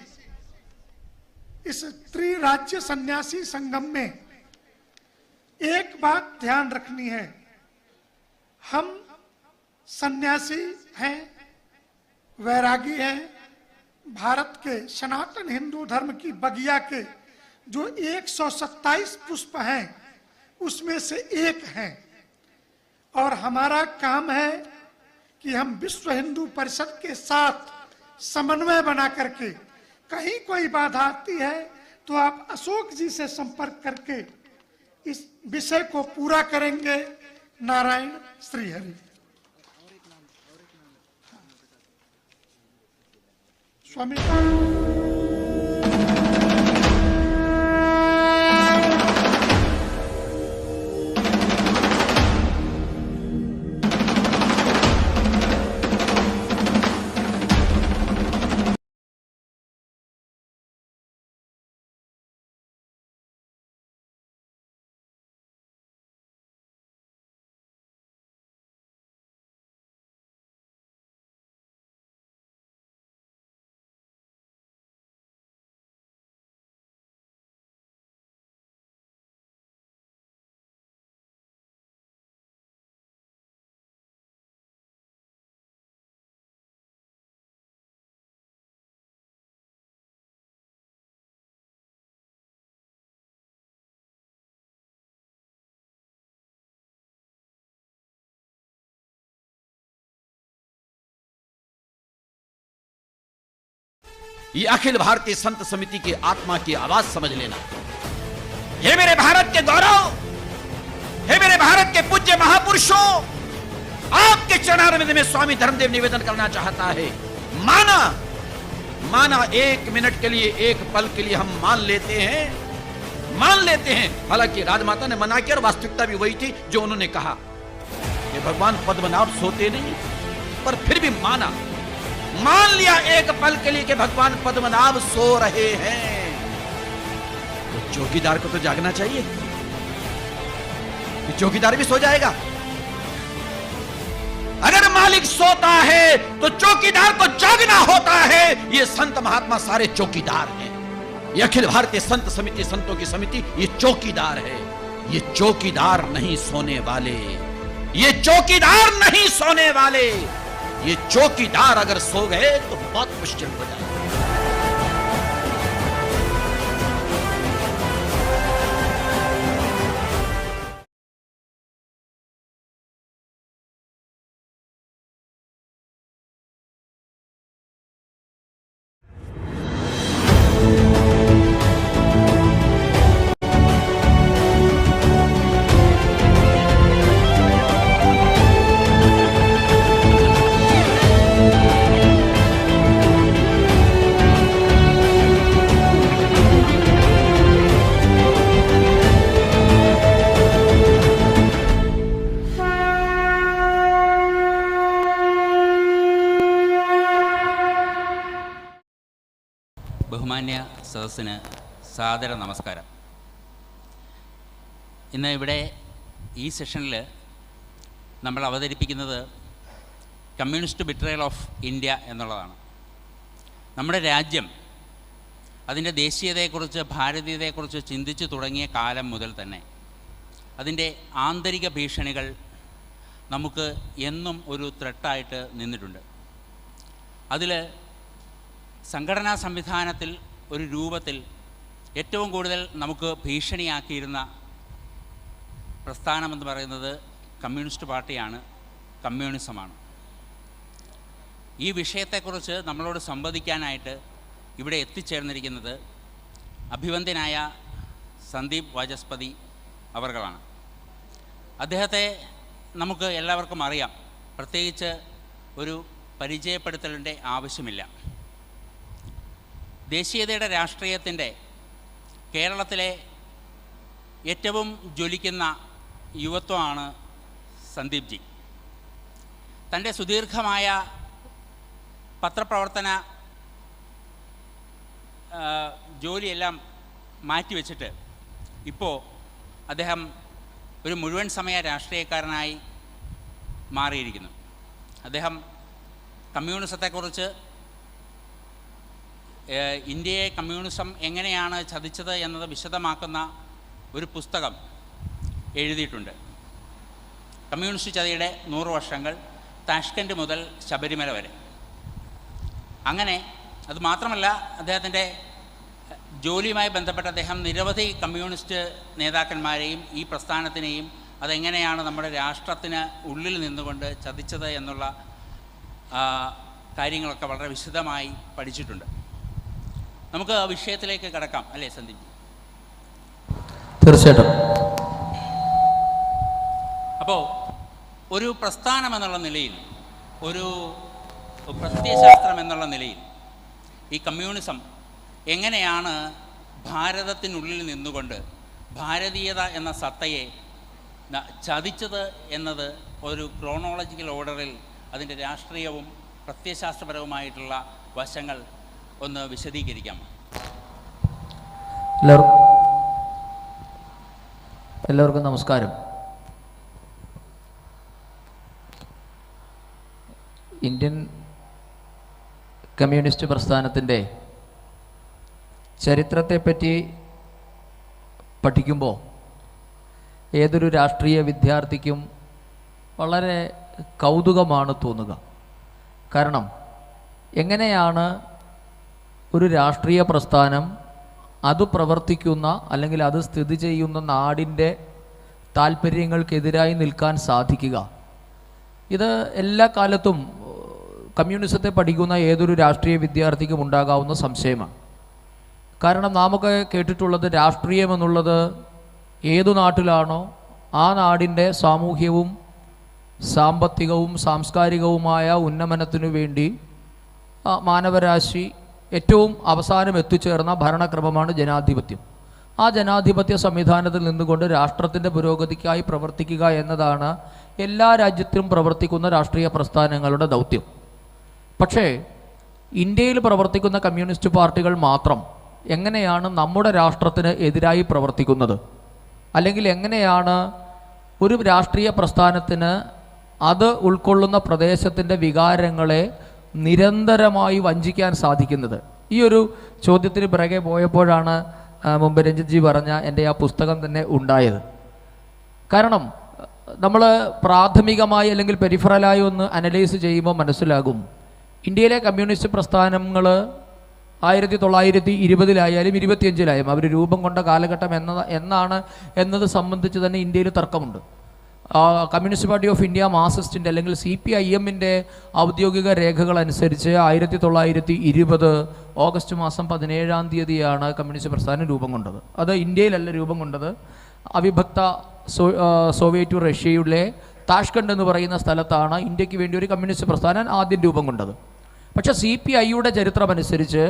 इस त्रिराज्य सन्यासी संगम में एक बात ध्यान रखनी है, हम सन्यासी हैं, वैरागी हैं, भारत के सनातन हिंदू धर्म की बगिया के जो 127 पुष्प हैं उसमें से एक हैं। और हमारा काम है कि हम विश्व हिंदू परिषद के साथ समन्वय बना करके, कहीं कोई बाधा आती है तो आप अशोक जी से संपर्क करके इस विषय को पूरा करेंगे। नारायण श्रीहरि। स्वामी ये अखिल भारतीय संत समिति की आत्मा की आवाज समझ लेना। हे मेरे भारत के गौरव, हे मेरे भारत के पूज्य महापुरुषों, आपके चरणारविंद में स्वामी धर्मदेव निवेदन करना चाहता है। माना 1 मिनट के लिए, 1 पल के लिए हम मान लेते हैं। हालांकि राजमाता ने मना किया और वास्तविकता भी वही थी जो उन्होंने कहा कि भगवान पद्मनाभ सोते नहीं, पर फिर भी मान लिया 1 पल के लिए कि भगवान पद्मनाभ सो रहे हैं। तो चौकीदार को तो जागना चाहिए कि चौकीदार भी सो जाएगा। अगर मालिक सोता है तो चौकीदार को जागना होता है। ये संत महात्मा सारे चौकीदार हैं। ये अखिल भारतीय संत समिति, संतों की समिति, ये चौकीदार है। ये चौकीदार नहीं सोने वाले, ये चौकीदार नहीं सोने वाले। ये चौकीदार अगर सो गए तो बहुत मुश्किल हो जाएगा। ബഹുമാന്യ സദസ്സിന് സാദര നമസ്കാരം. ഇന്ന് ഇവിടെ ഈ സെഷനിൽ നമ്മൾ അവതരിപ്പിക്കുന്നത് കമ്മ്യൂണിസ്റ്റ് ബിട്രയൽ ഓഫ് ഇന്ത്യ എന്നുള്ളതാണ്. നമ്മുടെ രാജ്യം അതിൻ്റെ ദേശീയതയെക്കുറിച്ച്, ഭാരതീയതയെക്കുറിച്ച് ചിന്തിച്ചു തുടങ്ങിയ കാലം മുതൽ തന്നെ അതിൻ്റെ ആന്തരിക ഭീഷണികൾ നമുക്ക് എന്നും ഒരു ത്രെട്ടായിട്ട് നിന്നിട്ടുണ്ട്. അതിൽ സംഘടനാ സംവിധാനത്തിൽ ഒരു രൂപത്തിൽ ഏറ്റവും കൂടുതൽ നമുക്ക് ഭീഷണിയാക്കിയിരുന്ന പ്രസ്ഥാനമെന്ന് പറയുന്നത് കമ്മ്യൂണിസ്റ്റ് പാർട്ടിയാണ്, കമ്മ്യൂണിസമാണ്. ഈ വിഷയത്തെക്കുറിച്ച് നമ്മളോട് സംവദിക്കാനായിട്ട് ഇവിടെ എത്തിച്ചേർന്നിരിക്കുന്നത് അഭിവന്ദ്യനായ സന്ദീപ് വാചസ്പതി അവർകളാണ്. അദ്ദേഹത്തെ നമുക്ക് എല്ലാവർക്കും അറിയാം, പ്രത്യേകിച്ച് ഒരു പരിചയപ്പെടുത്തലിൻ്റെ ആവശ്യമില്ല. ദേശീയതയുടെ രാഷ്ട്രീയത്തിൻ്റെ കേരളത്തിലെ ഏറ്റവും ജ്വലിക്കുന്ന യുവത്വമാണ് സന്ദീപ് ജി. തൻ്റെ സുദീർഘമായ പത്രപ്രവർത്തന ജോലിയെല്ലാം മാറ്റിവെച്ചിട്ട് ഇപ്പോൾ അദ്ദേഹം ഒരു മുഴുവൻ സമയ രാഷ്ട്രീയക്കാരനായി മാറിയിരിക്കുന്നു. അദ്ദേഹം കമ്മ്യൂണിസത്തെക്കുറിച്ച്, ഇന്ത്യയെ കമ്മ്യൂണിസം എങ്ങനെയാണ് ചതിച്ചത് എന്നത് വിശദമാക്കുന്ന ഒരു പുസ്തകം എഴുതിയിട്ടുണ്ട്. കമ്മ്യൂണിസ്റ്റ് ചതിയുടെ 100 വർഷങ്ങൾ, താഷ്കൻഡ് മുതൽ ശബരിമല വരെ. അങ്ങനെ അതുമാത്രമല്ല, അദ്ദേഹത്തിൻ്റെ ജോലിയുമായി ബന്ധപ്പെട്ട് അദ്ദേഹം നിരവധി കമ്മ്യൂണിസ്റ്റ് നേതാക്കന്മാരെയും ഈ പ്രസ്ഥാനത്തിനെയും അതെങ്ങനെയാണ് നമ്മുടെ രാഷ്ട്രത്തിന് ഉള്ളിൽ നിന്നുകൊണ്ട് ചതിച്ചത് എന്നുള്ള കാര്യങ്ങളൊക്കെ വളരെ വിശദമായി പഠിച്ചിട്ടുണ്ട്. നമുക്ക് ആ വിഷയത്തിലേക്ക് കടക്കാം അല്ലേ സന്ദീപ്? തീർച്ചയായിട്ടും. അപ്പോൾ ഒരു പ്രസ്ഥാനം എന്നുള്ള നിലയിൽ, ഒരു പ്രത്യയശാസ്ത്രം എന്നുള്ള നിലയിൽ ഈ കമ്മ്യൂണിസം എങ്ങനെയാണ് ഭാരതത്തിനുള്ളിൽ നിന്നുകൊണ്ട് ഭാരതീയത എന്ന സത്തയെ ചതിച്ചത് എന്നത് ഒരു ക്രോണോളജിക്കൽ ഓർഡറിൽ അതിൻ്റെ രാഷ്ട്രീയവും പ്രത്യയശാസ്ത്രപരവുമായിട്ടുള്ള വശങ്ങൾ ഒന്ന് വിശദീകരിക്കാം. എല്ലാവർക്കും നമസ്കാരം. ഇന്ത്യൻ കമ്മ്യൂണിസ്റ്റ് പ്രസ്ഥാനത്തിൻ്റെ ചരിത്രത്തെപ്പറ്റി പഠിക്കുമ്പോൾ ഏതൊരു രാഷ്ട്രീയ വിദ്യാർത്ഥിക്കും വളരെ കൗതുകമാണ് തോന്നുക. കാരണം എങ്ങനെയാണ് ഒരു രാഷ്ട്രീയ പ്രസ്ഥാനം അത് പ്രവർത്തിക്കുന്ന അല്ലെങ്കിൽ അത് സ്ഥിതി ചെയ്യുന്ന നാടിൻ്റെ താല്പര്യങ്ങൾക്കെതിരായി നിൽക്കാൻ സാധിക്കുക? ഇത് എല്ലാ കാലത്തും കമ്മ്യൂണിസത്തെ പഠിക്കുന്ന ഏതൊരു രാഷ്ട്രീയ വിദ്യാർത്ഥിക്കും ഉണ്ടാകാവുന്ന സംശയമാണ്. കാരണം നാമൊക്കെ കേട്ടിട്ടുള്ളത് രാഷ്ട്രീയം എന്നുള്ളത് ഏതു നാട്ടിലാണോ ആ നാടിൻ്റെ സാമൂഹ്യവും സാമ്പത്തികവും സാംസ്കാരികവുമായ ഉന്നമനത്തിനു വേണ്ടി മാനവരാശി ഏറ്റവും അവസാനം എത്തിച്ചേർന്ന ഭരണക്രമമാണ് ജനാധിപത്യം. ആ ജനാധിപത്യ സംവിധാനത്തിൽ നിന്നുകൊണ്ട് രാഷ്ട്രത്തിൻ്റെ പുരോഗതിക്കായി പ്രവർത്തിക്കുക എന്നതാണ് എല്ലാ രാജ്യത്തിലും പ്രവർത്തിക്കുന്ന രാഷ്ട്രീയ പ്രസ്ഥാനങ്ങളുടെ ദൗത്യം. പക്ഷേ ഇന്ത്യയിൽ പ്രവർത്തിക്കുന്ന കമ്മ്യൂണിസ്റ്റ് പാർട്ടികൾ മാത്രം എങ്ങനെയാണ് നമ്മുടെ രാഷ്ട്രത്തിന് എതിരായി പ്രവർത്തിക്കുന്നത്? അല്ലെങ്കിൽ എങ്ങനെയാണ് ഒരു രാഷ്ട്രീയ പ്രസ്ഥാനത്തിന് അത് ഉൾക്കൊള്ളുന്ന പ്രദേശത്തിൻ്റെ വികാരങ്ങളെ നിരന്തരമായി വഞ്ചിക്കാൻ സാധിക്കുന്നത്? ഈ ഒരു ചോദ്യത്തിന് പിറകെ പോയപ്പോഴാണ് മുമ്പ് രഞ്ജിത്ജി പറഞ്ഞ എൻ്റെ ആ പുസ്തകം തന്നെ ഉണ്ടായത്. കാരണം നമ്മൾ പ്രാഥമികമായി അല്ലെങ്കിൽ പെരിഫറലായി ഒന്ന് അനലൈസ് ചെയ്യുമ്പോൾ മനസ്സിലാകും, ഇന്ത്യയിലെ കമ്മ്യൂണിസ്റ്റ് പ്രസ്ഥാനങ്ങൾ 1920-ലായാലും 25-ലായാലും അവർ രൂപം കൊണ്ട കാലഘട്ടം എന്നാണ് എന്നത് സംബന്ധിച്ച് തന്നെ ഇന്ത്യയിൽ തർക്കമുണ്ട്. കമ്മ്യൂണിസ്റ്റ് പാർട്ടി ഓഫ് ഇന്ത്യ മാർക്സിസ്റ്റിൻ്റെ അല്ലെങ്കിൽ CPIM-ൻ്റെ ഔദ്യോഗിക രേഖകൾ അനുസരിച്ച് 1920 ഓഗസ്റ്റ് മാസം 17-ാം തീയതിയാണ് കമ്മ്യൂണിസ്റ്റ് പ്രസ്ഥാനം രൂപം കൊണ്ടത്. അത് ഇന്ത്യയിലല്ല രൂപം കൊണ്ടത്, അവിഭക്ത സോവിയറ്റ് റഷ്യയിലെ താഷ്കണ്ട് എന്ന് പറയുന്ന സ്ഥലത്താണ് ഇന്ത്യക്ക് വേണ്ടി ഒരു കമ്മ്യൂണിസ്റ്റ് പ്രസ്ഥാനം ആദ്യം രൂപം കൊണ്ടത്. പക്ഷേ CPI-യുടെ ചരിത്രമനുസരിച്ച്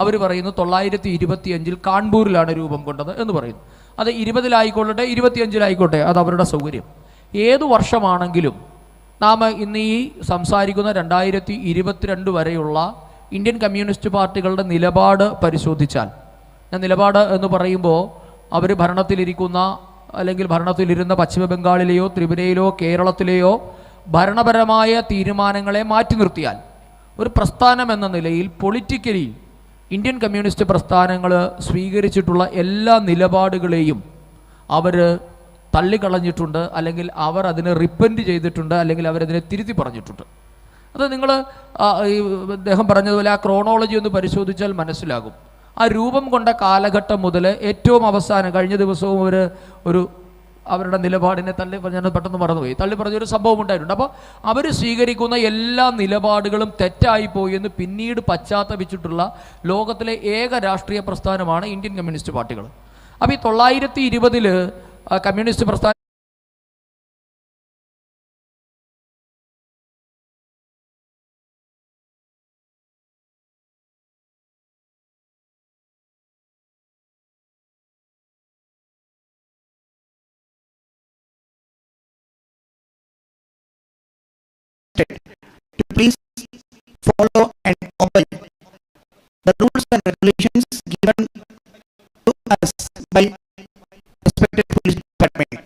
അവർ പറയുന്നു 1925 കാൺപൂരിലാണ് രൂപം കൊണ്ടത് എന്ന് പറയുന്നു. അത് 20-ലായിക്കൊള്ളട്ടെ 25-ലായിക്കോട്ടെ, അത് അവരുടെ സൗകര്യം. ഏതു വർഷമാണെങ്കിലും നാം ഇന്ന് ഈ സംസാരിക്കുന്ന 2022 വരെയുള്ള ഇന്ത്യൻ കമ്മ്യൂണിസ്റ്റ് പാർട്ടികളുടെ നിലപാട് പരിശോധിച്ചാൽ, ഞാൻ നിലപാട് എന്ന് പറയുമ്പോൾ അവർ ഭരണത്തിലിരിക്കുന്ന അല്ലെങ്കിൽ ഭരണത്തിലിരുന്ന പശ്ചിമ ബംഗാളിലെയോ ത്രിപുരയിലോ കേരളത്തിലെയോ ഭരണപരമായ തീരുമാനങ്ങളെ മാറ്റി നിർത്തിയാൽ ഒരു പ്രസ്ഥാനം എന്ന നിലയിൽ പൊളിറ്റിക്കലി ഇന്ത്യൻ കമ്മ്യൂണിസ്റ്റ് പ്രസ്ഥാനങ്ങൾ സ്വീകരിച്ചിട്ടുള്ള എല്ലാ നിലപാടുകളെയും അവർ തള്ളിക്കളഞ്ഞിട്ടുണ്ട്, അല്ലെങ്കിൽ അവർ അതിനെ റിപ്പൻറ്റ് ചെയ്തിട്ടുണ്ട്, അല്ലെങ്കിൽ അവരതിനെ തിരുത്തി പറഞ്ഞിട്ടുണ്ട്. അത് നിങ്ങൾ അദ്ദേഹം പറഞ്ഞതുപോലെ ആ ക്രോണോളജി ഒന്ന് പരിശോധിച്ചാൽ മനസ്സിലാകും. ആ രൂപം കൊണ്ട കാലഘട്ടം മുതൽ ഏറ്റവും അവസാനം കഴിഞ്ഞ ദിവസവും ഒരു അവരുടെ നിലപാടിനെ ഞാൻ പെട്ടെന്ന് മറന്നുപോയി, തള്ളി പറഞ്ഞൊരു സംഭവം ഉണ്ടായിട്ടുണ്ട്. അപ്പോൾ അവർ സ്വീകരിക്കുന്ന എല്ലാ നിലപാടുകളും തെറ്റായിപ്പോയി എന്ന് പിന്നീട് പശ്ചാത്തപിച്ചിട്ടുള്ള ലോകത്തിലെ ഏക രാഷ്ട്രീയ പ്രസ്ഥാനമാണ് ഇന്ത്യൻ കമ്മ്യൂണിസ്റ്റ് പാർട്ടികൾ. അപ്പോൾ ഈ 1920 കമ്മ്യൂണിസ്റ്റ് പ്രസ്ഥാനം to please follow and obey the rules and regulations given to us by respected police department.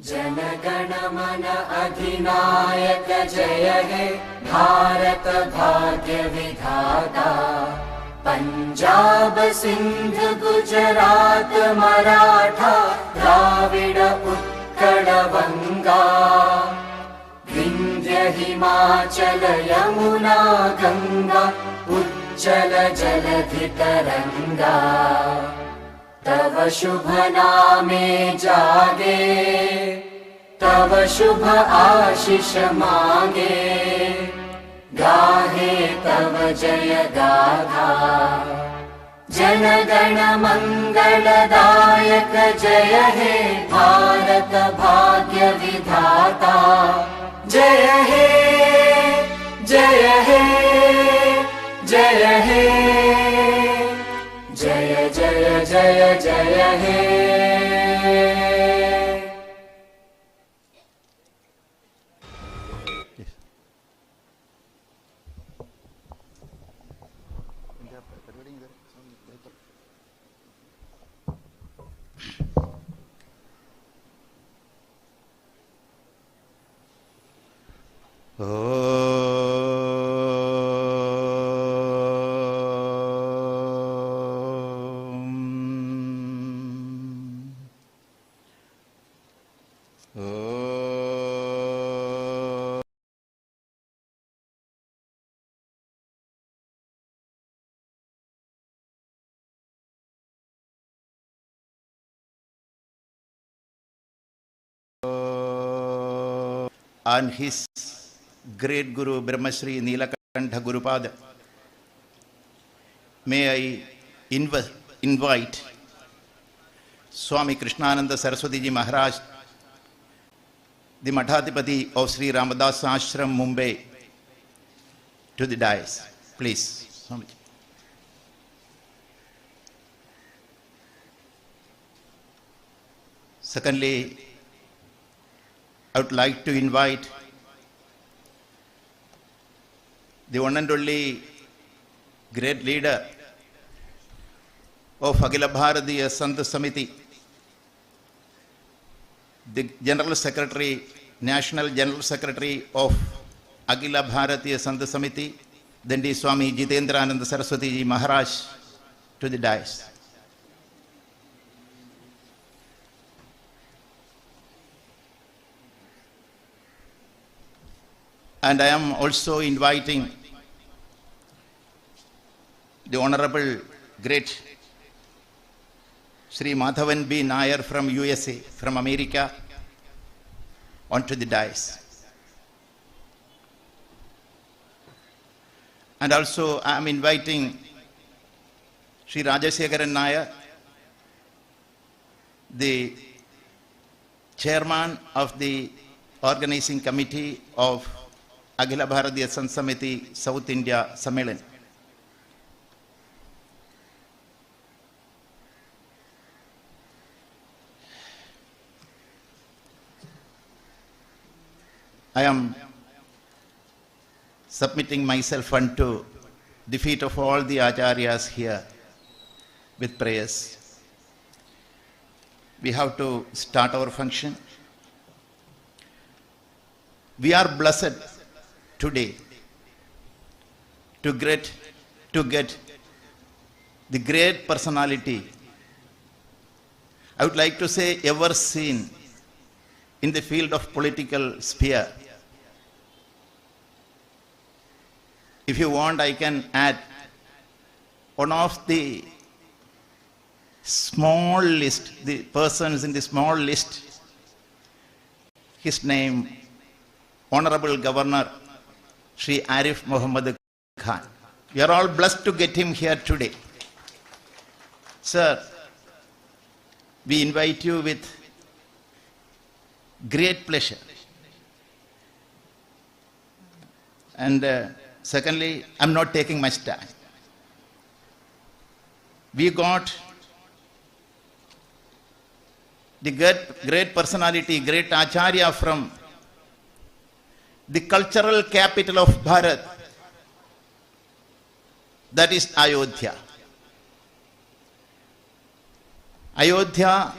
जनगण मन अधिनायक जय हे भारत भाग्य विधाता पंजाब सिंध गुजरात मराठा द्राविड उत्कल बंगा विंध्य हिमाचल यमुना गंगा उज्जल जलधि तरंगा तव शुभ नामे जागे तव शुभ आशीष मांगे गाहे तव जय गाथा जनगण मंगलदायक जय हे भारत भाग्य विधाता जय हे जय हे जय हे जय जय जय जय हे on his great Guru Brahmashri Nilakantha Gurupada, may I invite Swami Krishnananda Saraswati Ji Maharaj, the Mathatipati of Sri Ramadas Ashram, Mumbai, to the dais. Please, Swamiji. Secondly, I would like to invite the one and only great leader of Akhila Bharatiya Sant Samiti, the General Secretary, National General Secretary of Akhila Bharatiya Sant Samiti, Dandi Swami Jitendrananda Saraswati Ji Maharaj, to the dais. And I am also inviting the Honorable Great Sri Madhavan B. Nair from USA, from America, onto the dais. And also I am inviting Sri Rajashekaran Nair, the Chairman of the Organizing Committee of Akhila Bharatiya Sant Samiti South India Sammelan. I am submitting myself unto the feet of all the acharyas here with prayers. We have to start our function. We are blessed today to get the great personality, I would like to say ever seen in the field of political sphere. If you want, I can add one of the small list, the persons in the small list, his name, Honorable Governor Sri Arif Muhammad Khan. We are all blessed to get him here today. Sir, we invite you with great pleasure And secondly, I'm not taking much time. We got the great personality, great Acharya from the cultural capital of Bharat, that is Ayodhya. Ayodhya,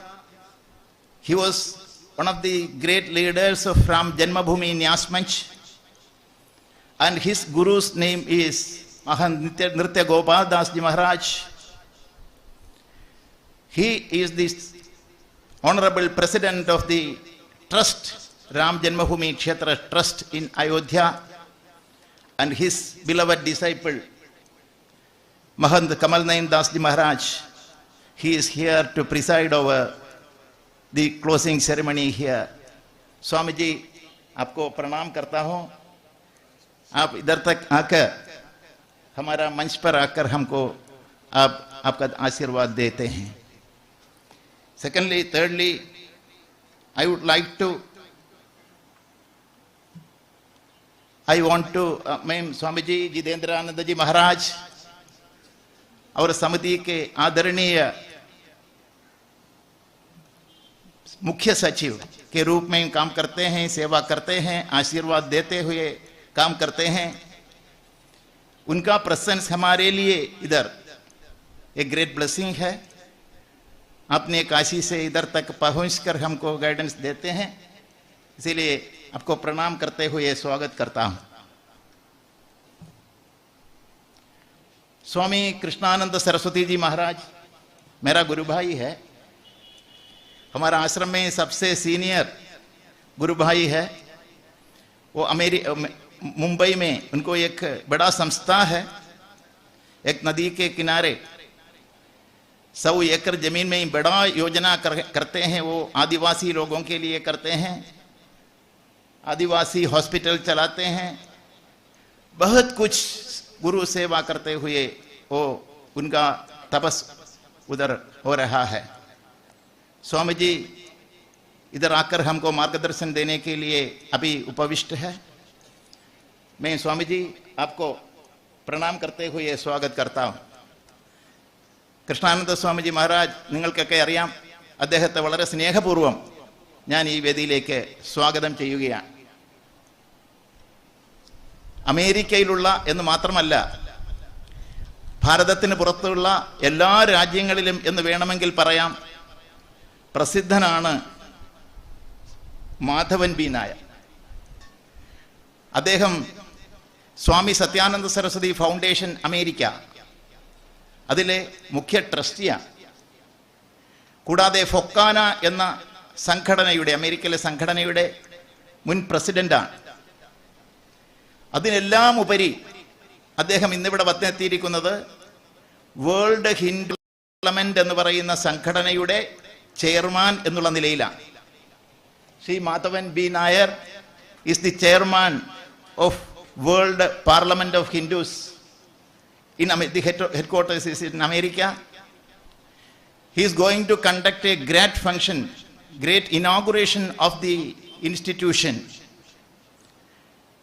he was one of the great leaders of Ram Janmabhoomi Nyas Manch, and his guru's name is Mahan Nritya Gopal Das Ji Maharaj. He is the Honorable President of the Trust, Ram Janmabhoomi Kshetra Trust in Ayodhya, and his beloved disciple, Mahant Kamal Nayan Das Ji Maharaj. He is here to preside over the closing ceremony here. Swami ji, आपको प्रणाम करता हूँ. आप इधर तक आकर हमारा मंच पर आकर हमको आपका आशीर्वाद देते हैं. Secondly, thirdly, I want to मैं स्वामी जी जितेंद्रानंद जी महाराज और समिति के आदरणीय मुख्य सचिव के रूप में काम करते हैं, सेवा करते हैं, आशीर्वाद देते हुए काम करते हैं. उनका प्रेजेंस हमारे लिए इधर एक ग्रेट ब्लेसिंग है. अपने काशी से इधर तक पहुंचकर हमको गाइडेंस देते हैं, इसीलिए आपको प्रणाम करते हुए स्वागत करता हूं. स्वामी कृष्णानंद सरस्वती जी महाराज मेरा गुरु भाई है. हमारा आश्रम में सबसे सीनियर गुरु भाई है. वो मुंबई में उनको एक बड़ा संस्था है, एक नदी के किनारे 100 एकड़ जमीन में बड़ा योजना करते हैं. वो आदिवासी लोगों के लिए करते हैं, आदिवासी हॉस्पिटल चलाते हैं, बहुत कुछ गुरु सेवा करते हुए वो उनका तपस उधर हो रहा है. स्वामी जी इधर आकर हमको मार्गदर्शन देने के लिए अभी उपविष्ट है. मैं स्वामी जी आपको प्रणाम करते हुए स्वागत करता हूं. കൃഷ്ണാനന്ദ സ്വാമിജി മഹാരാജ് നിങ്ങൾക്കൊക്കെ അറിയാം, അദ്ദേഹത്തെ വളരെ സ്നേഹപൂർവ്വം ഞാൻ ഈ വേദിയിലേക്ക് സ്വാഗതം ചെയ്യുകയാണ്. അമേരിക്കയിലുള്ള എന്ന് മാത്രമല്ല, ഭാരതത്തിന് പുറത്തുള്ള എല്ലാ രാജ്യങ്ങളിലും എന്ന് വേണമെങ്കിൽ പറയാം പ്രസിദ്ധനാണ് മാധവൻ ബി നായർ. അദ്ദേഹം സ്വാമി സത്യാനന്ദ സരസ്വതി ഫൗണ്ടേഷൻ അമേരിക്ക അതിലെ മുഖ്യ ട്രസ്റ്റിയാണ്. കൂടാതെ ഫൊക്കാന എന്ന സംഘടനയുടെ, അമേരിക്കയിലെ സംഘടനയുടെ മുൻ പ്രസിഡന്റാണ്. അതിനെല്ലാം ഉപരി അദ്ദേഹം ഇന്നിവിടെ വന്നെത്തിയിരിക്കുന്നത് വേൾഡ് ഹിന്ദു പാർലമെന്റ് എന്ന് പറയുന്ന സംഘടനയുടെ ചെയർമാൻ എന്നുള്ള നിലയിലാണ്. Shri Madhavan B Nair is the chairman of world parliament of Hindus. The headquarters is in America. He is going to conduct a great function, great inauguration of the institution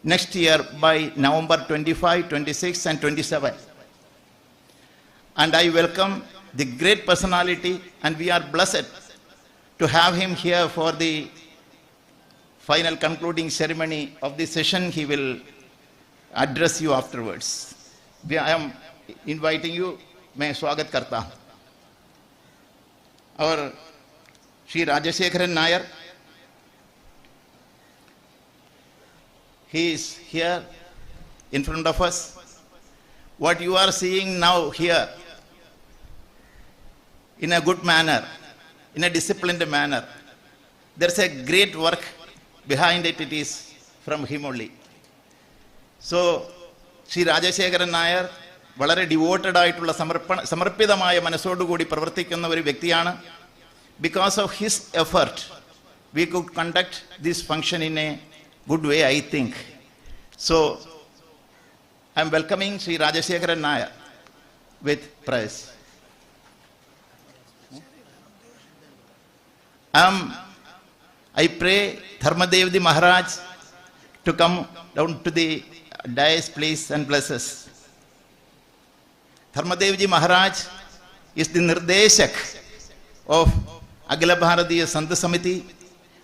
next year by November 25, 26 and 27. And I welcome the great personality, and we are blessed to have him here for the final concluding ceremony of the session. He will address you afterwards. I am inviting you. मैं स्वागत करता हूं. और Shri Rajasekharan Nair, he is here in front of us. What you are seeing now here in a good manner, in a disciplined manner, there's a great work behind it. It is from him only. So Shri Rajasekharan Nair വളരെ devoted ആയിട്ടുള്ള സമർപ്പിതമായ മനസ്സോടുകൂടി പ്രവർത്തിക്കുന്ന ഒരു വ്യക്തിയാണ്. Because of his effort we could conduct this function in a good way, I think. So I am welcoming Shri Rajasekharan Nair with praise. I pray Dharmadevji Maharaj to come down to the dais, please, and bless us. Dharmadevji Maharaj is the Nirdeshak of Akhila Bharatiya Sant Samiti,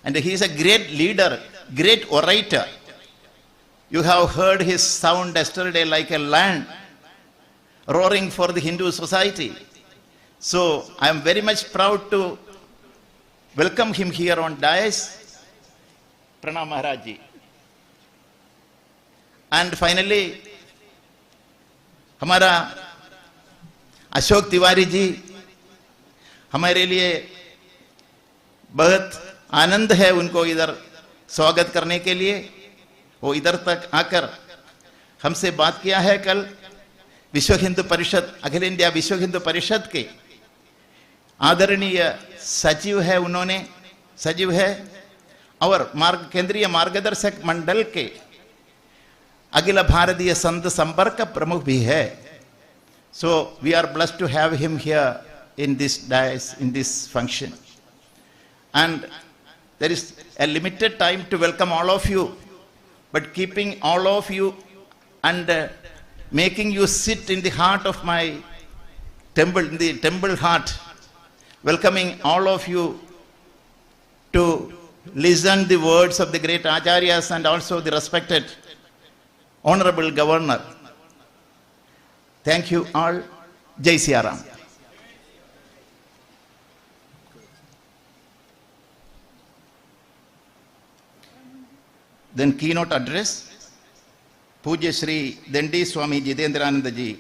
and he is a great leader, great orator. You have heard his sound yesterday like a lion roaring for the Hindu society. So I am very much proud to welcome him here on dais. Pranam Maharaj ji. And finally, हमारा अशोक तिवारी जी, हमारे लिए बहुत आनंद है उनको इधर स्वागत करने के लिए। वो इधर तक आकर हमसे बात किया है। कल विश्व हिंदू परिषद, अखिल इंडिया विश्व हिंदू परिषद के आदरणीय सचिव है, उन्होंने सचिव है और केंद्रीय मार्गदर्शक मंडल के अखिल भारतीय संत संपर्क प्रमुख भी है। So we are blessed to have him here in this dais, in this function. And there is a limited time to welcome all of you, but keeping all of you and making you sit in the heart of my temple, in the temple heart, welcoming all of you to listen the words of the great Acharyas and also the respected Honorable Governor. Thank you all. Jai Siya Ram. Then keynote address, Pujya Shri Dandi Swami Jitendrananda Ji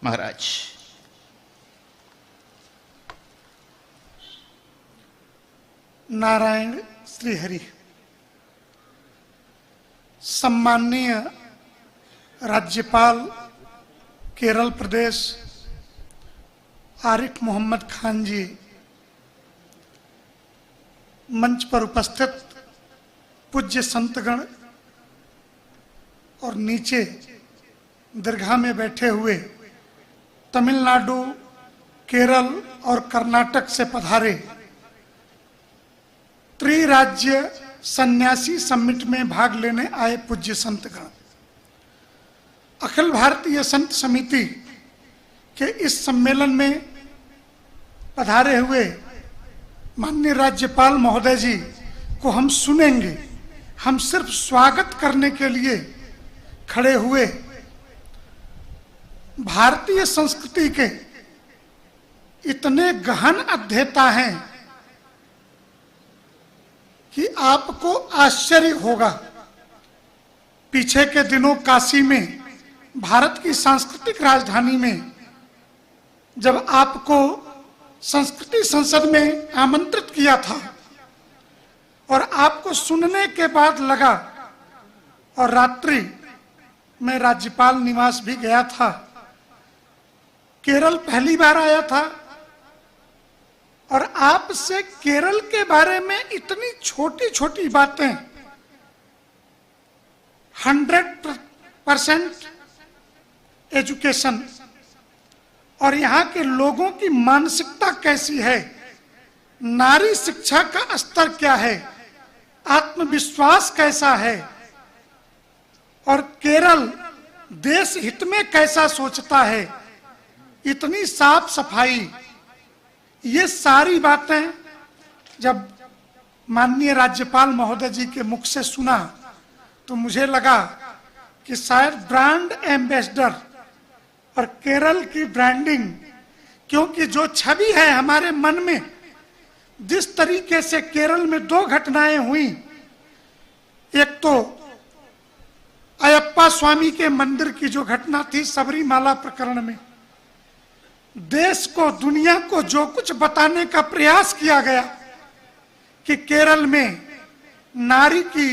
Maharaj. Narayan Shri Hari. सम्माननीय राज्यपाल केरल प्रदेश आरिफ मोहम्मद खान जी, मंच पर उपस्थित पूज्य संतगण और नीचे दरगाह में बैठे हुए तमिलनाडु, केरल और कर्नाटक से पधारे त्रिराज्य सन्यासी समिट में भाग लेने आए पूज्य संतगण, अखिल भारतीय संत समिति के इस सम्मेलन में पधारे हुए माननीय राज्यपाल महोदय जी को हम सुनेंगे। हम सिर्फ स्वागत करने के लिए खड़े हुए। भारतीय संस्कृति के इतने गहन अध्येता हैं कि आपको आश्चर्य होगा। पीछे के दिनों काशी में, भारत की सांस्कृतिक राजधानी में, जब आपको संस्कृति संसद में आमंत्रित किया था और आपको सुनने के बाद लगा, और रात्रि में राज्यपाल निवास भी गया था। केरल पहली बार आया था और आपसे केरल के बारे में इतनी छोटी छोटी बातें, 100% एजुकेशन और यहाँ के लोगों की मानसिकता कैसी है, नारी शिक्षा का स्तर क्या है, आत्मविश्वास कैसा है और केरल देश हित में कैसा सोचता है, इतनी साफ सफाई, ये सारी बातें जब माननीय राज्यपाल महोदय जी के मुख से सुना तो मुझे लगा कि शायद ब्रांड एम्बेसडर और केरल की ब्रांडिंग, क्योंकि जो छवि है हमारे मन में, जिस तरीके से केरल में दो घटनाएं हुई, एक तो अयप्पा स्वामी के मंदिर की जो घटना थी सबरीमाला प्रकरण में, देश को, दुनिया को जो कुछ बताने का प्रयास किया गया कि केरल में नारी की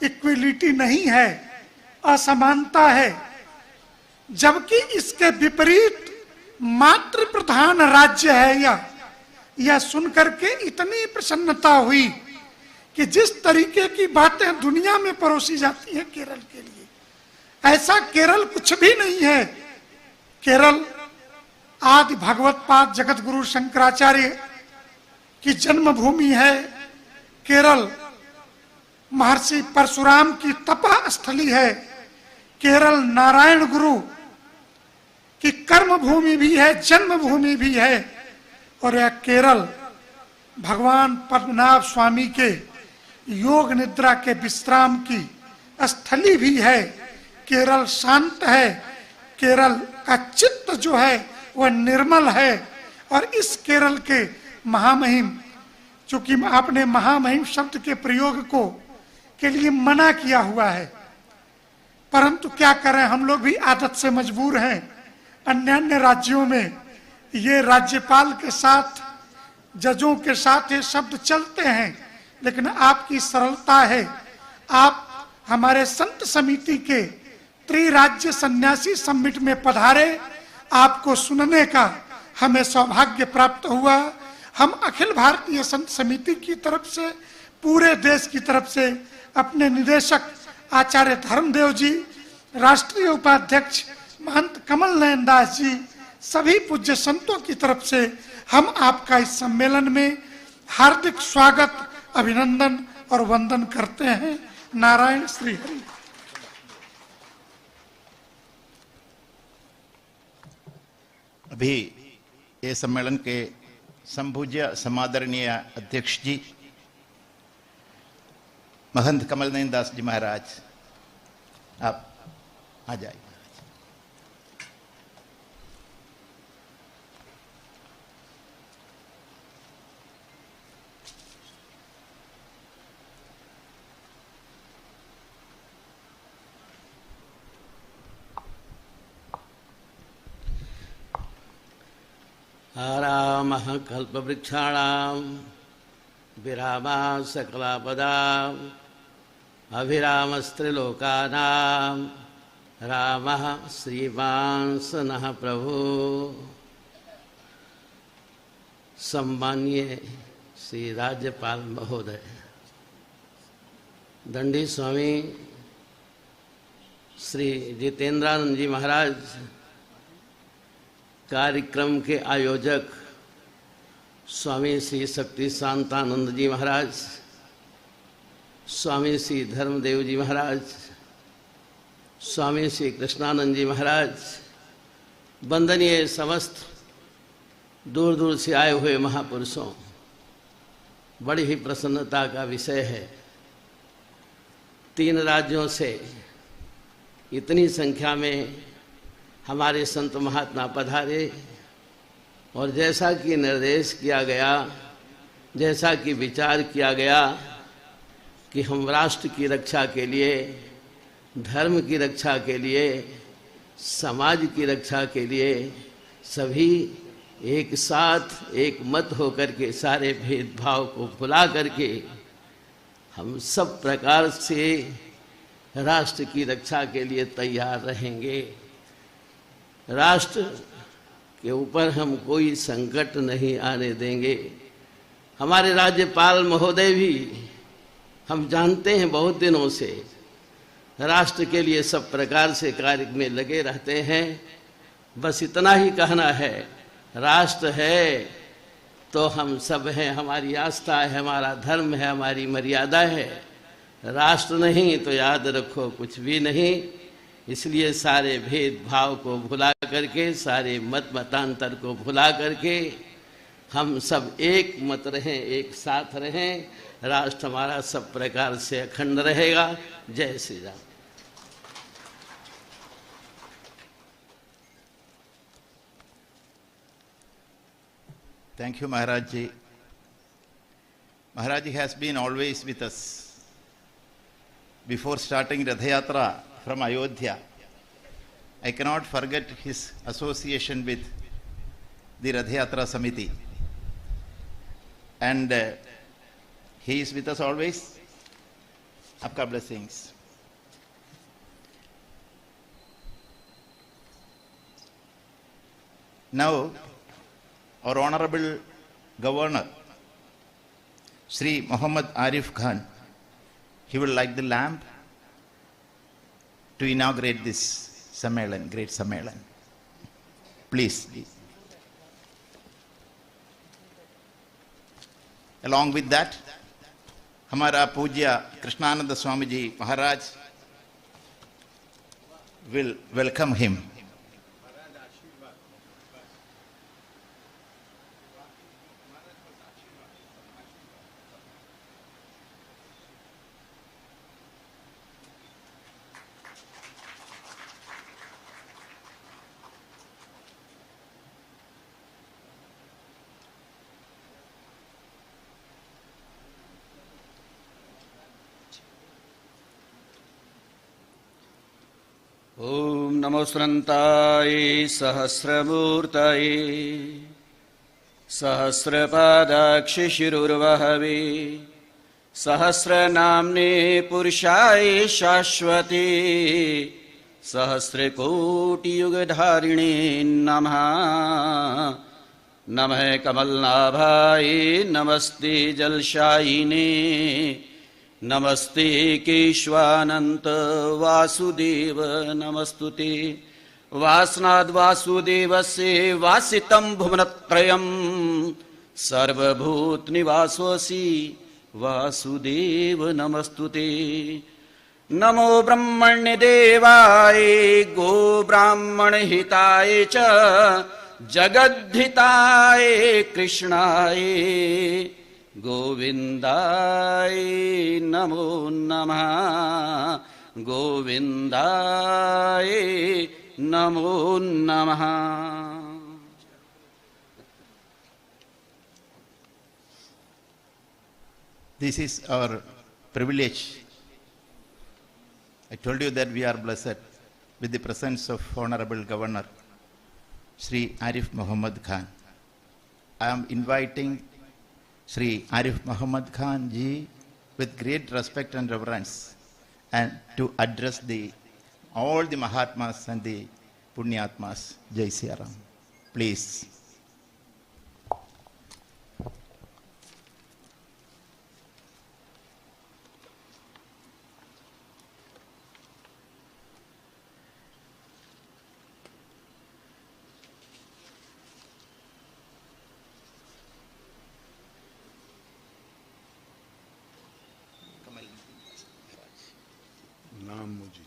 इक्विलिटी नहीं है, असमानता है, जबकि इसके विपरीत मातृ प्रधान राज्य है यह सुनकर के इतनी प्रसन्नता हुई कि जिस तरीके की बातें दुनिया में परोसी जाती है केरल के लिए, ऐसा केरल कुछ भी नहीं है। केरल आदि भगवत पाद जगत गुरु शंकराचार्य की जन्मभूमि है। केरल महर्षि परशुराम की तपस्थली है। केरल नारायण गुरु की कर्म भूमि भी है, जन्मभूमि भी है, और यह केरल भगवान पद्मनाभ स्वामी के योग निद्रा के विश्राम की स्थली भी है। केरल शांत है, केरल का चित्त जो है वह निर्मल है। और इस केरल के महामहिम, चूंकि आपने महामहिम शब्द के प्रयोग को के लिए मना किया हुआ है, परंतु क्या करें, हम लोग भी आदत से मजबूर हैं। अन्य राज्यों में ये राज्यपाल के साथ, जजों के साथ ये शब्द चलते हैं, लेकिन आपकी सरलता है। आप हमारे संत समिति के त्रिराज्य सन्यासी समिट में पधारे, आपको सुनने का हमें सौभाग्य प्राप्त हुआ। हम अखिल भारतीय संत समिति की तरफ से, पूरे देश की तरफ से, अपने निदेशक आचार्य धर्मदेव जी, राष्ट्रीय उपाध्यक्ष महंत कमल नयन दास जी, सभी पूज्य संतों की तरफ से हम आपका इस सम्मेलन में हार्दिक स्वागत, अभिनंदन और वंदन करते हैं। नारायण श्री हरि। अभी ये सम्मेलन के संपूज्य समादरणीय अध्यक्ष जी महंत कमल नयन दास जी महाराज, आप आ जाइए। आरामः कल्पवृक्षाणां विरामः सकलापदाम् अभिरामस्त्रिलोकानां रामः श्रीमान् सनः प्रभु। सम्मान्य श्री राज्यपाल महोदय, दंडी स्वामी श्री जितेंद्रानंद जी महाराज, कार्यक्रम के आयोजक स्वामी श्री शक्ति शांतानंद जी महाराज, स्वामी श्री धर्मदेव जी महाराज, स्वामी श्री कृष्णानंद जी महाराज, वंदनीय समस्त दूर दूर से आए हुए महापुरुषों, बड़ी ही प्रसन्नता का विषय है। 3 राज्यों से इतनी संख्या में हमारे संत महात्मा पधारे और जैसा कि निर्देश किया गया, जैसा कि विचार किया गया कि हम राष्ट्र की रक्षा के लिए, धर्म की रक्षा के लिए, समाज की रक्षा के लिए सभी एक साथ एक मत होकर के सारे भेदभाव को भुला करके हम सब प्रकार से राष्ट्र की रक्षा के लिए तैयार रहेंगे। राष्ट्र के ऊपर हम कोई संकट नहीं आने देंगे। हमारे राज्यपाल महोदय भी, हम जानते हैं, बहुत दिनों से राष्ट्र के लिए सब प्रकार से कार्य में लगे रहते हैं। बस इतना ही कहना है, राष्ट्र है तो हम सब हैं, हमारी आस्था है, हमारा धर्म है, हमारी मर्यादा है। राष्ट्र नहीं तो याद रखो कुछ भी नहीं। इसलिए सारे भेदभाव को भुला करके, सारे मत मतांतर को भुला करके हम सब एक मत रहें, एक साथ रहें। राष्ट्र हमारा सब प्रकार से अखंड रहेगा। जय Shri Ram. Thank you, Maharaj Ji. Maharaj Ji has been always with us. Before starting Rath Yatra from Ayodhya, I cannot forget his association with the Rath Yatra Samiti. And he is with us always. Aapka blessings. Now, our Honorable Governor, Sri Muhammad Arif Khan, he will light the lamp to inaugurate this Sammelan, great Sammelan. Please. Along with that, हमारा पूज्य कृष्णानंद स्वामी जी महाराज will welcome him. ॐ नमोऽस्मन्ताय सहस्रमूर्तये सहस्रपादाक्षिशिरुर्वहवे सहस्रनाम्ने पुरुषाय शाश्वते सहस्रकोटियुगधारिणे नमः। नमः कमलनाभाय नमस्ते जलशायिने नमस्ते केशवानंत वासुदेव नमस्तुते। वासनाद् वासुदेवस्य वासितं भुवनत्रयं सर्वभूतनिवासोऽसि वासुदेव नमस्तुते। नमो ब्रह्मण्यदेवाय गो ब्राह्मणहिताय च जगद्धिताय कृष्णाय गोविंदाय नमो नमः। गोविंदाय नमो नमः। This is our privilege. I told you that we are blessed with the presence of Honorable Governor Sri Arif Muhammad Khan. I am inviting Sri Arif Muhammad Khan ji with great respect and reverence and to address all the Mahatmas and the Punyatmas. Jai Siya Ram. Please. नाम मुझे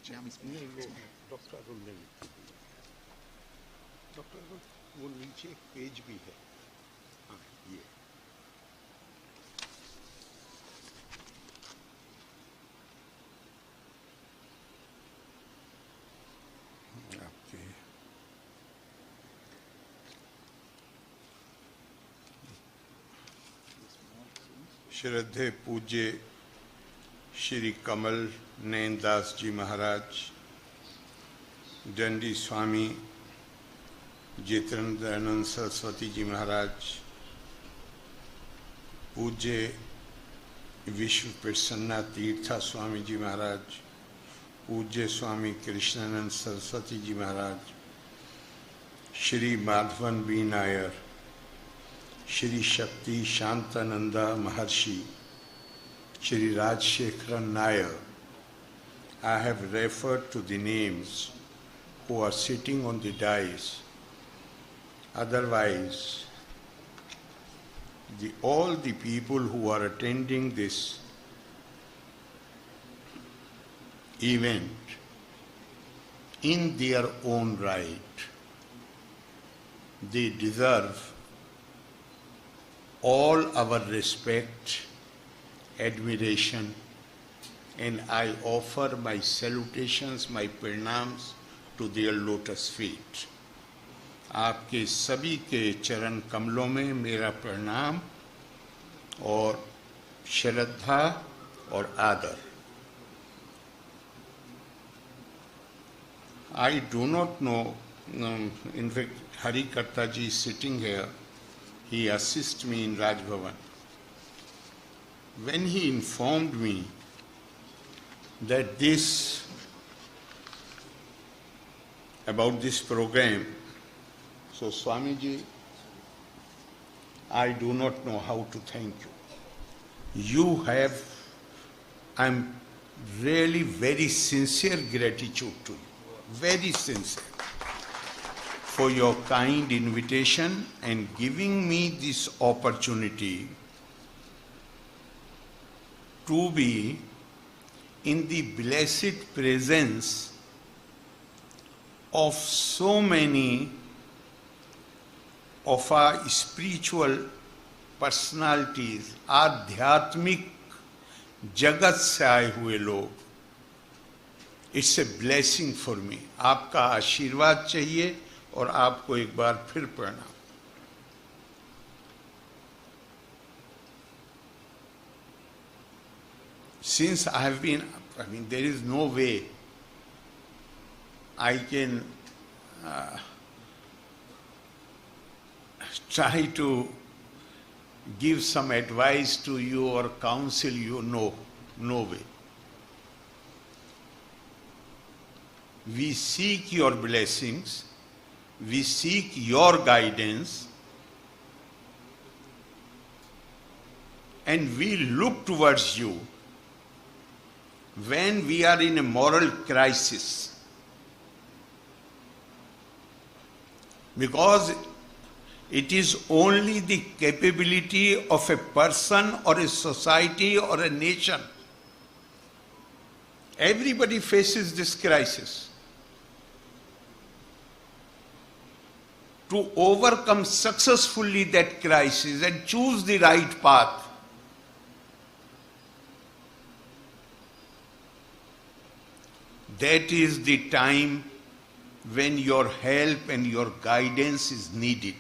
doctor Arun ने doctor Arun वो नीचे एक page भी है। हाँ ये आपके श्रद्धेय पूज्य श्री कमल नैनदास जी महाराज, दंडी स्वामी जितेंद्रानंद सरस्वती जी महाराज, पूज्य विश्व प्रसन्ना तीर्था स्वामी जी महाराज, पूज्य स्वामी कृष्णानंद सरस्वती जी महाराज, Shri Madhavan B Nair, Shri Shakti शांतानंदा Maharshi, Shri Rajshekharan Nair. I have referred to the names who are sitting on the dais. Otherwise, all the people who are attending this event in their own right, they deserve all our respect, admiration, and I offer my salutations, my pranams to their lotus feet. आपके सभी के चरण कमलों में मेरा प्रणाम और श्रद्धा और आदर। I do not know, in fact, Hari Karta ji is sitting here. He assists me in Raj Bhavan. When he informed me that about this program, so Swamiji, I do not know how to thank you. I'm really very sincere gratitude to you, very sincere, for your kind invitation and giving me this opportunity to be in the blessed presence of so many of our spiritual personalities, आध्यात्मिक जगत से आए हुए लोग, it's a blessing for me. आपका आशीर्वाद चाहिए और आपको एक बार फिर प्रणाम। Since I have been, there is no way I can try to give some advice to you or counsel you. No, no way. We seek your blessings, we seek your guidance, and we look towards you when we are in a moral crisis. Because it is only the capability of a person or a society or a nation. Everybody faces this crisis. To overcome successfully that crisis and choose the right path, that is the time when your help and your guidance is needed.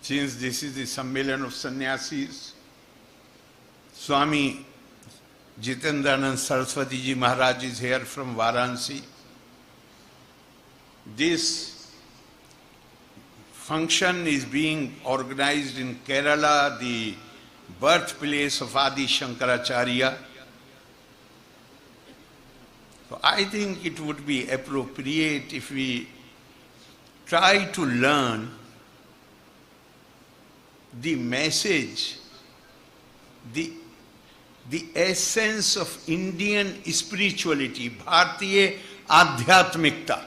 Since this is the Sammelan of Sannyasis, Swami Jitendranand Saraswati Ji Maharaj is here from Varanasi. This function is being organized in Kerala, the birthplace of Adi Shankaracharya. So I think it would be appropriate if we try to learn the message, the essence of Indian spirituality, Bharatiya Adhyatmikta,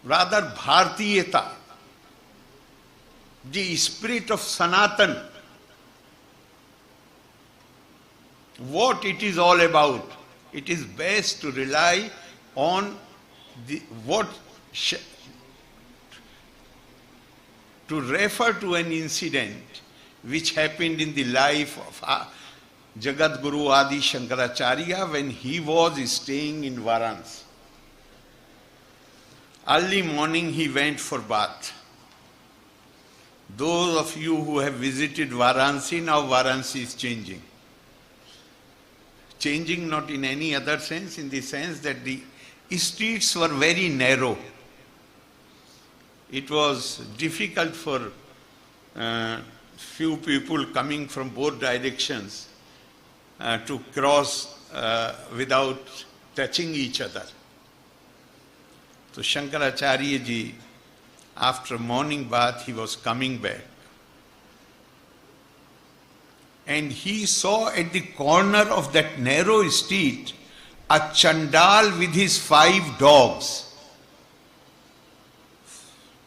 rather Bharatiyata, the spirit of Sanatan, what it is all about. It is best to rely on to refer to an incident which happened in the life of Jagat Guru Adi Shankaracharya when he was staying in Varanasi. Early morning he went for bath. Those of you who have visited Varanasi, now Varanasi is changing. Changing not in any other sense, in the sense that the streets were very narrow. It was difficult for few people coming from both directions to cross without touching each other. So Shankaracharya ji, after morning bath, he was coming back. And he saw at the corner of that narrow street a Chandal with his 5 dogs.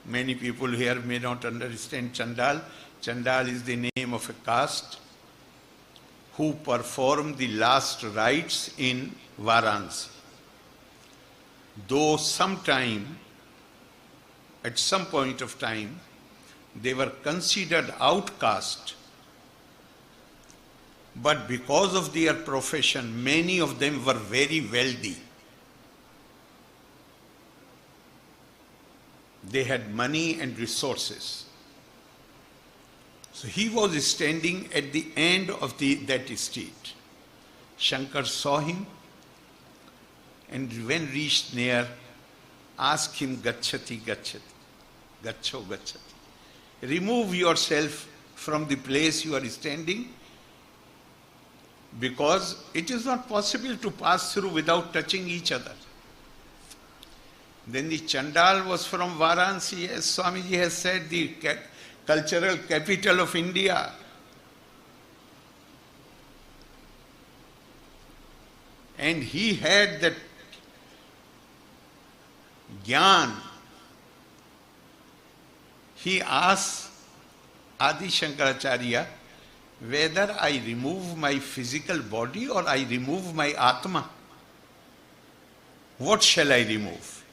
Many people here may not understand Chandal. Chandal is the name of a caste who perform the last rites in Varanasi. Though at some point of time, they were considered outcast, but because of their profession, many of them were very wealthy. They had money and resources. So he was standing at the end of that street. Shankar saw him and when reached near, asked him, Gachati, Gachati, Gacho, Gachati. Remove yourself from the place you are standing, because it is not possible to pass through without touching each other. Then the Chandal was from Varanasi, as Swamiji has said, the cultural capital of India. And he had that Gyan. He asked Adi Shankaracharya whether I remove my physical body or I remove my Atma. What shall I remove?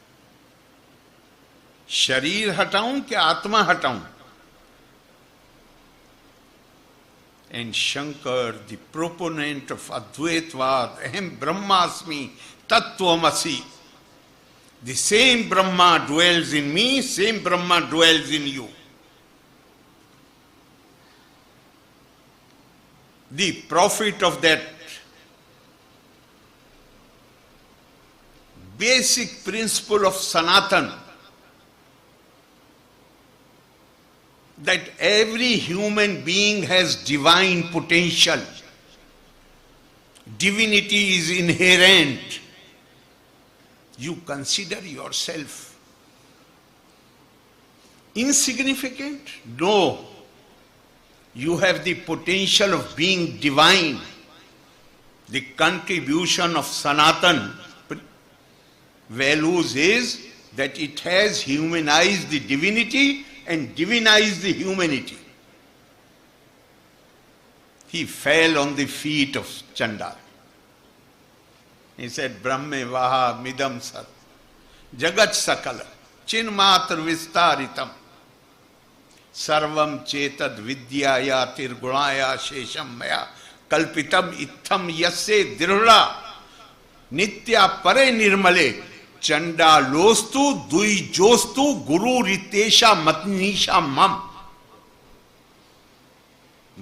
शरीर हटाऊं कि आत्मा हटाऊं? And Shankar, the proponent of Advaitvad, Ahem Brahmasmi, Tattvamasi. The same Brahma dwells in me, same Brahma dwells in you. The profit of that basic principle of Sanatan, that every human being has divine potential. Divinity is inherent. You consider yourself insignificant? No. You have the potential of being divine. The contribution of Sanatan values is that it has humanized the divinity and divinized the humanity. He fell on the feet of Chanda. He said, Brahme vaha midam sar, jagat sakala, chinmatra vistaritam, sarvam chetad vidyaya tirgunaya shesham maya, kalpitam itham yasse dirhla, nitya pare nirmale, Chanda lostu dui jostu guru ritesha matnisha mam.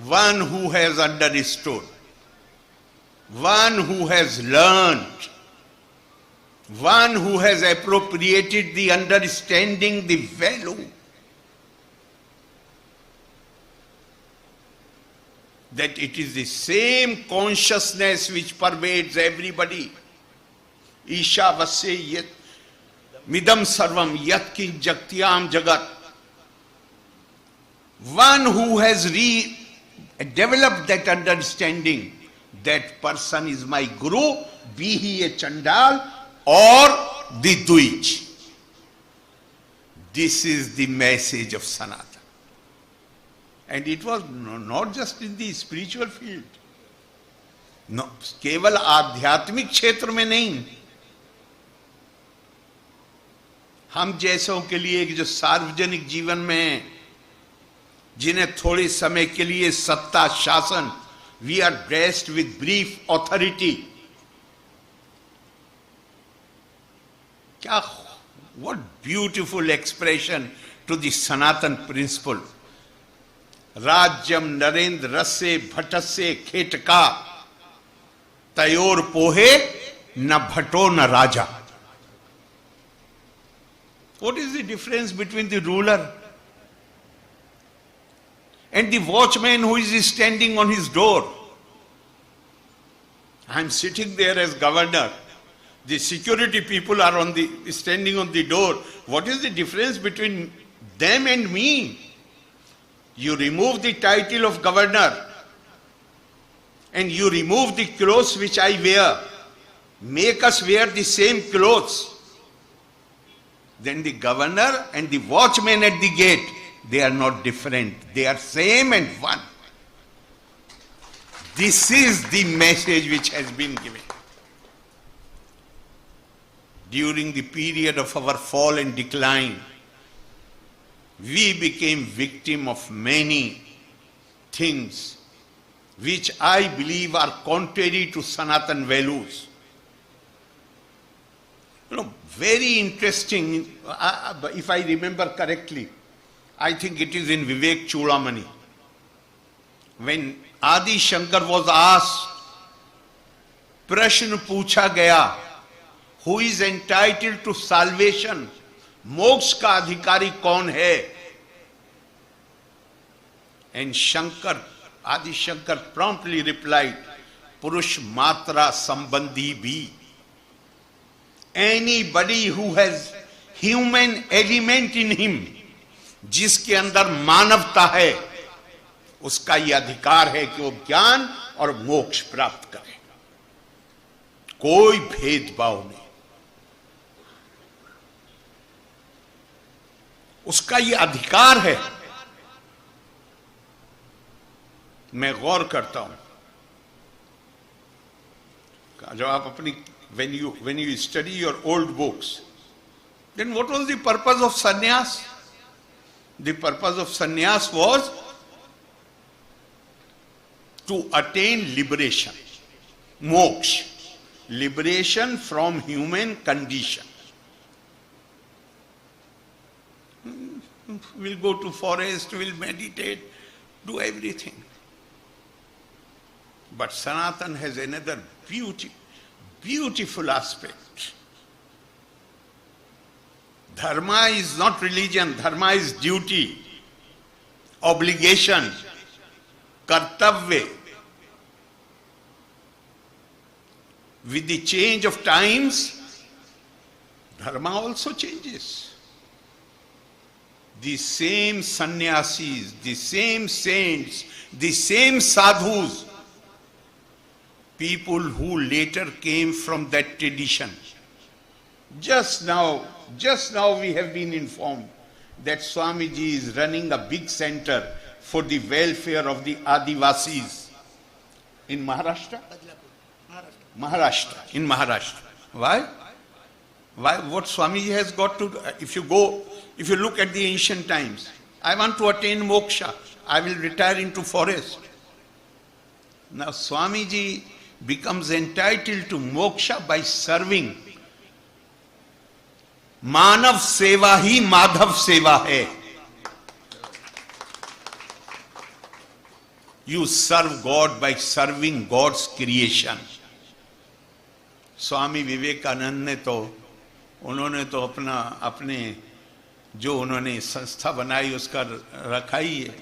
One who has understood, one who has learned, one who has appropriated the understanding, the value, that it is the same consciousness which pervades everybody. Isha vasya yat midam sarvam yat ki jaktyam jagat. One who has developed that understanding, that person is my guru, be he a Chandal or the Duij. This is the message of Sanatana. And it was not just in the spiritual field. No, केवल आध्यात्मिक क्षेत्र में नहीं, हम जैसों के लिए जो सार्वजनिक जीवन में, जिन्हें थोड़े समय के लिए सत्ता शासन, we are blessed with brief authority. क्या, what beautiful expression to the Sanatan principle. राज्यम नरेंद्र रसे भटसे खेटका तयोर पोहे न भटो न राजा. What is the difference between the ruler and the watchman who is standing on his door? I am sitting there as governor. The security people are standing on the door. What is the difference between them and me? You remove the title of governor and you remove the clothes which I wear. Make us wear the same clothes. Then the governor and the watchman at the gate, they are not different. They are same and one. This is the message which has been given. During the period of our fall and decline, we became victim of many things which I believe are contrary to Sanatan values. Very interesting, if I remember correctly, I think it is in Vivek Chudamani. When Adi Shankar was asked, प्रश्न पूछा गया, who is entitled to salvation, मोक्ष का अधिकारी कौन है? And Shankar, Adi Shankar promptly replied, पुरुष मात्रा संबंधी भी. Anybody who has human element in him, जिसके अंदर मानवता है, उसका यह अधिकार है कि वो ज्ञान और मोक्ष प्राप्त करे. कोई भेदभाव नहीं. उसका यह अधिकार है. मैं गौर करता हूं, जब आप अपनी when you study your old books, then what was the purpose of sannyas? The purpose of sannyas was to attain liberation, moksha, liberation from human condition. We'll go to forest, we'll meditate, do everything. But Sanatan has another beautiful aspect. Dharma is not religion, dharma is duty, obligation, kartavya. With the change of times, dharma also changes. The same sannyasis, the same saints, the same sadhus, people who later came from that tradition. Just now we have been informed that Swamiji is running a big center for the welfare of the Adivasis in Maharashtra. In Maharashtra. Why? What Swamiji has got to do? If you look at the ancient times, I want to attain moksha, I will retire into forest. Now Swamiji becomes entitled to moksha by serving. Manav seva hi Madhav seva hai. You serve God by serving God's creation. Swami Vivekananda ने तो उन्होंने तो अपने जो उन्होंने संस्था बनाई उसका रखा ही है,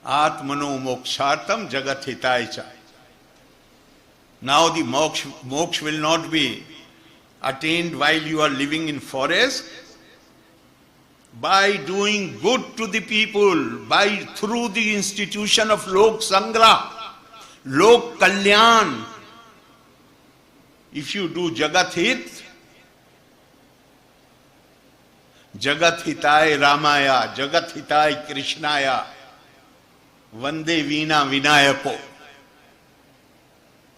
आत्मनो मोक्षार्थम जगत हिताय च. Now the moksha will not be attained while you are living in forest. By doing good to the people, through the institution of Lok Sangra, Lok Kalyan. If you do Jagat Hit, Jagat Hitaya Ramaya, Jagat Hitaya Krishnaya, Vande Veena Vinayako.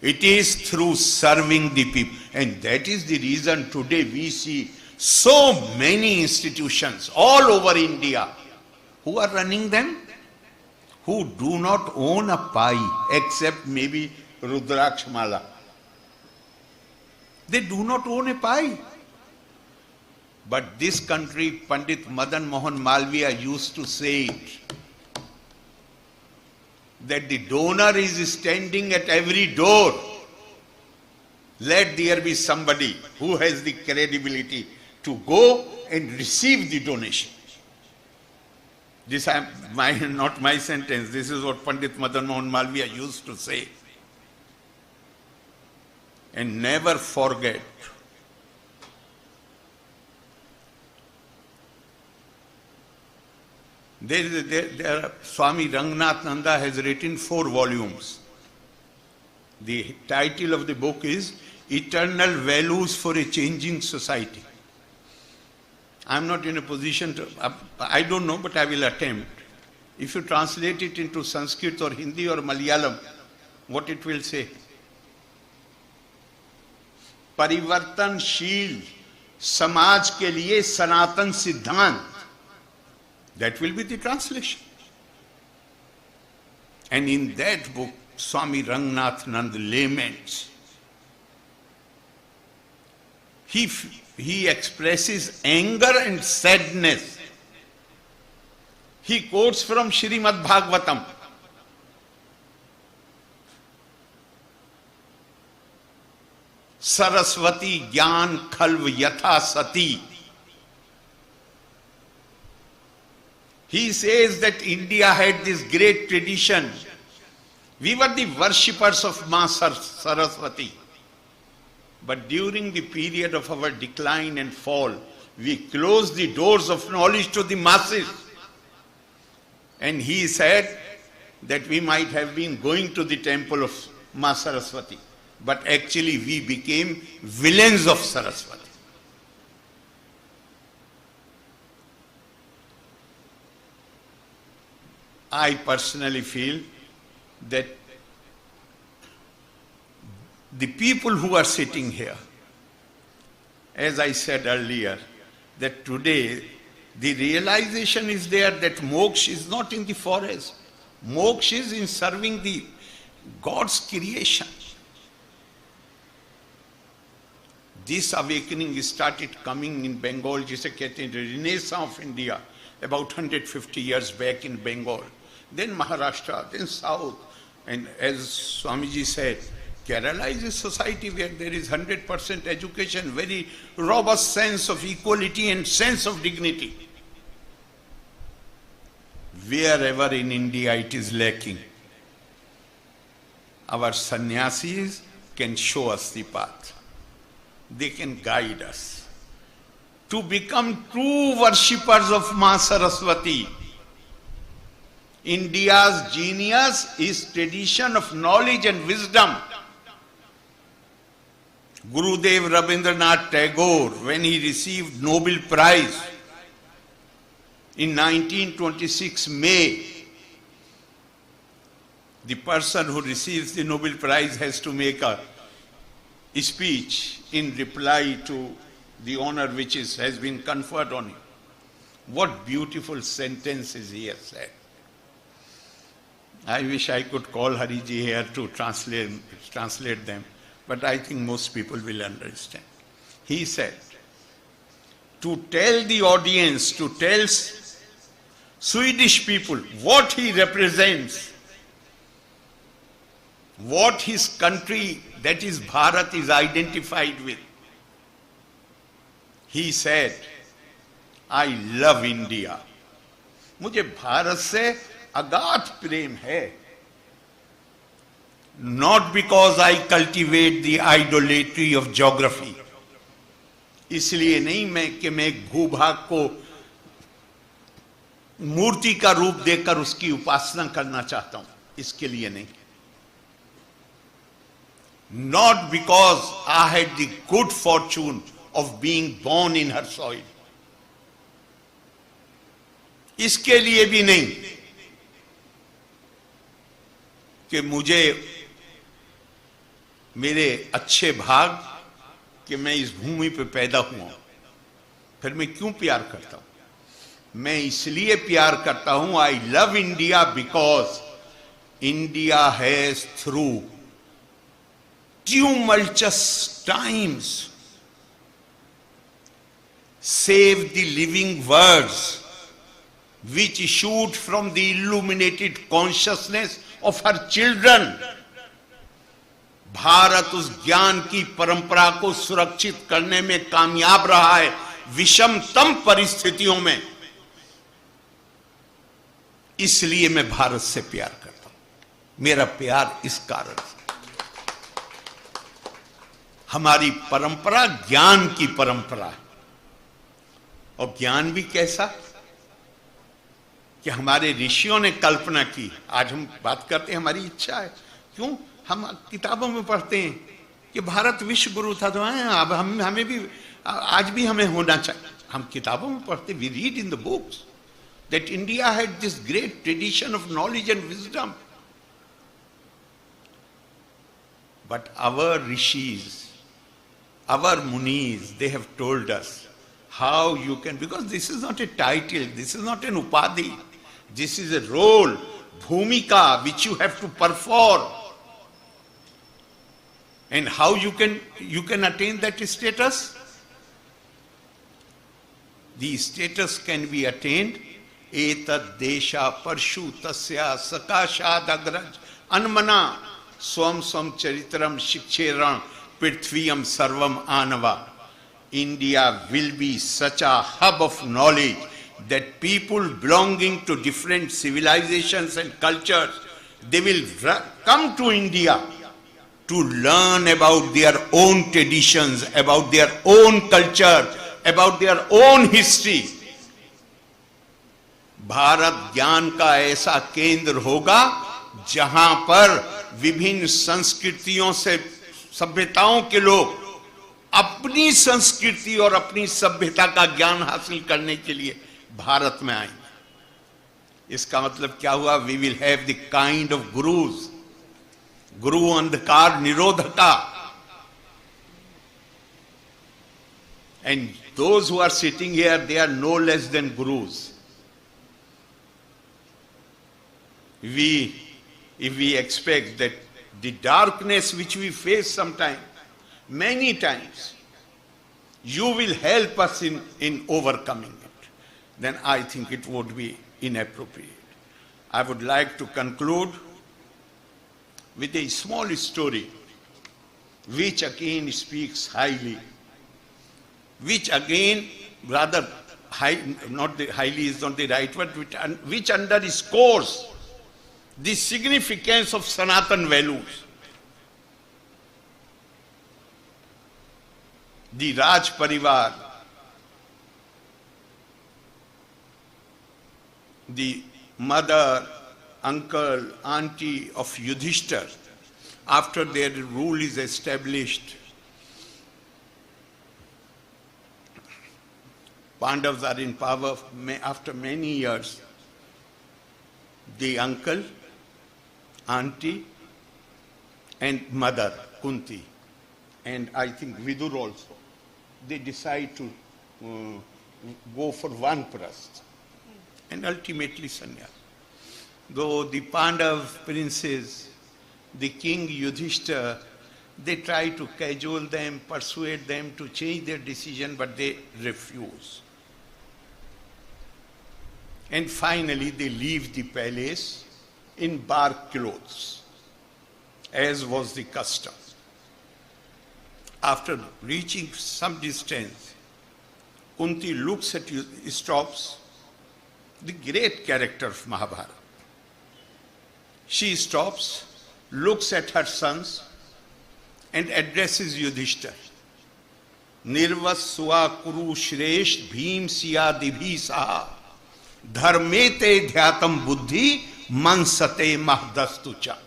It is through serving the people. And that is the reason today we see so many institutions all over India. Who are running them? Who do not own a pie, except maybe Rudrakshmala. They do not own a pie. But this country, Pandit Madan Mohan Malviya used to say it, that the donor is standing at every door. Let there be somebody who has the credibility to go and receive the donation. This is not my sentence. This is what Pandit Madan Mohan Malviya used to say. And never forget, Swami Rangnath Nanda has written 4 volumes. The title of the book is Eternal Values for a Changing Society. I am not in a position to, I don't know, but I will attempt. If you translate it into Sanskrit or Hindi or Malayalam, what it will say? परिवर्तनशील समाज के लिए सनातन सिद्धांत. That will be the translation. And in that book, Swami Rangnath Nanda laments. He expresses anger and sadness. He quotes from Srimad Bhagavatam. Saraswati Gyan Khalv Yatha Sati. He says that India had this great tradition. We were the worshippers of Ma Saraswati. But during the period of our decline and fall, we closed the doors of knowledge to the masses. And he said that we might have been going to the temple of Ma Saraswati. But actually we became villains of Saraswati. I personally feel that the people who are sitting here, as I said earlier, that today the realization is there that moksha is not in the forest. Moksha is in serving the God's creation. This awakening started coming in Bengal, जिसे कहते हैं Renaissance of India, about 150 years back in Bengal. Then Maharashtra, then South. And as Swamiji said, Kerala is a society where there is 100% education, very robust sense of equality and sense of dignity. Wherever in India it is lacking, our sannyasis can show us the path. They can guide us to become true worshippers of Ma Saraswati. India's genius is tradition of knowledge and wisdom. Gurudev Rabindranath Tagore, when he received Nobel Prize in 1926 May, the person who receives the Nobel Prize has to make a speech in reply to the honor which has been conferred on him. What beautiful sentences he has said. I wish I could call Hariji here to translate them, but I think most people will understand. He said, to tell the audience, to tell Swedish people what he represents, what his country, that is Bharat, is identified with. He said, I love India. मुझे भारत से अगाध प्रेम है. Not because I cultivate the idolatry of geography. इसलिए नहीं कि मैं भूभाग को मूर्ति का रूप देकर उसकी उपासना करना चाहता हूं, इसके लिए नहीं. Not because I had the good fortune of being born in her soil. इसके लिए भी नहीं कि मुझे मेरे अच्छे भाग कि मैं इस भूमि पे पैदा हुआ, फिर मैं क्यों प्यार करता हूं? मैं इसलिए प्यार करता हूं, I love India because India has through tumultuous times saved the living words which issued from the illuminated consciousness of her children. Bharat उस ज्ञान की परंपरा को सुरक्षित करने में कामयाब रहा है विषमतम परिस्थितियों में. इसलिए मैं भारत से प्यार करता हूं. मेरा प्यार इस कारण से. हमारी परंपरा ज्ञान की परंपरा है, और ज्ञान भी कैसा कि हमारे ऋषियों ने कल्पना की. आज हम बात करते हैं, हमारी इच्छा है. क्यों? हम किताबों में पढ़ते हैं कि भारत विश्व गुरु था, तो अब हमें भी आज भी हमें होना चाहिए. हम किताबों में पढ़ते, we read in the books that India had this great tradition of knowledge and wisdom. But our rishis, our munis, they have told us how you can, because this is not a title, this is not an upadhi, this is a role, bhumika, which you have to perform. And how you can attain that status? The status can be attained etad desha parshu tasya sakashad agraj anmana swam swam charitram shiksheran Prithviyam Sarvam Anava. India will be such a hub of knowledge that people belonging to different civilizations and cultures, they will come to India to learn about their own traditions, about their own culture, about their own history. Bharat ज्ञान का ऐसा केंद्र होगा जहां पर विभिन्न संस्कृतियों से सभ्यताओं के लोग अपनी संस्कृति और अपनी सभ्यता का ज्ञान हासिल करने के लिए भारत में आएंगे. इसका मतलब क्या हुआ? We will have the kind of gurus, guru andhakar nirodhaka, and those who are sitting here, they are no less than gurus. If we expect that the darkness which we face sometimes, many times, you will help us in overcoming it, then I think it would be inappropriate. I would like to conclude with a small story which again speaks highly, which again rather high, not the highly is not the right word, which underscores the significance of Sanatan values. The Raj Parivar, the mother, uncle, auntie of Yudhishthir, after their rule is established, Pandavas are in power after many years. The uncle, auntie, and mother, Kunti, and I think Vidur also, they decide to go for vanprasth and ultimately sannyas. Though the Pandav princes, the king Yudhishthir, they try to cajole them, persuade them to change their decision, but they refuse. And finally they leave the palace in bark clothes, as was the custom. After reaching some distance, Kunti looks at you, stops, the great character of Mahabharata. She stops, looks at her sons, and addresses Yudhishthir. Nirvaswa kuru shresht bhim siya dibhi saha dharmete dhyatam buddhi mansate mahdastucha.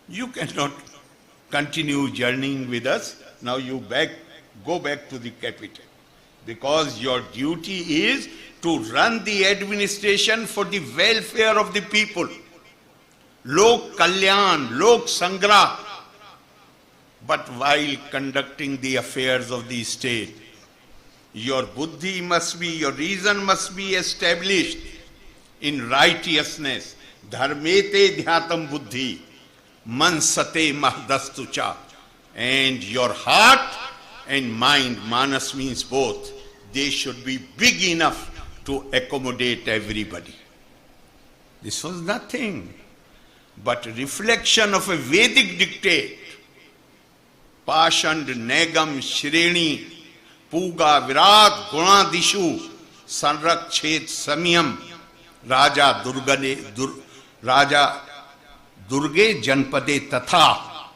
You cannot continue journeying with us. Now you go back to the capital, because your duty is to run the administration for the welfare of the people. Lok Kalyan, Lok Sangrah. But while conducting the affairs of the state, your buddhi must be, your reason must be established in righteousness. Dharmete dhyatam buddhi, mansate mahdastucha. And your heart and mind, manas means both, they should be big enough to accommodate everybody. This was nothing but reflection of a Vedic dictate. Pashand, Negam, Shreni, Puga, Virat, Gunadishu, Sanrakchet, Samyam, Raja Durge Janpade Tatha,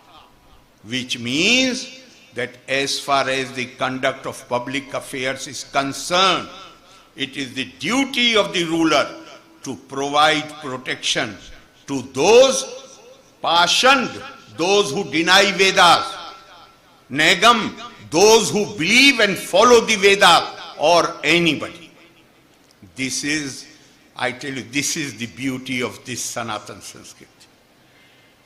which means that as far as the conduct of public affairs is concerned, it is the duty of the ruler to provide protection to those Pashand, those who deny Vedas, Negam, those who believe and follow the Vedas, or anybody. This is, I tell you, this is the beauty of this Sanatan Sanskrit.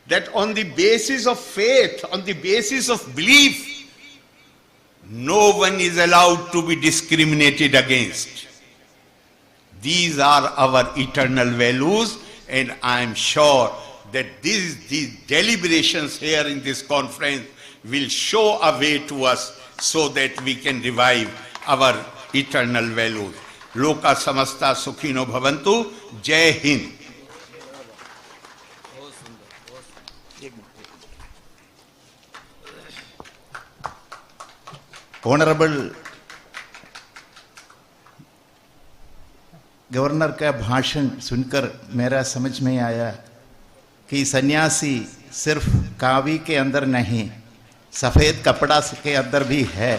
That on the basis of faith, on the basis of belief, no one is allowed to be discriminated against. These are our eternal values, and I am sure that these deliberations here in this conference will show a way to us so that we can revive our eternal values. Loka samasta sukhino bhavantu. Jai Hind. Honorable governor का भाषण सुनकर मेरा समझ में आया कि सन्यासी सिर्फ कावी के अंदर नहीं, सफ़ेद कपड़ा के अंदर भी है।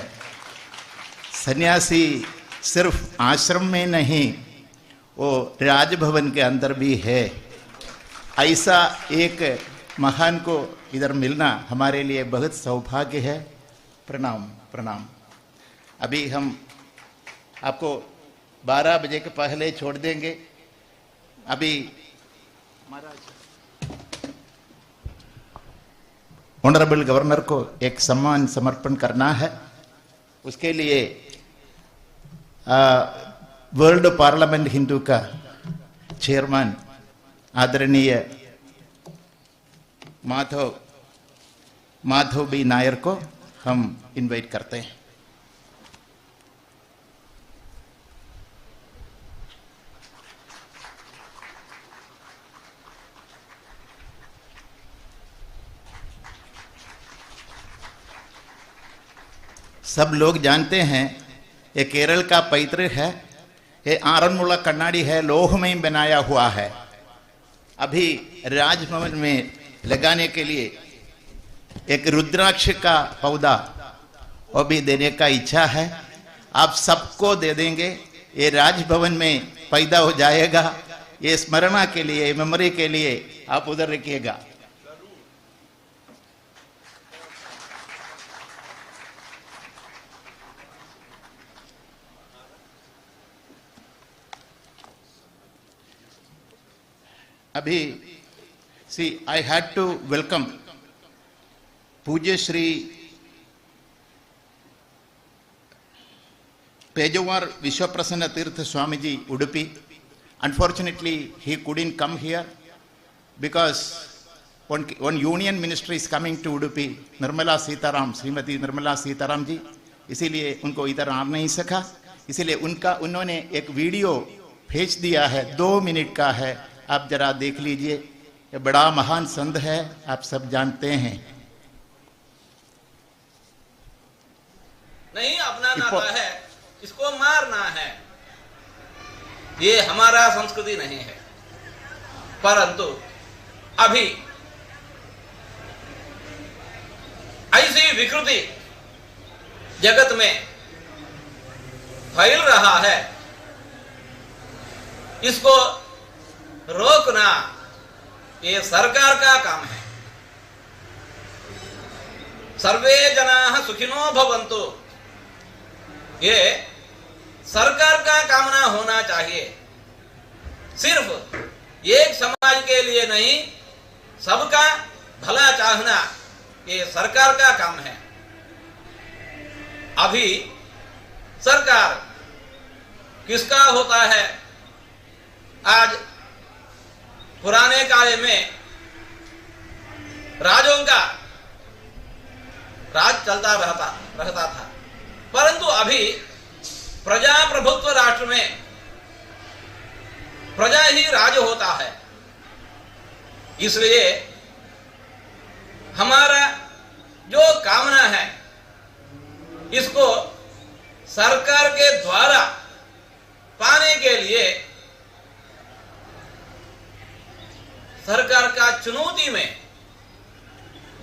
सन्यासी सिर्फ आश्रम में नहीं, वो राजभवन के अंदर भी है। ऐसा एक महान को इधर मिलना हमारे लिए बहुत सौभाग्य है। प्रणाम प्रणाम। अभी हम आपको 12 बजे के पहले छोड़ देंगे। अभी ऑनरेबल गवर्नर को एक सम्मान समर्पण करना है। उसके लिए वर्ल्ड पार्लियामेंट हिंदू का चेयरमैन आदरणीय माधव बी नायर को हम इनवाइट करते हैं। सब लोग जानते हैं ये केरल का पैतृक है, ये आरन्मुला कन्नाडी है, लोह में बनाया हुआ है। अभी राजभवन में लगाने के लिए एक रुद्राक्ष का पौधा वो भी देने का इच्छा है। आप सबको दे देंगे, ये राजभवन में पैदा हो जाएगा। ये स्मरणा के लिए, मेमोरी के लिए आप उधर रखिएगा। अभी I had to welcome पूज्य श्री पेजवार विश्वप्रसन्न तीर्थ Swami ji Udupi. Unfortunately, he couldn't come here because one union minister is coming to Udupi, Nirmala Sitaram, Srimati Nirmala Sitaram जी, इसीलिए उनको इधर आ नहीं सका. इसीलिए उन्होंने एक वीडियो भेज दिया है, 2 मिनट का है, आप जरा देख लीजिए. ये बड़ा महान संत है, आप सब जानते हैं. नहीं अपनाना है, इसको मारना है, ये हमारा संस्कृति नहीं है. परंतु अभी ऐसी विकृति जगत में फैल रहा है, इसको रोकना ये सरकार का काम है. सर्वे जनाः सुखिनो भवन्तु, ये सरकार का कामना होना चाहिए. सिर्फ एक समाज के लिए नहीं, सबका भला चाहना ये सरकार का काम है. अभी सरकार किसका होता है? आज पुराने काले में राजों का राज चलता रहता था, परंतु अभी प्रजाप्रभुत्व राष्ट्र में प्रजा ही राज होता है. इसलिए हमारा जो कामना है, इसको सरकार के द्वारा पाने के लिए सरकार का चुनौती में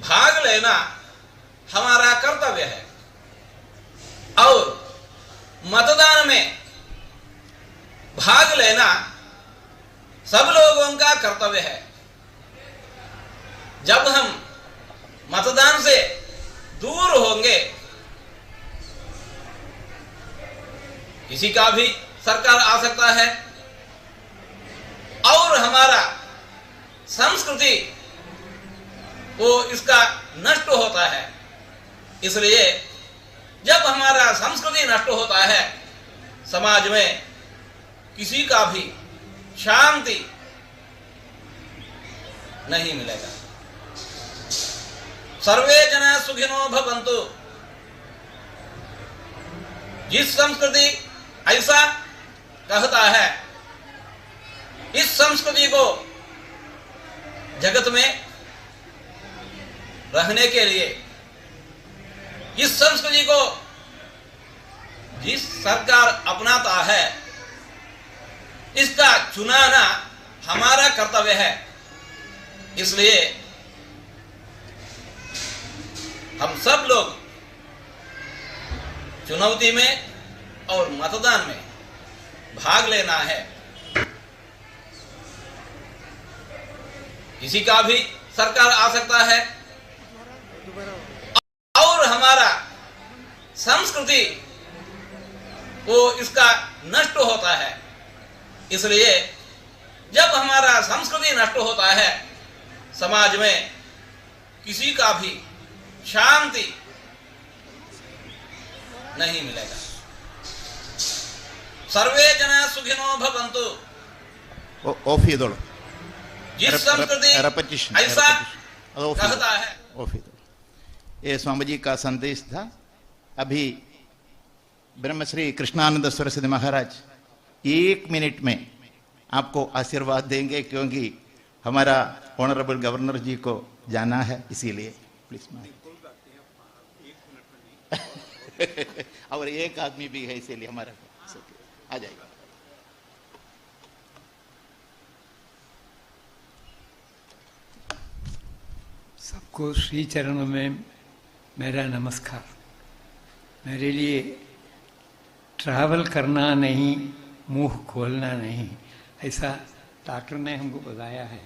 भाग लेना हमारा कर्तव्य है. और मतदान में भाग लेना सब लोगों का कर्तव्य है. जब हम मतदान से दूर होंगे, किसी का भी सरकार आ सकता है और हमारा संस्कृति वो इसका नष्ट होता है. इसलिए जब हमारा संस्कृति नष्ट होता है, समाज में किसी का भी शांति नहीं मिलेगा. सर्वे जना सुखिनो भवन्तु. जिस संस्कृति ऐसा कहता है, इस संस्कृति को जगत में रहने के लिए, इस संस्कृति को जिस सरकार अपनाता है, इसका चुनाना हमारा कर्तव्य है. इसलिए हम सब लोग चुनौती में और मतदान में भाग लेना है. किसी का भी सरकार आ सकता है और हमारा संस्कृति वो इसका नष्ट होता है। इसलिए जब हमारा संस्कृति नष्ट होता है, समाज में किसी का भी शांति नहीं मिलेगा। सर्वे जना सुखिनो भवन्तु। ऑफ ही दो। जिस संस्कृति ऐसा कहता है। ये स्वामी जी का संदेश था। अभी ब्रह्मश्री कृष्णानंद सरस्वती महाराज 1 मिनट में आपको आशीर्वाद देंगे, क्योंकि हमारा ऑनरेबल गवर्नर जी को जाना है, इसीलिए प्लीज। और एक आदमी भी है, इसीलिए हमारा आ जाएगा। सबको श्री चरणों में मेरा नमस्कार। मेरे लिए ट्रैवल करना नहीं, मुंह खोलना नहीं, ऐसा डॉक्टर ने हमको बताया है।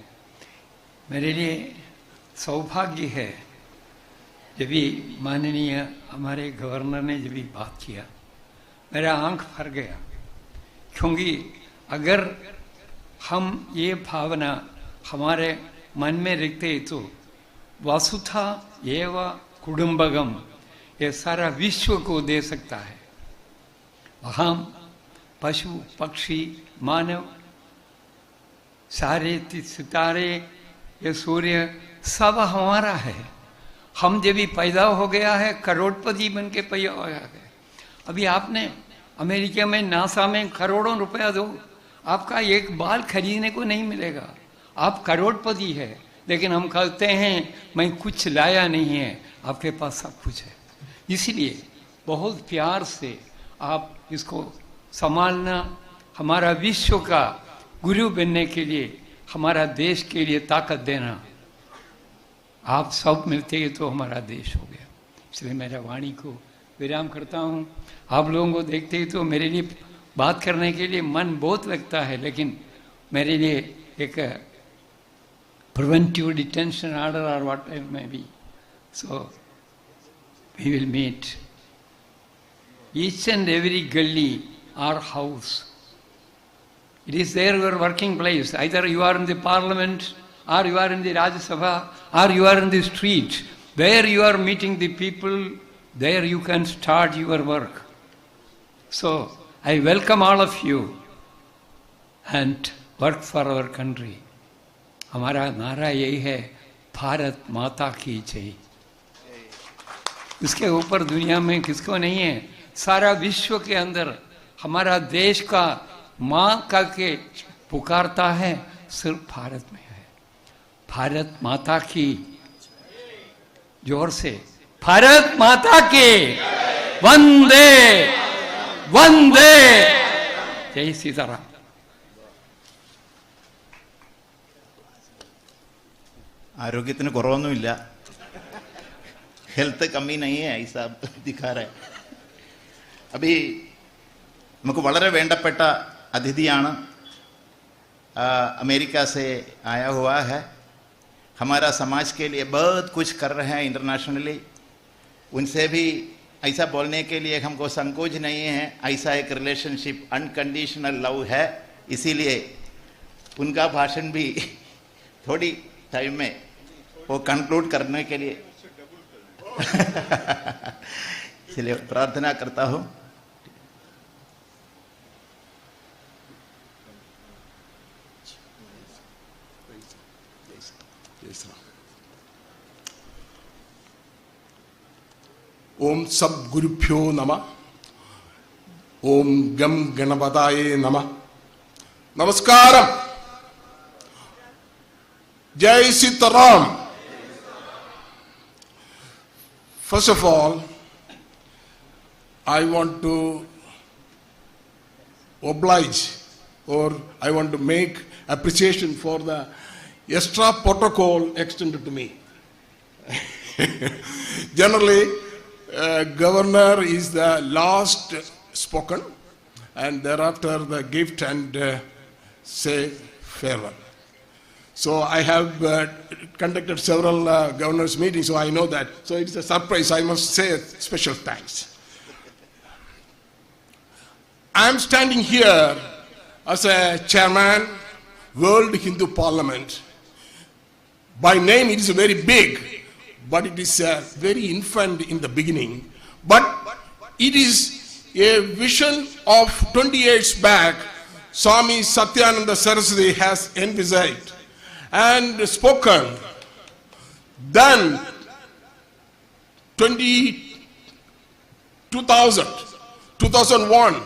मेरे लिए सौभाग्य है जब भी माननीय हमारे गवर्नर ने जब भी बात किया, मेरा आंख भर गया। क्योंकि अगर हम ये भावना हमारे मन में रखते तो वसुधा एव कुटुंबकम, ये सारा विश्व को दे सकता है। वहाँ पशु पक्षी मानव सारे सितारे, ये सूर्य सब हमारा है। हम जब भी पैदा हो गया है करोड़पति बन के पैदा हो गया है। अभी आपने अमेरिका में नासा में करोड़ों रुपया दो, आपका एक बाल खरीदने को नहीं मिलेगा। आप करोड़पति है, लेकिन हम कहते हैं मैं कुछ लाया नहीं है, आपके पास सब कुछ है। इसीलिए बहुत प्यार से आप इसको संभालना, हमारा विश्व का गुरु बनने के लिए, हमारा देश के लिए ताकत देना। आप सब मिलते हैं तो हमारा देश हो गया। इसलिए मेरा वाणी को विराम करता हूँ। आप लोगों को देखते ही तो मेरे लिए बात करने के लिए मन बहुत लगता है, लेकिन मेरे लिए एक preventive detention order or whatever it may be. So, we will meet. Each and every gully or house, it is there your working place. Either you are in the parliament, or you are in the Rajya Sabha, or you are in the street. There you are meeting the people, there you can start your work. So, I welcome all of you and work for our country. हमारा नारा यही है, भारत माता की जय। इसके ऊपर दुनिया में किसको नहीं है। सारा विश्व के अंदर हमारा देश का माँ का के पुकारता है, सिर्फ भारत में है। भारत माता की, जोर से भारत माता की वंदे वंदे। जय सीताराम। ആരോഗ്യത്തിന് കുറവൊന്നുമില്ല, हेल्थ कमी नहीं है, ऐसा दिखा रहा है। अभी നമുക്ക് വളരെ വേണ്ടപ്പെട്ട അതിഥിയാണ്, अमेरिका से आया हुआ है, हमारा समाज के लिए बहुत कुछ कर रहे हैं इंटरनेशनली। उनसे भी ऐसा बोलने के लिए हमको संकोच नहीं है। ऐसा एक रिलेशनशिप अनकंडीशनल लव है, इसीलिए उनका भाषण भी थोड़ी टाइम में वो कंक्लूड करने के लिए इसलिए प्रार्थना करता हूँ। ओम सब गुरुभ्यो नमः। ओम गम गणपताये नमः। नमस्कारम। जय Sitaram. First of all, I want to oblige, or I want to make appreciation for the extra protocol extended to me. Generally, governor is the last spoken, and thereafter the gift and say farewell. So I have conducted several governors' meetings, so I know that. So it's a surprise. I must say special thanks. I am standing here as a chairman, World Hindu Parliament. By name it is very big, but it is very infant in the beginning. But it is a vision of 20 years back, Swami Satyananda Saraswati has envisaged and spoken. Then 2000, 2001,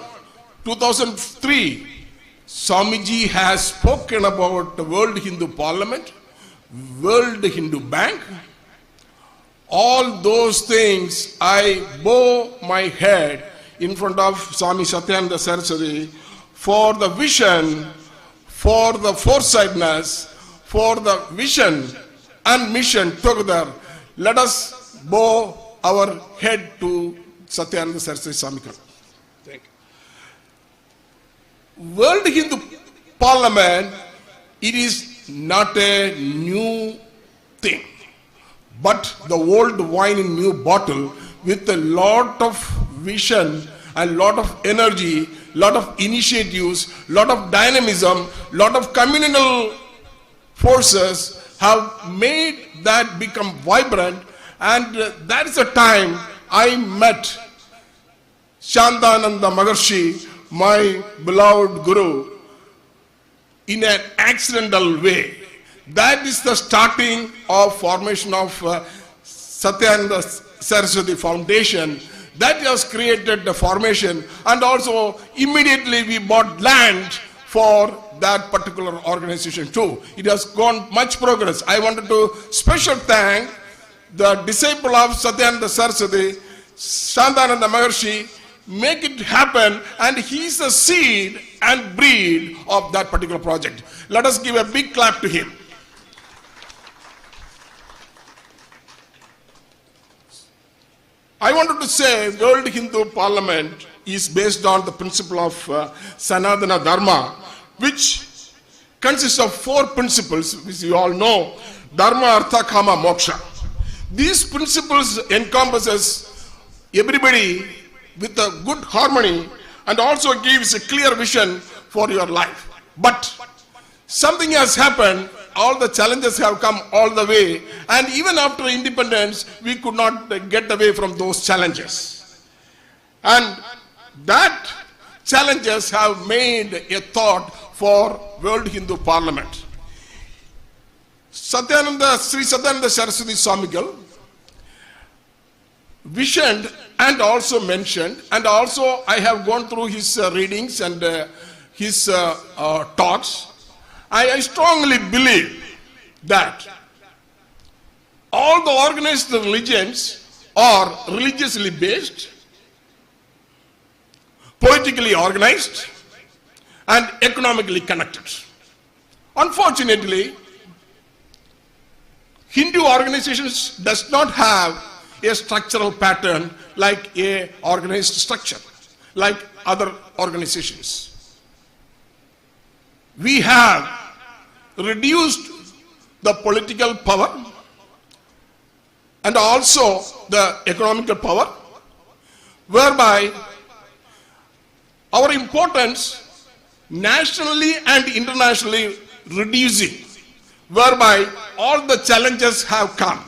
2003, Swamiji has spoken about the World Hindu Parliament, World Hindu Bank. All those things I bow my head in front of Swami Satyananda Saraswati for the vision, for the foresightness, for the vision and mission together. Let us bow our head to Satyananda Saraswati Swami. Thank you. World Hindu Parliament, it is not a new thing, but the old wine in new bottle with a lot of vision and lot of energy, lot of initiatives, lot of dynamism, lot of communal forces have made that become vibrant. And that is the time I met Shantananda Maharshi, my beloved Guru, in an accidental way. That is the starting of formation of Satyananda Saraswati Foundation. That has created the formation, and also immediately we bought land for that particular organization too. It has gone much progress. I wanted to special thank the disciple of Satyananda Saraswati, Shantananda Maharshi, make it happen, and he is the seed and breed of that particular project. Let us give a big clap to him. I wanted to say World Hindu Parliament is based on the principle of Sanatana Dharma, which consists of 4 principles, which you all know: Dharma, Artha, Kama, Moksha. These principles encompasses everybody with a good harmony and also gives a clear vision for your life. But something has happened. All the challenges have come all the way, and even after independence, we could not get away from those challenges. And that challenges have made a thought for World Hindu Parliament. Sri Satyananda Saraswati Swamigal visioned and also mentioned, and also I have gone through his readings and his talks. I strongly believe that all the organized religions are religiously based, politically organized, and economically connected. Unfortunately, Hindu organizations does not have a structural pattern like a organized structure, like other organizations. We have reduced the political power and also the economical power, whereby our importance nationally and internationally reducing, whereby all the challenges have come.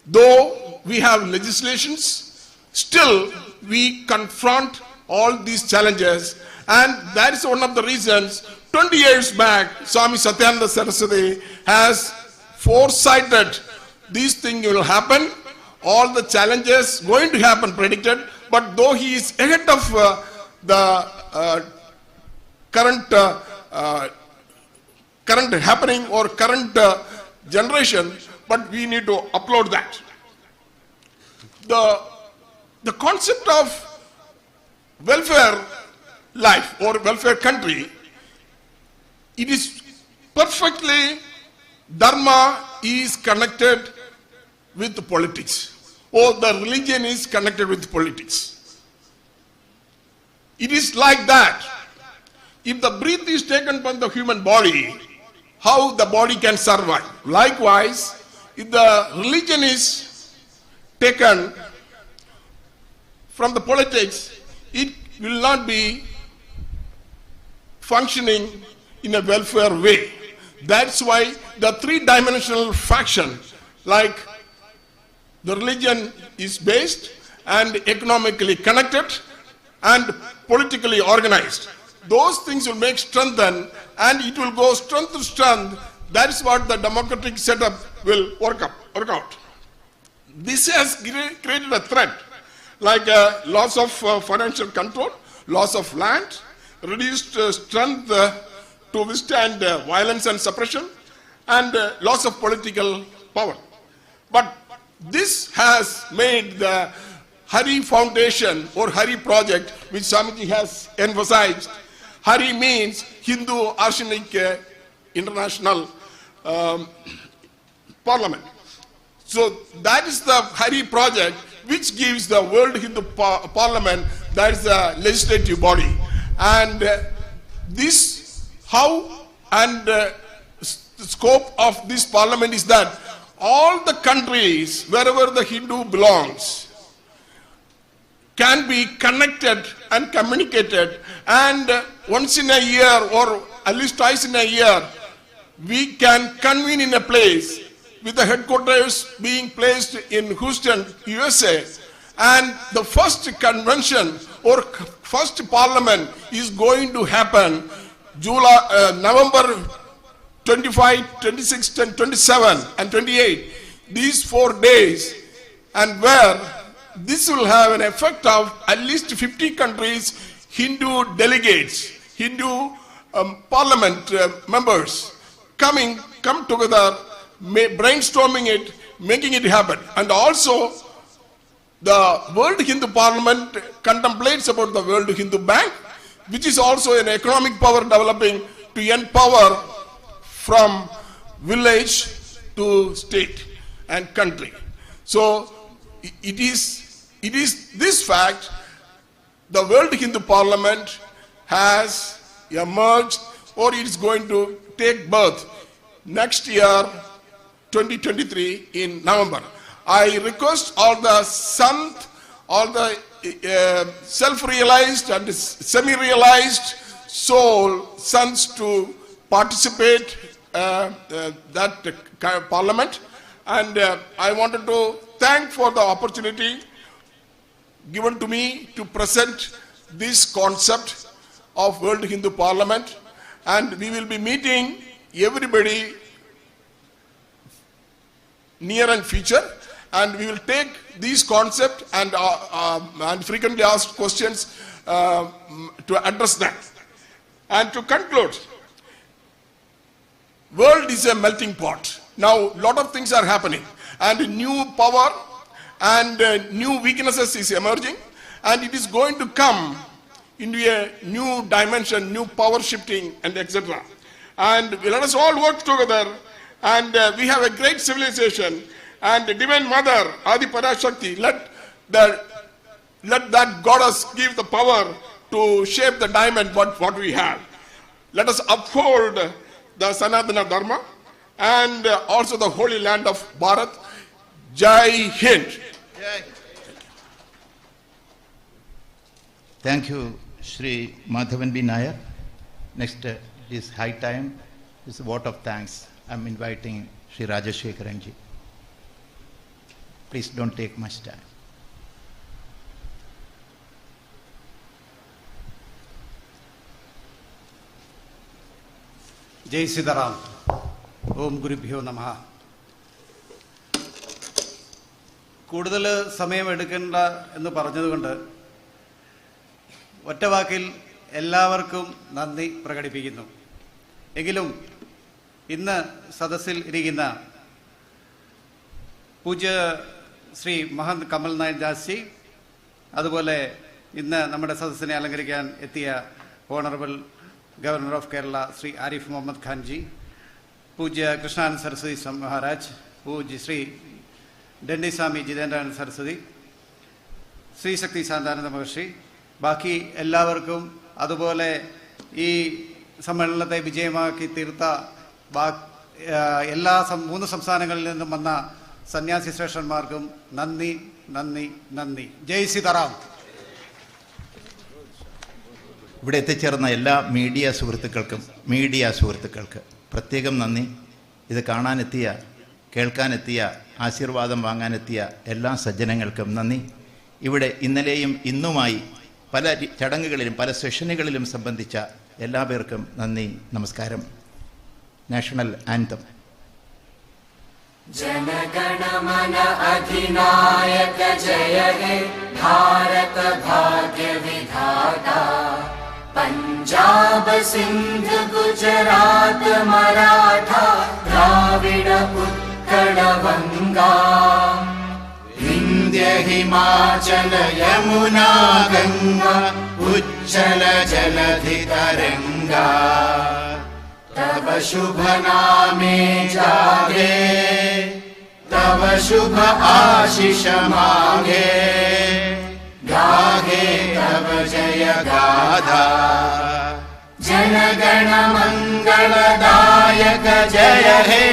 Though we have legislations, still we confront all these challenges, and that is one of the reasons 20 years back Swami Satyananda Saraswati has foresighted these things will happen, all the challenges going to happen predicted, but though he is ahead of the current happening or current generation, but we need to upload that. The concept of welfare life or welfare country, it is perfectly, dharma is connected with politics, or the religion is connected with politics. It is like that. If the breath is taken from the human body, how the body can survive? Likewise, if the religion is taken from the politics, it will not be functioning in a welfare way. That's why the three-dimensional faction, like the religion is based and economically connected and politically organized. Those things will make strengthen, and it will go strength to strength. That's what the democratic setup will work out. This has created a threat, like loss of financial control, loss of land, reduced strength to withstand violence and suppression, and loss of political power. But this has made the Hari Foundation or Hari Project, which Swamiji has emphasized. Hari means Hindu Arsenic International Parliament. So that is the Hari Project, which gives the World Hindu Parliament, that is the legislative body. And this, how and the scope of this parliament is that all the countries, wherever the Hindu belongs, can be connected and communicated, and once in a year or at least twice in a year, we can convene in a place with the headquarters being placed in Houston, USA, and the first convention or first parliament is going to happen November 25, 26, and 27 and 28, these 4 days, and where this will have an effect of at least 50 countries, Hindu delegates, Hindu parliament members come together, brainstorming it, making it happen. And also the World Hindu Parliament contemplates about the World Hindu Bank, which is also an economic power developing to empower from village to state and country. So it is this fact, the World Hindu Parliament has emerged, or it is going to take birth next year, 2023 in November. I request all the Sant, all the self-realized and semi-realized soul sons to participate that parliament. And I wanted to thank for the opportunity given to me to present this concept of World Hindu Parliament. And we will be meeting everybody near and future, and we will take these concepts and frequently asked questions to address them. And to conclude, world is a melting pot. Now, a lot of things are happening, and new power and new weaknesses is emerging, and it is going to come into a new dimension, new power shifting, and etc. And let us all work together, and we have a great civilization, and the Divine Mother, Adi Parashakti, let that goddess give the power to shape the diamond what we have. Let us uphold the Sanatana Dharma and also the holy land of Bharat. Jai Hind. Thank you, Shri Madhavan B. Nair. Next, it is high time. It's a vote of thanks. I'm inviting Shri Rajashekharanji. Please don't take much time. Jai Siddharam. Om Gurubhyo Namaha. കൂടുതൽ സമയമെടുക്കേണ്ട എന്ന് പറഞ്ഞതുകൊണ്ട് ഒറ്റവാക്കിൽ എല്ലാവർക്കും നന്ദി പ്രകടിപ്പിക്കുന്നു. എങ്കിലും ഇന്ന് സദസ്സിൽ ഇരിക്കുന്ന പൂജ്യ ശ്രീ മഹന്ത് കമൽ നായർ ദാസ്ജി, അതുപോലെ ഇന്ന് നമ്മുടെ സദസ്സിനെ അലങ്കരിക്കാൻ എത്തിയ honourable governor of Kerala Shri Arif Mohammad Khanji, Pujya Krishnananda Saraswati Maharaj, Pujya Shri Dandiswami Jitendrananda Saraswati, Shrishakti Shantananda Maharshi, ബാക്കി എല്ലാവർക്കും, അതുപോലെ ഈ സമ്മേളനത്തെ വിജയമാക്കി തീർത്ത എല്ലാ 3 സംസ്ഥാനങ്ങളിൽ നിന്നും വന്ന സന്യാസി ശ്രേഷ്ഠന്മാർക്കും നന്ദി നന്ദി നന്ദി. ജയ് സീതാറാം. ഇവിടെ എത്തിച്ചേർന്ന എല്ലാ മീഡിയ സുഹൃത്തുക്കൾക്ക് പ്രത്യേകം നന്ദി. ഇത് കാണാനെത്തിയ, കേൾക്കാനെത്തിയ, ആശീർവാദം വാങ്ങാനെത്തിയ എല്ലാ സജ്ജനങ്ങൾക്കും നന്ദി. ഇവിടെ ഇന്നലെയും ഇന്നുമായി പല ചടങ്ങുകളിലും പല സെഷനുകളിലും സംബന്ധിച്ച എല്ലാ പേർക്കും നന്ദി, നമസ്കാരം. National anthem. जनगण मन अधिनायक जय हे भारत भाग्य विधाता पंजाब सिंध गुजरात मराठा द्राविड उत्कल गंगा विंध्य हिमाचल यमुना गंगा उज्जल जलधि तरंगा तब शुभ नामे जागे तब शुभ आशीष मांगे गाहे तब जय गाथा जनगण मंगलदायक जय हे